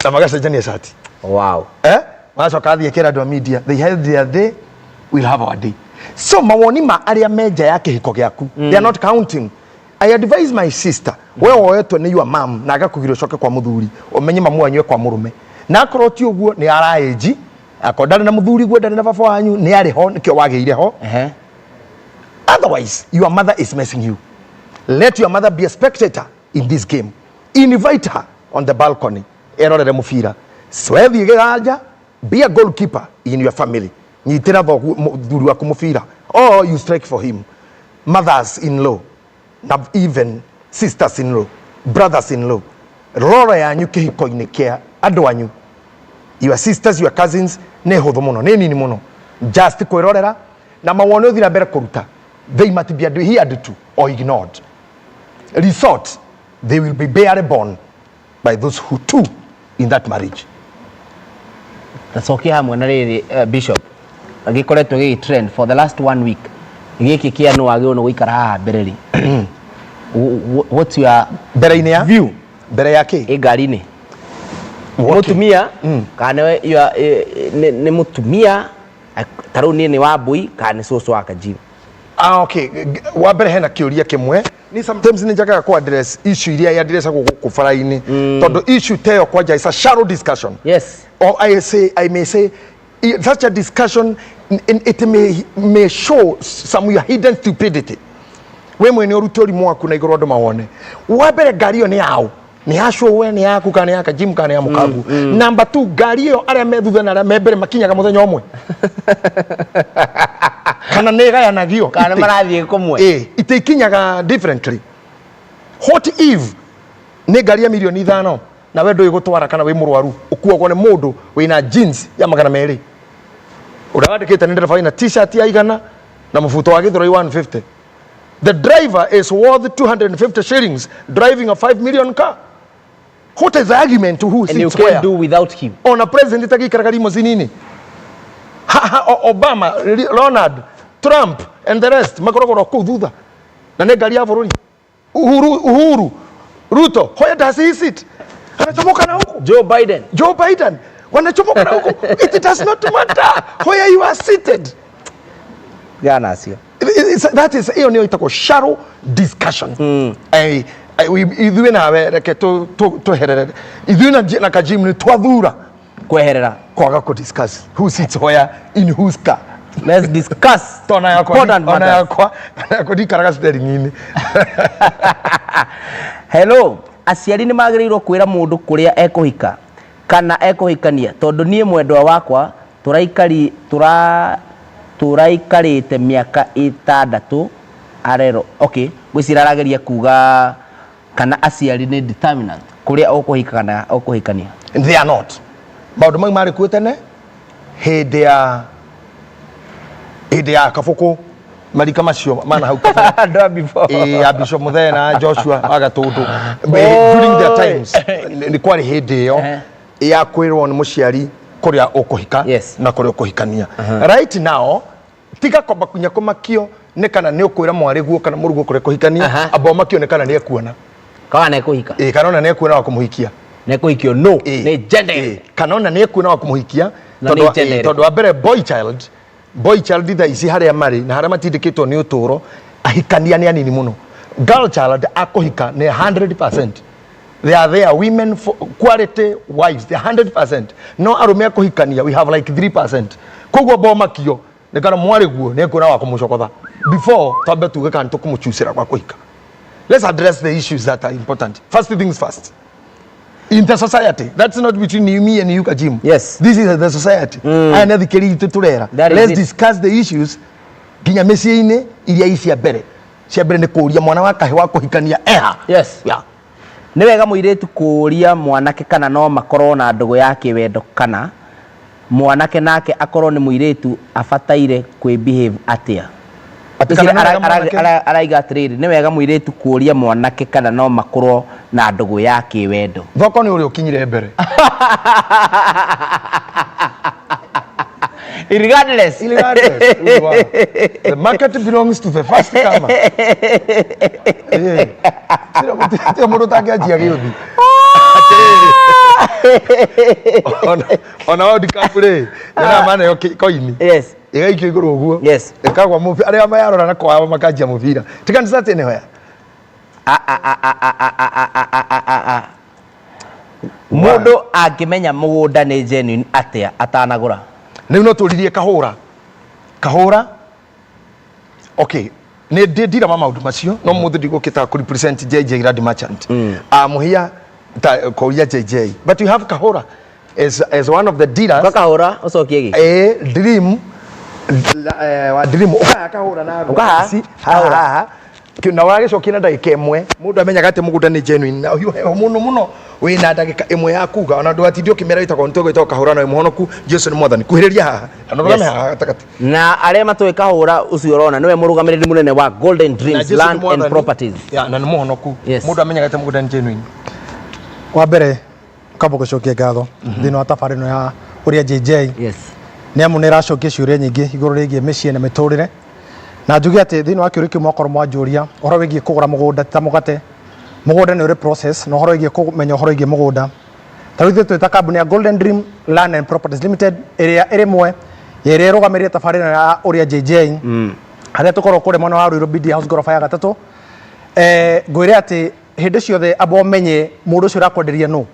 na magacenjania shati. Wow. Macoka thie kira ndo media they had their day, we'll have our day. So mawoni ma aria meja yake hiko giaku they are not counting. I advise my sister wewe wetwe ni your mom na agakugiro coke kwa muthuri umenye mamu anywe kwa murume na akoro ti uguo ni araeji akodana na muthuri gwendana na baba wanyu ni ari ho nikyo wageire ho. Otherwise your mother is messing you. Let your mother be a spectator in this game. Invite her on the balcony erorere mufira. Swethi giraja, be a goalkeeper in your family. Nyitira thuri waku mufira or you strike for him. Mothers-in-law, even sisters-in-law, brothers-in-law. Rora yanyu kihiko-ini kia andu anyu. Your sisters, your cousins, ne huthu muno, ne nini muno. Just kwirorera na mawoni uthira mbere kuruta. They might be adhered to or ignored. Resort, they will be barely born by those who too in that marriage. Tacokia hamwe na riri Bishop agikoretwo gigi trend for the last 1 week giki kia no agio no guikara haha bereri. What's your bereri ya view bere yake ngari-ini mutumia kana ni mutumia taru ni wa mbui kana soso akajibu. Okay, wa mbere hena kiuria kimwe ni sometimes ni njagaga ku address issue iria ya address ku fara-ini tondu issue teyo kwaja is a shallow discussion. Yes. Or I may say such a discussion it may show some your hidden stupidity. We mwene urutori mwaku na igoro ndo mawone wa mbere ngari yo ni yao ni hasho we ni yaku kana yaka gym kana ya mukagu. Number 2 ngari yo aria methutha na aria membere makinyaga muthenya omwe kana nega ya nagio kana marathie kumwe itikinyaga differently. What if ne ngari ya milioni 5 na we ndoi gutwara kana we murwaru ukuogwo ni mundu wina jeans ya magana meri urawandikite ni ndereba ina t-shirt ya igana na mufuto wa githoro 150. The driver is worth 250 shillings driving a 5 million car. What is the argument to who and you can do without him? On a president itagikaraga limousine Obama, Ronald, Trump and the rest makorogoro ku thutha na ne ngari ya bururi Uhuru Ruto where does he sit? Anachomoka na huko Joe Biden wanachomoka na huko. It does not matter where you are seated. Gana sio that is hiyo ndio itako shallow discussion. We ithuĩ nawe reke tuherere ithuĩ na kajim ni twathura kweherera kwaga ku discuss who sits where in whose car. Let's discuss important matters. Kudikaraga steering-ini. Hello, aciari ni magĩrĩirwo kwĩra mũndũ kũrĩa ekũhika kana ekũhikania tondu nie mwendwa wakwa turaikarĩte mĩaka 6 arero. Okay, gwĩcira arageria kuga kana aciari ni determinant kũrĩa ũkũhika kana ũkũhikania. They are not. Maũndũ mau marĩ kuo tene hĩndĩ ya kabuku marika macio mana hau ya Bishop Muthee na Joshua Agatundu during their times ni kwari hĩndĩ ĩyo ya kwirwo ni muciari kuria ukuhika na kuria ukuhikania. Right now tiga komba kunya kumakio ne kana ni ukwira mwari guo kana murugo kuria kuhikania abo makio ne kana ni ekuona kana ne kuhika kana ona ne ekuona wa kumuhikia ne kuhikio no ne gender kana ona ne ekuona wa kumuhikia tondu wa mbere boy child tha ici haria mari na haria matindikitwo ni uturo ahikania ni anini muno. Girl child akuhika ni 100%. They are there women for quality wives, they are 100%. No arume akuhikania we have like 3%. Kogwo bo makio ne kana mwari guo ne ekuona wa kumucokotha before twabe tuge kan tukumuchusira kwa kuhika. Let's address the issues that are important. First things first. In the society, that's not between me and you, Kajim. Yes. This is the society. And the keri tuturera. Let's discuss the issues. Ginya mesiine iria isia bere. Cia bere ne kuria mwana wa kahe wa kuhikania eha. Yes. Yeah. Ni wega muiretu kuria mwanake kana no makorwo na ndugu yake wendo kana mwanake nake akorwo ni muiretu afataire kwi behave atia. Araiga atiriri ni wega muiretu kuria mwanake kana no makorwo na ndugu yake wendo. Thoko ni uri ukinyire mbere. Regardless. The market belongs to the first comer. Sio mudo tagia jiagiothi. Ona odi kapure. Yana maana yo koini. Yes. Igaikio iguru guo. Yes. Ekagwa mubi aria mayarora na kwa makajia mubira. Tikani sate ne hoya. Mundu angimenya mugunda ni genuine atia atanagura. Niu no turirie kahura okay ne dira mama maundu macio no muthu ndigukita ku represent JJ Rad Merchant muhia Uria JJ but you have kahura as one of the dealers kahura ucokie gi dream wa dream kahura na ukaha ha na wagicokia na ndagika imwe mundu amenyaga ati mugunda ni genuine na muno wina ndagika imwe ya kuga ona ndu atindio kimera itako ntogo itako kahura na muhonoku Jesu ni mwathani kuhiriria haha anogarame haha takati na aria matwe kahura ucio rona niwe murugamiriri munene wa Golden Dreams Land and Properties ya na ni muhonoku mundu amenyaga ati mugunda ni genuine. Wa mbere kabo gucokia ngatho thino wa tabarino ya Uria JJ ni amu ni racokia ciuria nyingi iguru rigie micii na miturire na njugi ati thino wa kiuriki mwakoro mwanjuria horo wigie kugura mugunda ta mugate mugunda ni uri process no horo wigie kumenya horo wigie mugunda tarithio twita kambuni ya Golden Dream Land and Properties Limited area irimwe yere rugamirie tabarino ya Uria JJ haria tukorwo kure mwana wa Ruiru BD House gorofa ya gatatu ngwire ati hindi ciothe abo menye mundu ucio rakwenderia no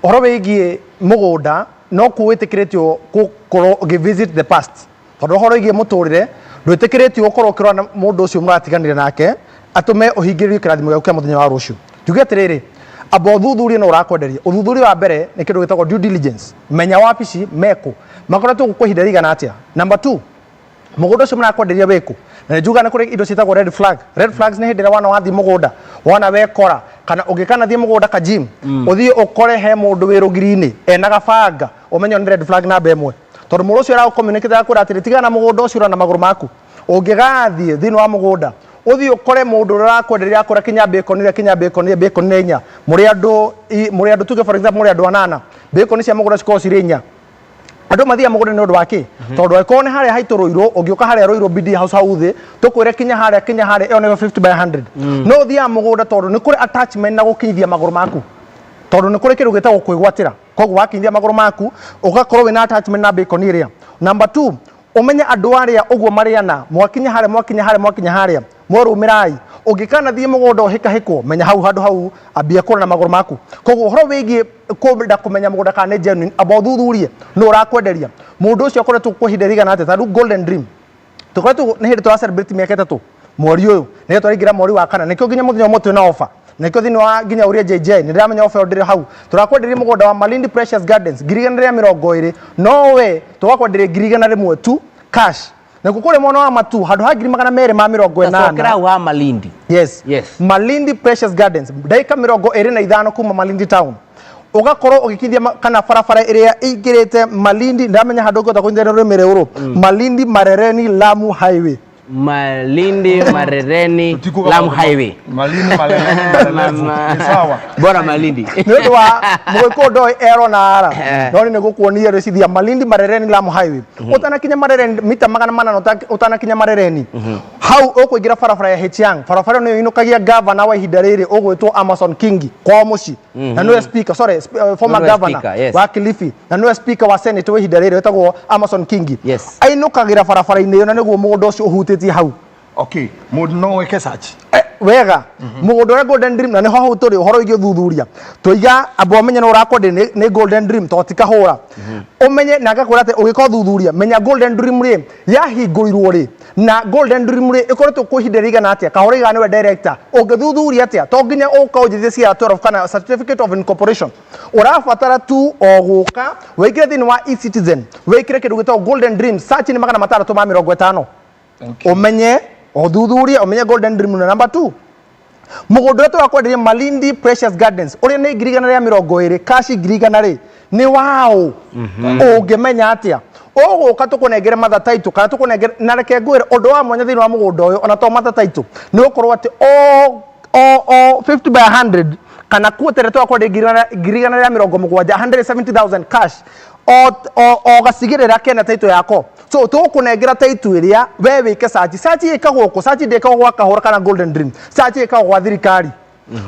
horo wigie mugunda no kuwitikiritio gukorwo ugivisit the past tondu horo wigie muturire ndwitikiritio gukorwo ukirwa na mundu ucio muratiganire nake atume uhingiririo kirathimo giaku kia muthenya wa rucio njuge atiriri abo thuthuria no urakwenderia uthuthuria wa mbere ni kindu gitagwo due diligence menya wabici meko makoretwo gukuhinda rigana atia. Number 2 mugunda ucio murakwenderia wiku na njuga na kuri indo citagwo red flags ni hindira wana wathi mugunda wana wekora kana ugikana thie mugunda ka gym uthie ukore he mundu wirugiri-ini ena gabanga umenyo ni red flag namba imwe tondu mundu ucio ara communicate akura atiri tigana mugunda ucio na maguru maku ungigathie thini wa mugunda uthie ukore mundu urakwenderia akura kinya bacon ni nya muri andu tuge for example muri andu 8 bacon cia mugunda ciko ciri 4 andu mathia mugunda ni undu waki tondu eko ni haria haitu Ruiru ungiuka haria Ruiru BD House hauthi tukwire kinya haria iyo ni 50 by 100 no thia mugunda tondu ni kuri attachment na gukinyithia maguru maku tondu ni kuri kindu gitagwo kwigwatira koguo wakinyithia maguru maku ugakorwo wina attachment na bacon iria. Number 2 umenya andu aria uguo mariana mwakinya haria mwarumirai ungikana thie mugunda uhikahikwo menya hau handu hau ambia kura na maguru maku koguo horo wigie kwenda kumenya mugunda kana genuine abo thuthurie no urakwenderia mundu ucio akoretwo kuhinderigana ati tandu Golden Dream tukoretwo ni hindi twa celebrate miaka 3 mweri uyu ni twaringira mweri wa kana nikio ginya muthenya mutwe na offer nikio thini wa ginya Uria JJ ni ndiramenya offer ndire hau turakwenderia mugunda wa Malindi Precious Gardens girigana 20 no we twakwenderia girigana rimwe tu cash na kukule mwana wa matu hadu hagiri magana mere ma 80 sokera wa Malindi. Yes Malindi Precious Gardens daika 25 kuma Malindi town ugakorwo ugikithia kana farafara area igirite Malindi ndamenya handu gotha kunyera rumire uru Malindi Marereni Lamu highway Malindi Marereni Lamu Highway. Malindi Marereni sawa. Bora Malindi. Ndio wa mweko do ero na ara. Noni nego kuonia residia Malindi Marereni Lamu Highway. Utana kinya Marereni mita magana mana utana kinya Marereni. How okuigira farafara ya Hetiang. Farafara no inukagia governor wa hidarere ogwetwo Amazon King kwa mushi. Na no speaker former governor wa Kilifi. Na no speaker wa senate wa hidarere wetagwo Amazon King. Ainukagira farafara ine na nego mugondo ucio uhuteti hau. Okay, mundu no weke search. Wega mugondo wa Golden Dream na ne ho turi horo igio thuthuria tuiga abo amenye no urakode ne Golden Dream totika hura umenye na gakora ate ugiko thuthuria menya Golden Dream ri yahingũrirwo ri na Golden Dream ri ikoretwo kuhindiriga na atia kahora igane we director ugithuthuria atia to nginya ukojithia cia 12 kana certificate of incorporation urafatara tu oguka wekire thini wa e-citizen wekire kindu gitwa Golden Dream search ni 650 umenye othuthuria umenye Golden Dream na number 2 mugondo wetu wakwenderia Malindi Precious Gardens uri ni girigana ria 20 kashi girigana ri ni wao ungemenya atia uguka tukunengere matha taitu kana tukunengere na reke ngwire undu wa mwanya thini wa mugondo uyu ona to matha taitu ni ukorwo ati 50 by 100 kana kuotere to akwenderia girigana ria 170,000 cash o gasigirira kena taitu yako so to kunengera taitu iria we wike search ikagwo ko search ndekagwo gwa kahora kana Golden Dream search ikagwo gwa thirikari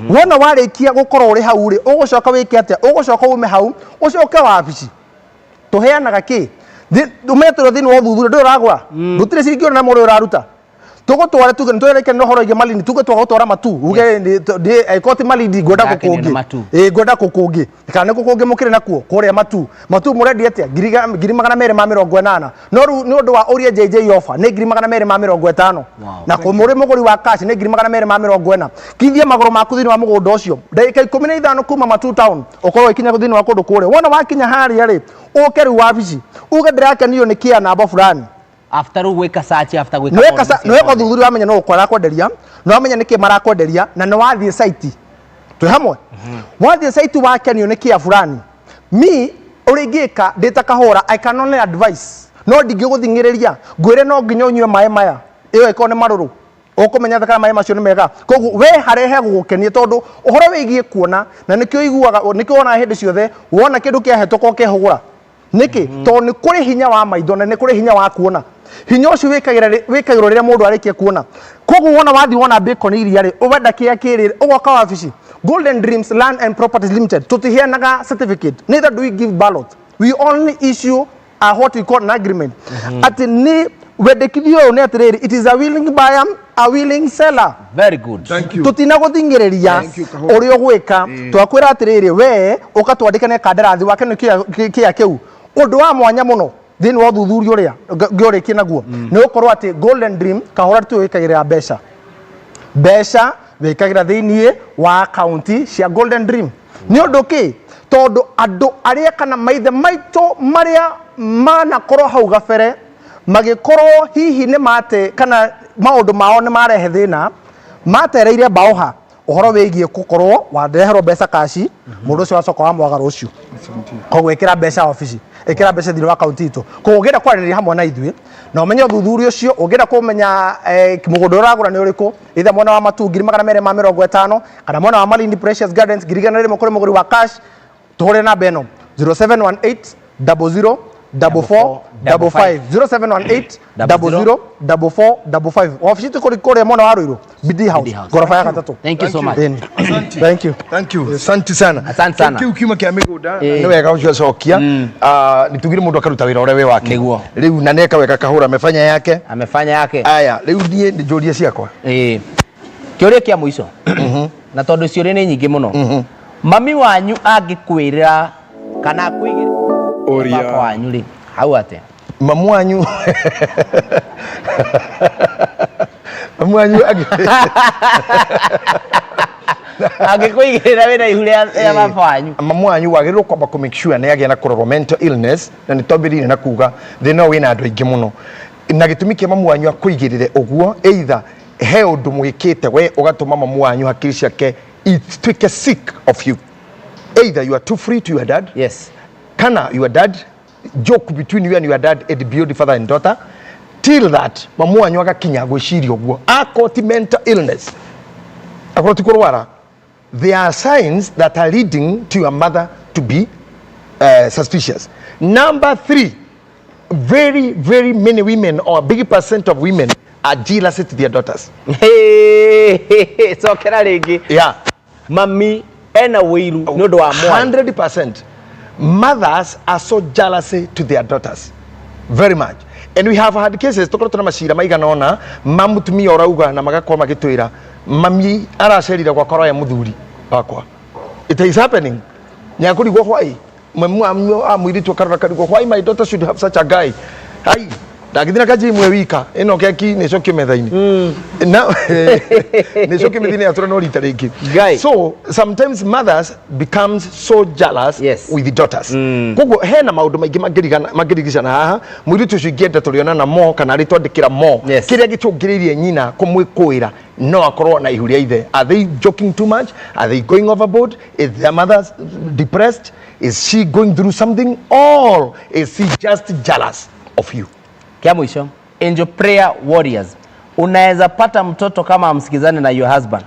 wona warikia gukorwo uri hau ri ugucoka wike atia ugucoka ume hau ucoke wabici tuheanaga ki umetro thini wa thuthuria nduragwa ndutire cirikio na muri uraruta tugutware tuge ntoyereke no horo ige Malindi tugutwara matu uge ikoti Malindi ngoda kukungi ngoda kukungi kana kukungi mukire nakuo kuria matu murendi atia ngiri magana mere ma 180 no ni undu wa Uria Jj offer ni ngiri magana mere ma 150 na kumuri muguri wa cash ni ngiri magana mere ma 140 kithie magoro maku thini wa mugondo ucio ndagika 15 kuma matu town ukorwo ikinya thini wa kundu kuria wona wakinya haria ri uke ri wabici uge ndirakenio ni kia namba fulani after gwika search after gwika no weka thuthuria wamenya no ukora kwenderia no wamenya niki marakwenderia na no wathie site twi hamwe wathie site wakenio niki ya fulani mi urigika ndita kahora I can only advise no ndingiguthingiriria ngwire no nginya unywe maĩ maya iyo ikone maruru ukumenya thakara maĩ macio ni mega koguo we harehe gukenie tondu uhoro wigie kuona na nikio iguaga nikio ona hindi ciothe wona kindu kiahetũka kehugura niki to ni kuri hinya wa maitho na ni kuri hinya wa kuona hinya ucio wikagirwo riria mundu arikia kuona koguo wona wathi wona bacon iria ri ubenda kia kirire ugoka wabici Golden Dreams Land and Properties Limited tutiheanaga certificate neither do we give ballot we only issue a what we call an agreement ati ni wendekithio ne atiriri it is a willing buyer a willing seller very good thank you tutina guthingiriria uri ogwika twakwira atiriri we ukatwandikane kandarathi wake ni kia kiu undu wa mwanya muno thini wa thuthuria uria ngiorikie naguo ni ukorwo ati Golden Dream kahora tu wikagira beca wikagira thini wa county cia Golden Dream ni undu ki tondu andu aria kana maithe maito maria mana korwo hau gabere magikorwo hihi ni mate kana maundu mao ni marehe thina matereire baoha uhoro wigie gukorwo wareherwo beca kaci mundu ucio wacoka wa mwagaro ucio koguo ikira beca office ikira beca thini wa county itu koguo ngira kwaranĩria hamwe na ithuĩ na umenye thuthuria ucio ungira kumenya mugondo uragura ni uriku itha mwana wa matu 250 kana mwana wa Malindi Precious Gardens girigana ri mukore muguri wa cash tuhure na beno 0718 00 44 55 0718 00 44 55 ofisi tukuri kore mwana wa Ruiru BD House gorofa ya gatatu. Thank you so much. Thank you asante sana kiuma kia miguda ni wega ucokia nitugire mundu akaruta wira ore we wake riu na neka weka kahura amefanya yake aya riu die njoria ciakwa kiuria kia muico na tondu ciuria ni nyingi muno mami wanyu angikwirira kana kuigira Uria wanyu ri hau atia mamu wanyu mamu wanyu agikuigirira wira ihuri ya baba wanyu mamu wanyu wagirwo kwamba ku make sure nĩagĩa na kũrorwo mental illness na nĩtwambĩrĩirie na kuga thĩna wĩna andũ aingĩ mũno na gĩtũmi kĩa mamu wanyu akũigĩrĩre ũguo either he ũndũ mwĩkĩte we ũgatũma mamu wanyu hakiri ciake ituĩke sick of you either you are too free to your dad yes kana your dad joke between you and your dad it build father and daughter till that mamu anywaga kinya gwiciria guo akoti mental illness akoti kurwara. There are signs that are leading to your mother to be suspicious. Number 3, very many women, or a big percent of women, are jealous to their daughters. Hey, so can I get? Yeah. Mami, ena wiru, no do amo. 100%. Mothers are so jealous to their daughters. Very much. And we have had cases, tokotona mashira maiganona, mamu tumi orauga na magakwa magitwira. Mami aracerira kwa koro ya muthuri wakwa. It is happening. Nyakuri go why? Mamu amwiritu karora karigo why my daughter should have such a guy. Hai, ndagithina kaji imwe wika ino keki ni coke methaini. Now ni coke methini atoro no rita ringi. So sometimes mothers becomes so jealous with the daughters. Kogo hena maundu maingi magirigicana haha mwiritu cigenda turiona na mo kana ri twandikira mo kiria gitungiririe nyina kumwikuira no akorwo na ihuria ithe. Are they joking too much? Are they going overboard? Is their mother depressed? Is she going through something, or is she just jealous of you? Kia mwisho, Angel Prayer Warriors, unaweza pata mtoto kama amsikizane na your husband.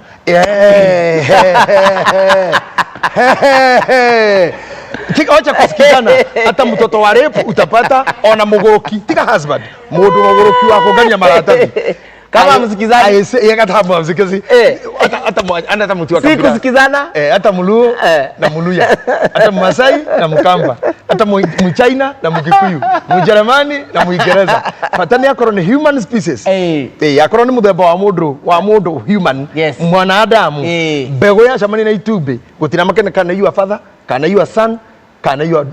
Ocha kusikizana, hata mtoto wa rape utapata ona mugoroki. Tika husband, mudu mugoroki wako ganya maratabi. Kama msikizane, yeka tabu msikizi. Hata mtu wa kabila. Si kusikizana? Hata Muluo na Muluya. Hata Masai na Mkamba. Hata Mchina na Mkikuyu. Mjerumani na Mwingereza. Patani akoro ni human species. Akoro ni muthemba wa mundu human. Mwanadamu. Bego ya shamani na itube. Gutira makene kana you a father, kana you a son, kana you a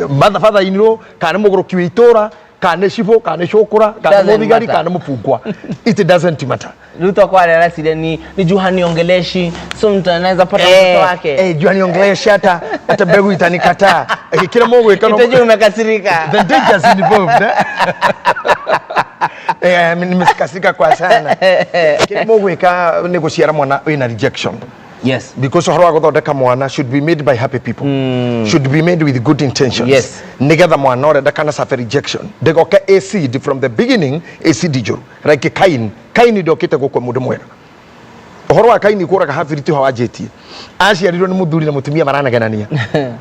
mother father in law, kana mugoroki witora. Kane shivo, kane shokura, kane modigari, kane mfugwa. It doesn't matter. Luto kwa rasi ni Juhani ongeleshi, so mtu anaweza pata mtoto wake. Juhani ongeleshi hata begu itanikataa. Kila mogo ikano. Itaji umekasirika. The dangers involved. Nimekasirika kwa sana. Kila mogo ika negotiate mwana ina rejection. Yes. Because horo agothondeka mwana should be made by happy people. Should be made with good intentions. Yes. Nigetha mwana ore dakana suffer rejection. Degoka a seed from the beginning, a seed dijuru. Like Kain. Kain ndokite gukwa mundu mwera. Horo wa Kain kuraga hafiriti hawajetie. Aciarirwo ni muthuri na mutumia maranaganania.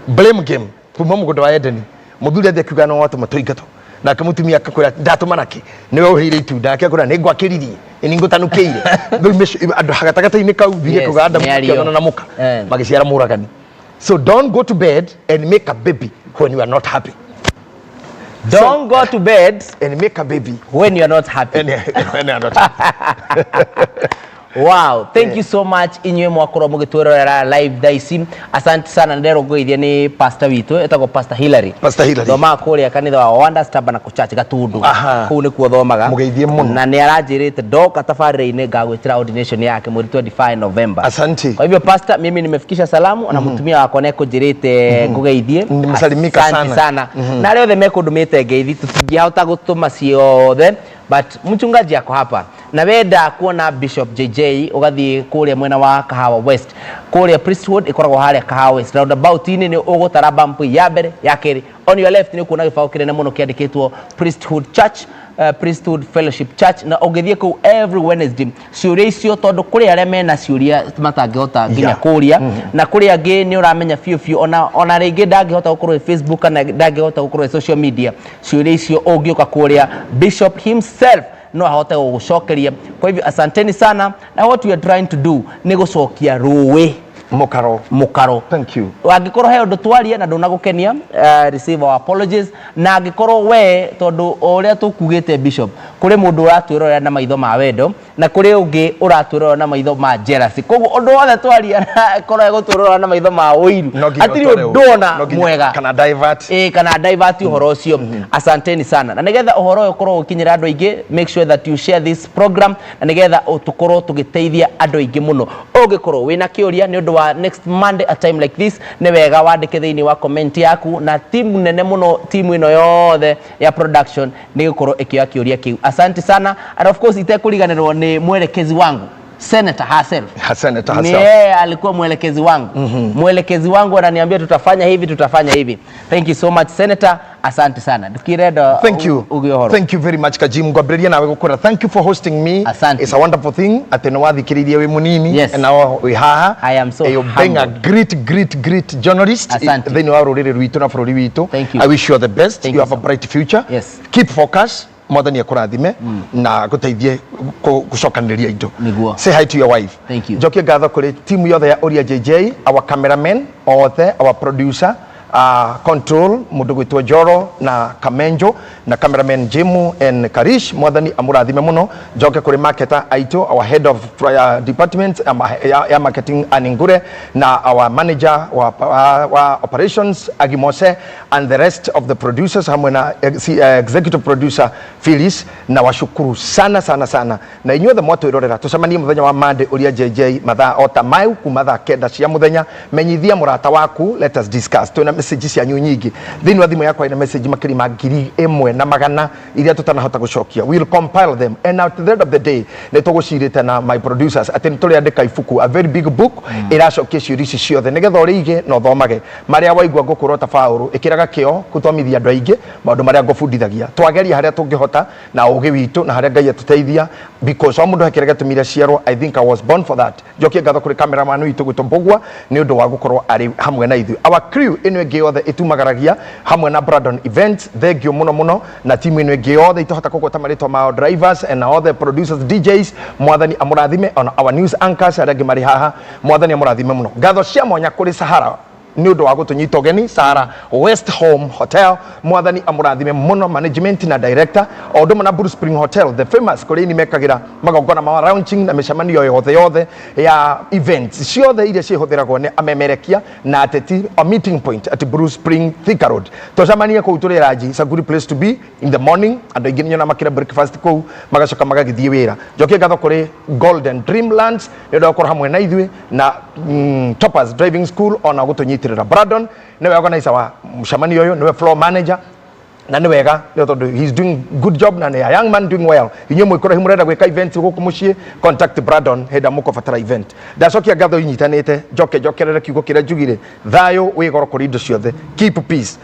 Blame game. Kuma mugondo wa Edeni. Muthuri athiakiuga no watu matoingato. Na kamutumia akakwira ndatuma naki niwe uhire itunda akakura ningwa kiriri ningutanukire andu hagatagata-ini kau bige kuganda mukana na muka magiciara muragani. So don't go to bed and make a baby when you are not happy. Don't go to bed and make a baby when you are not happy. When you are not happy. Wow, thank you so much inywe mwakoro mugitwerera live daisi. Asante sana ndero goithia ni pastor witu etagwo Pastor Hillary. Pastor Hillary. Thoma kuria kanitha wa Wonders Tabernacle Church Gatundu. Kuu ni kuo thomaga. Mugeithie muno. Na ni aranjirite ndoka tabarĩra-inĩ ngagwĩtĩra ordination yake mweri 25 November. Asante. Kwa hivyo pastor, mimi nimefikisha salamu na mutumia wako nekũnjĩrĩte ngũgeithie. Nimesalimika sana. Asante sana. Na arĩa othe mekũndũmĩte ngeithi tũtingĩhota gũtũma ciothe, but mchungaji yako hapa na wenda kuona Bishop JJ ugathie kuria mwena wa Kahawa West kuria Priesthood ikoragwo haria Kahawa West roundabout ini ni ugutara bump ya mbere ya keri on your left ni kuona gibao kirene muno kiandikitwo Priesthood Church, Priesthood Fellowship Church, na ugithie ku every Wednesday ciuria icio tondu kuri aria mena ciuria matangihota nginya kuria na kuri angi ni uramenya fiu ona ringi ndangihota gukorwo Facebook kana ndangihota gukorwo social media ciuria icio ungiuka kuria Bishop himself no ahote gucokeria. Kwa hivyo asanteni sana, na what we are trying to do ni gucokia ruwe mukaro. Thank you. Angikorwo he undu twaria na ndunagukenia receive our apologies, na angikorwo we tondu uria tukugite Bishop kuri mundu uratwirora na maitho ma wendo na kuri ungi uratwirora na maitho ma jealousy, koguo undu wothe twaria korwo gutwirora na maitho ma uiru atiri ndona mwega kana divert uhoro ucio. Asanteni sana, na nigetha uhoro uyu ukorwo ukinyira andu aingi, make sure that you share this program na nigetha tukorwo tugiteithia andu aingi muno. Ungikorwo wina kiuria ni undu wa next Monday a time like this, ni wega wandike thiini wa comment yaku, na team nene muno, team ino yothe ya production ni gukorwo ikioya kiuria kiu. Asante sana, and of course itekuriganirwo ni mwelekezi wangu Senator herself. Ni yeye alikuwa mwelekezi wangu. Mwelekezi wangu ananiambia tutafanya hivi. Thank you so much Senator. Asante sana. Tukirenda Thank you very much Kajim Ngwambĩrĩria nawe gũkũra. Thank you for hosting me. Asante. It's a wonderful thing atĩ nĩ wathikĩrĩirie wĩ mũnini. Yes. And now we haha. I am so You're being a great journalist. Asante. Thĩinĩ wa rũrĩrĩ rwitũ na bũrũri witũ. Thank you. I wish you all the best. Thank you you have a bright future. Yes. Keep focus. Mwathani akũrathime na gũteithie gũcokanĩrĩria indo. Niguo. Say hi to your wife. Thank you. Njokie ngatho kũrĩ timu yothe ya Uria Jj, our cameraman, othe, our producer, control mundu gwitwo Joro na Kamenjo na cameraman Jemu and Karish. Mwathani amurathime muno. Njoke kuri marketer Aito, our head of department ya marketing Aningure, na our manager wa operations Agimose, and the rest of the producers hamwe na executive producer Phyllis. Na washukuru sana na inyuothe mwatwirorera. Tucemanie muthenya wa Monday Uria JJ mathaa ota mau kuma thaa 9 cia muthenya. Menyithia murata waku, let us discuss. Tuna message cianyu nyingi thiini wa thimu yakwa ina message makiri ma 1,000 iria tutanahota gucokia. We will compile them, and at the end of the day ne tugucirite na my producers ati ni turi andika ibuku, a very big book iracokia ciũria ici ciothe nigetha urige no thomage maria waigua ngukurota Paulo ikiraga kio gutomithia andu aingi maundu maria ngubundithagia twageria haria tungihota na ugi witu na haria Ngai atuteithia, because o mundu hakiraga tumira ciarwo. I think I was born for that. Njokie ngatho kuri cameraman witu gwitwo ni undu wa gukorwo ari hamwe na ithu. Our crew ino ĩngĩ yothe itumagaragia hamwe na Brandon Events, thengio muno na timu ino ĩngĩ yothe itohota kugota marĩtwa mao, drivers and all the producers, DJs. Mwathani amurathime, on our news anchors arĩa angĩ marĩ haha. Mwathani amurathime muno. Ngatho cia mwanya kuri Sahara ni undu wa gutunyita ugeni, Sahara West Home Hotel. Mwathani amurathime muno, management na director o ũndũ na Blue Spring Hotel, the famous kuri ni mekagira magongona ma launching na micemanio yothe ya events ciothe iria cihũthĩragwo nĩ amemerekia na ateti, a meeting point at Blue Spring Thika Road. Tucemanie kũu tũrĩ ranji. It's a good place to be in the morning. Andũ aingĩ nĩnyona makĩra breakfast kũu magacoka magagĩthiĩ wĩra. Njokie ngatho kũrĩ Golden Dreamlands nĩ ũndũ wa gũkorwo hamwe na ithuĩ na Toppers Driving School ona gũtũnyitĩrĩra. Brandon niwe organizer wa mshamani yoyo, niwe floor manager na ni wega he's doing good job na ni a young man doing well. Inye mwikora himurenda gwika event guku mucii, contact Brandon henda muko fatara event. Ndacokia ngatho inyitanite njokerere kiugo kira njugire thayo wigoro kuri indo ciothe. Keep peace.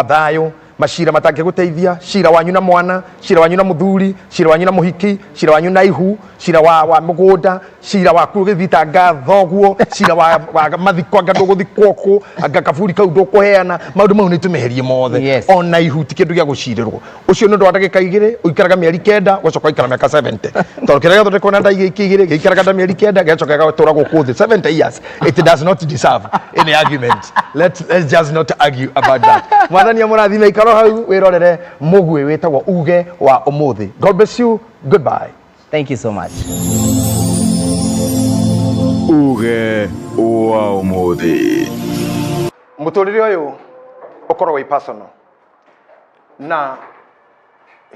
Thayo mashira matangĩgũteithia, shira wanyu na mwana, shira wanyu na muthuri, shira wanyu na muhiki, shira wanyu na ihu, shira wa mugunda, shira wa kugithitanga thoguo, shira wa mathiko anga ndũgũthikwo kũ, anga kaburi kau ndũkũheana. Maũndũ mau nĩ tũmeherie mothe. Ona ihu ti kĩndũ gĩa gũcirĩrwo. Ũcio nĩ ũndũ wa ndagĩka 2 ũikaraga mĩeri 9 ũgacoka ũikara mĩaka 70. Tondũ kĩrĩa gĩathondekwo na ndagĩka 2 gĩikaraga mĩeri 9 gĩgacoka gĩgatũra gũkũ thĩ 70 years. It does not deserve any argument. Let's just not argue about that. Mwathani amũrathime ikaro hau wirorere mugwe wetagwo uge wa umuthi. God bless you. Goodbye. Thank you so much. Uge wa umuthi. Muturire uyu ukorwo wi personal na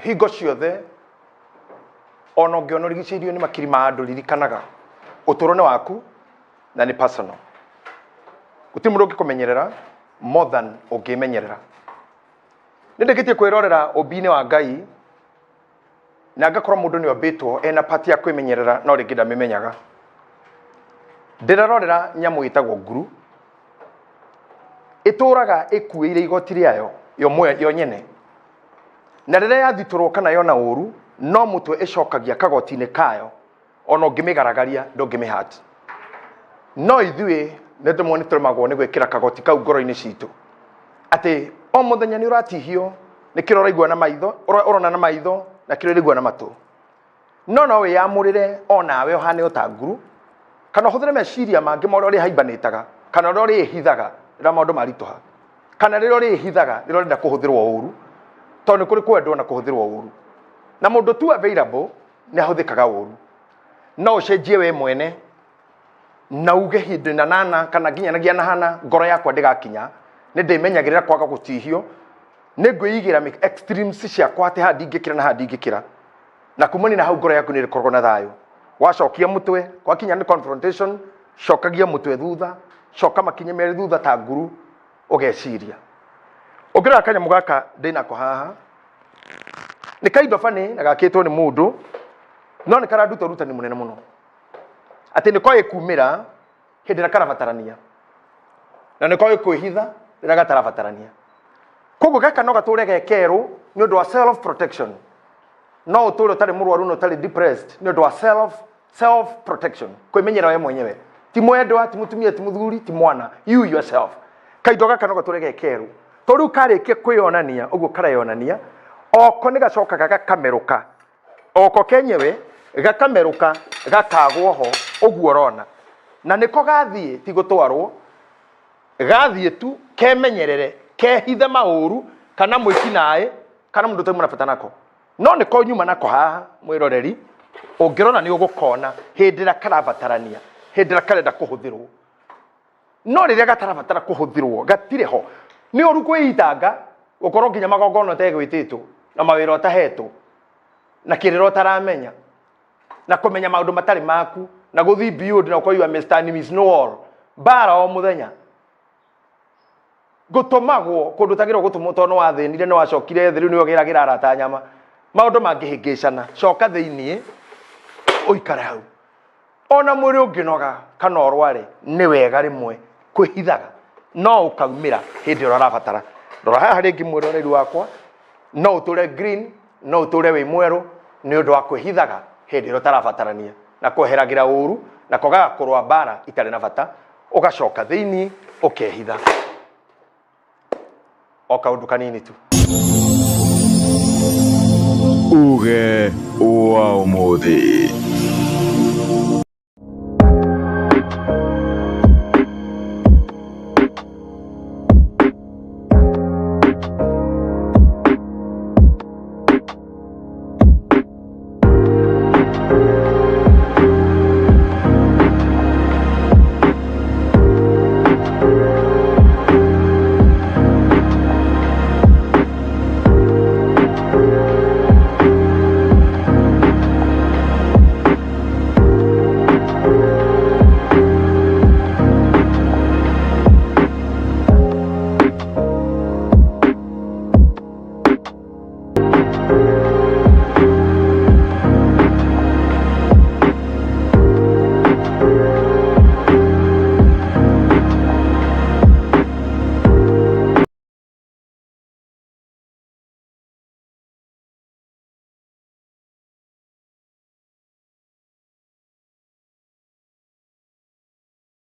hingo ciothe ona ũngĩona ũrigicĩirio nĩ makiri ma andũ ririkanaga ũtũũro-inĩ waku na nĩ personal. Gũtirĩ mũndũ ũngĩkũmenyerera more than ũngĩmenyerera. Nĩndĩkĩtie kwĩrorera ũmbi-inĩ wa Ngai na ngakorwo mũndũ nĩ ombĩtwo ena pati ya kwĩmenyerera no rĩngĩ ndamĩmenyaga. Ndĩrarorera nyamũ ĩtagwo nguru ĩtũraga ĩkuĩire igoti rĩayo yo nyene, na rĩrĩa yathitũrwo kana yona ũru no mũtwe ĩcokagia kagoti-inĩ kayo ona ũngĩmĩgaragaria ndũngĩmĩhati. No ithuĩ nĩ tũremagwo nĩ gwĩkĩra kagoti kau ngoro-inĩ citũ atĩ o muthenya ni uratihio ni kiro raigua na maitho, urona na maitho na kiro raigua na matu. No we yamurire onawe ohane otanguru kana huthire meciria mangi mo uri haimbanitaga kana uri hithaga ira maundu marituha kana riro uri hithaga riro renda kuhuthirwo uru to ni kuri kwendwo na kuhuthirwo uru na mundu tu available ni ahuthikaga uru. No ucenjie we mwene na uge hindi na nana kana nginya na hana ngoro yakwa ndigakinya nĩ ndĩmenyagĩrĩra kwaga gũtihio, nĩ ngwĩigĩra extremes ciakwa atĩ haha ndingĩkĩra na haha ndingĩkĩra, na kumania na hau ngoro yaku nĩ ĩrĩkoragwo na thayũ. Wacokia mũtwe gwakinya nĩ confrontation, cokagia mũtwe thutha, coka makinya merĩ thutha ta nguru ũgeciria. Ũngĩrora kanyamũ gaka ndĩnako haha nĩ kaindo bani na gakĩtwo nĩ mũndũ no nĩ kararuta ũrutani mũnene mũno atĩ nĩ koĩ kumĩra hĩndĩ ĩrĩa karabatarania na nĩ koĩ kwĩhitha rĩrĩa gatarabatarania. koguo gaka no gature gekeru ni undu wa self protection no utore utari murwaru no utari depressed ni undu wa self protection kwimenyera we mwenyewe ti mwendwa ti mutumia ti muthuri ti mwana you yourself kaindo gaka no gature gekeru to riu karikie kwionania uguo karayonania oko ni gacoka gakameruka oko kenyewe gakameruka gakagwo ho uguo rona na niko gathie ti gutwarwo gathie tu kemenyerere kehithe mauru kana mwiki nae kana mundu te munabata nako no niko nyuma nako haha mwiroreri ungirona ni ugukona hindira karabatarania hindira karenda kuhuthirwo no riria gatarabatara kuhuthirwo gatire ho ni oru kwitanga ukorwo nginya magongono tegwititwo na mawira utahetwo na kiriro utaramenya na kumenya maundu matari maku na guthi build na kwa you Mr. and Miss Noel bara o muthenya gutomagwo kundu tagiro gutumo tono wathinire no wacokire thiru ni ogiragira arata nyama maundu mangihingicana coka thiini uikare hau ona muri unginoga kana orware ni wega rimwe kwihithaga no ukaumira hindi urabatara rora haha ringi mwiroreri wakwa no uture green no uture wi mweru ni undu wa kwihithaga hindi rutarabatarania na kweheragira uru na kogaga kurwa bara itari na bata ugacoka thiini ukehitha okaundu kanini tu uge wa umuthi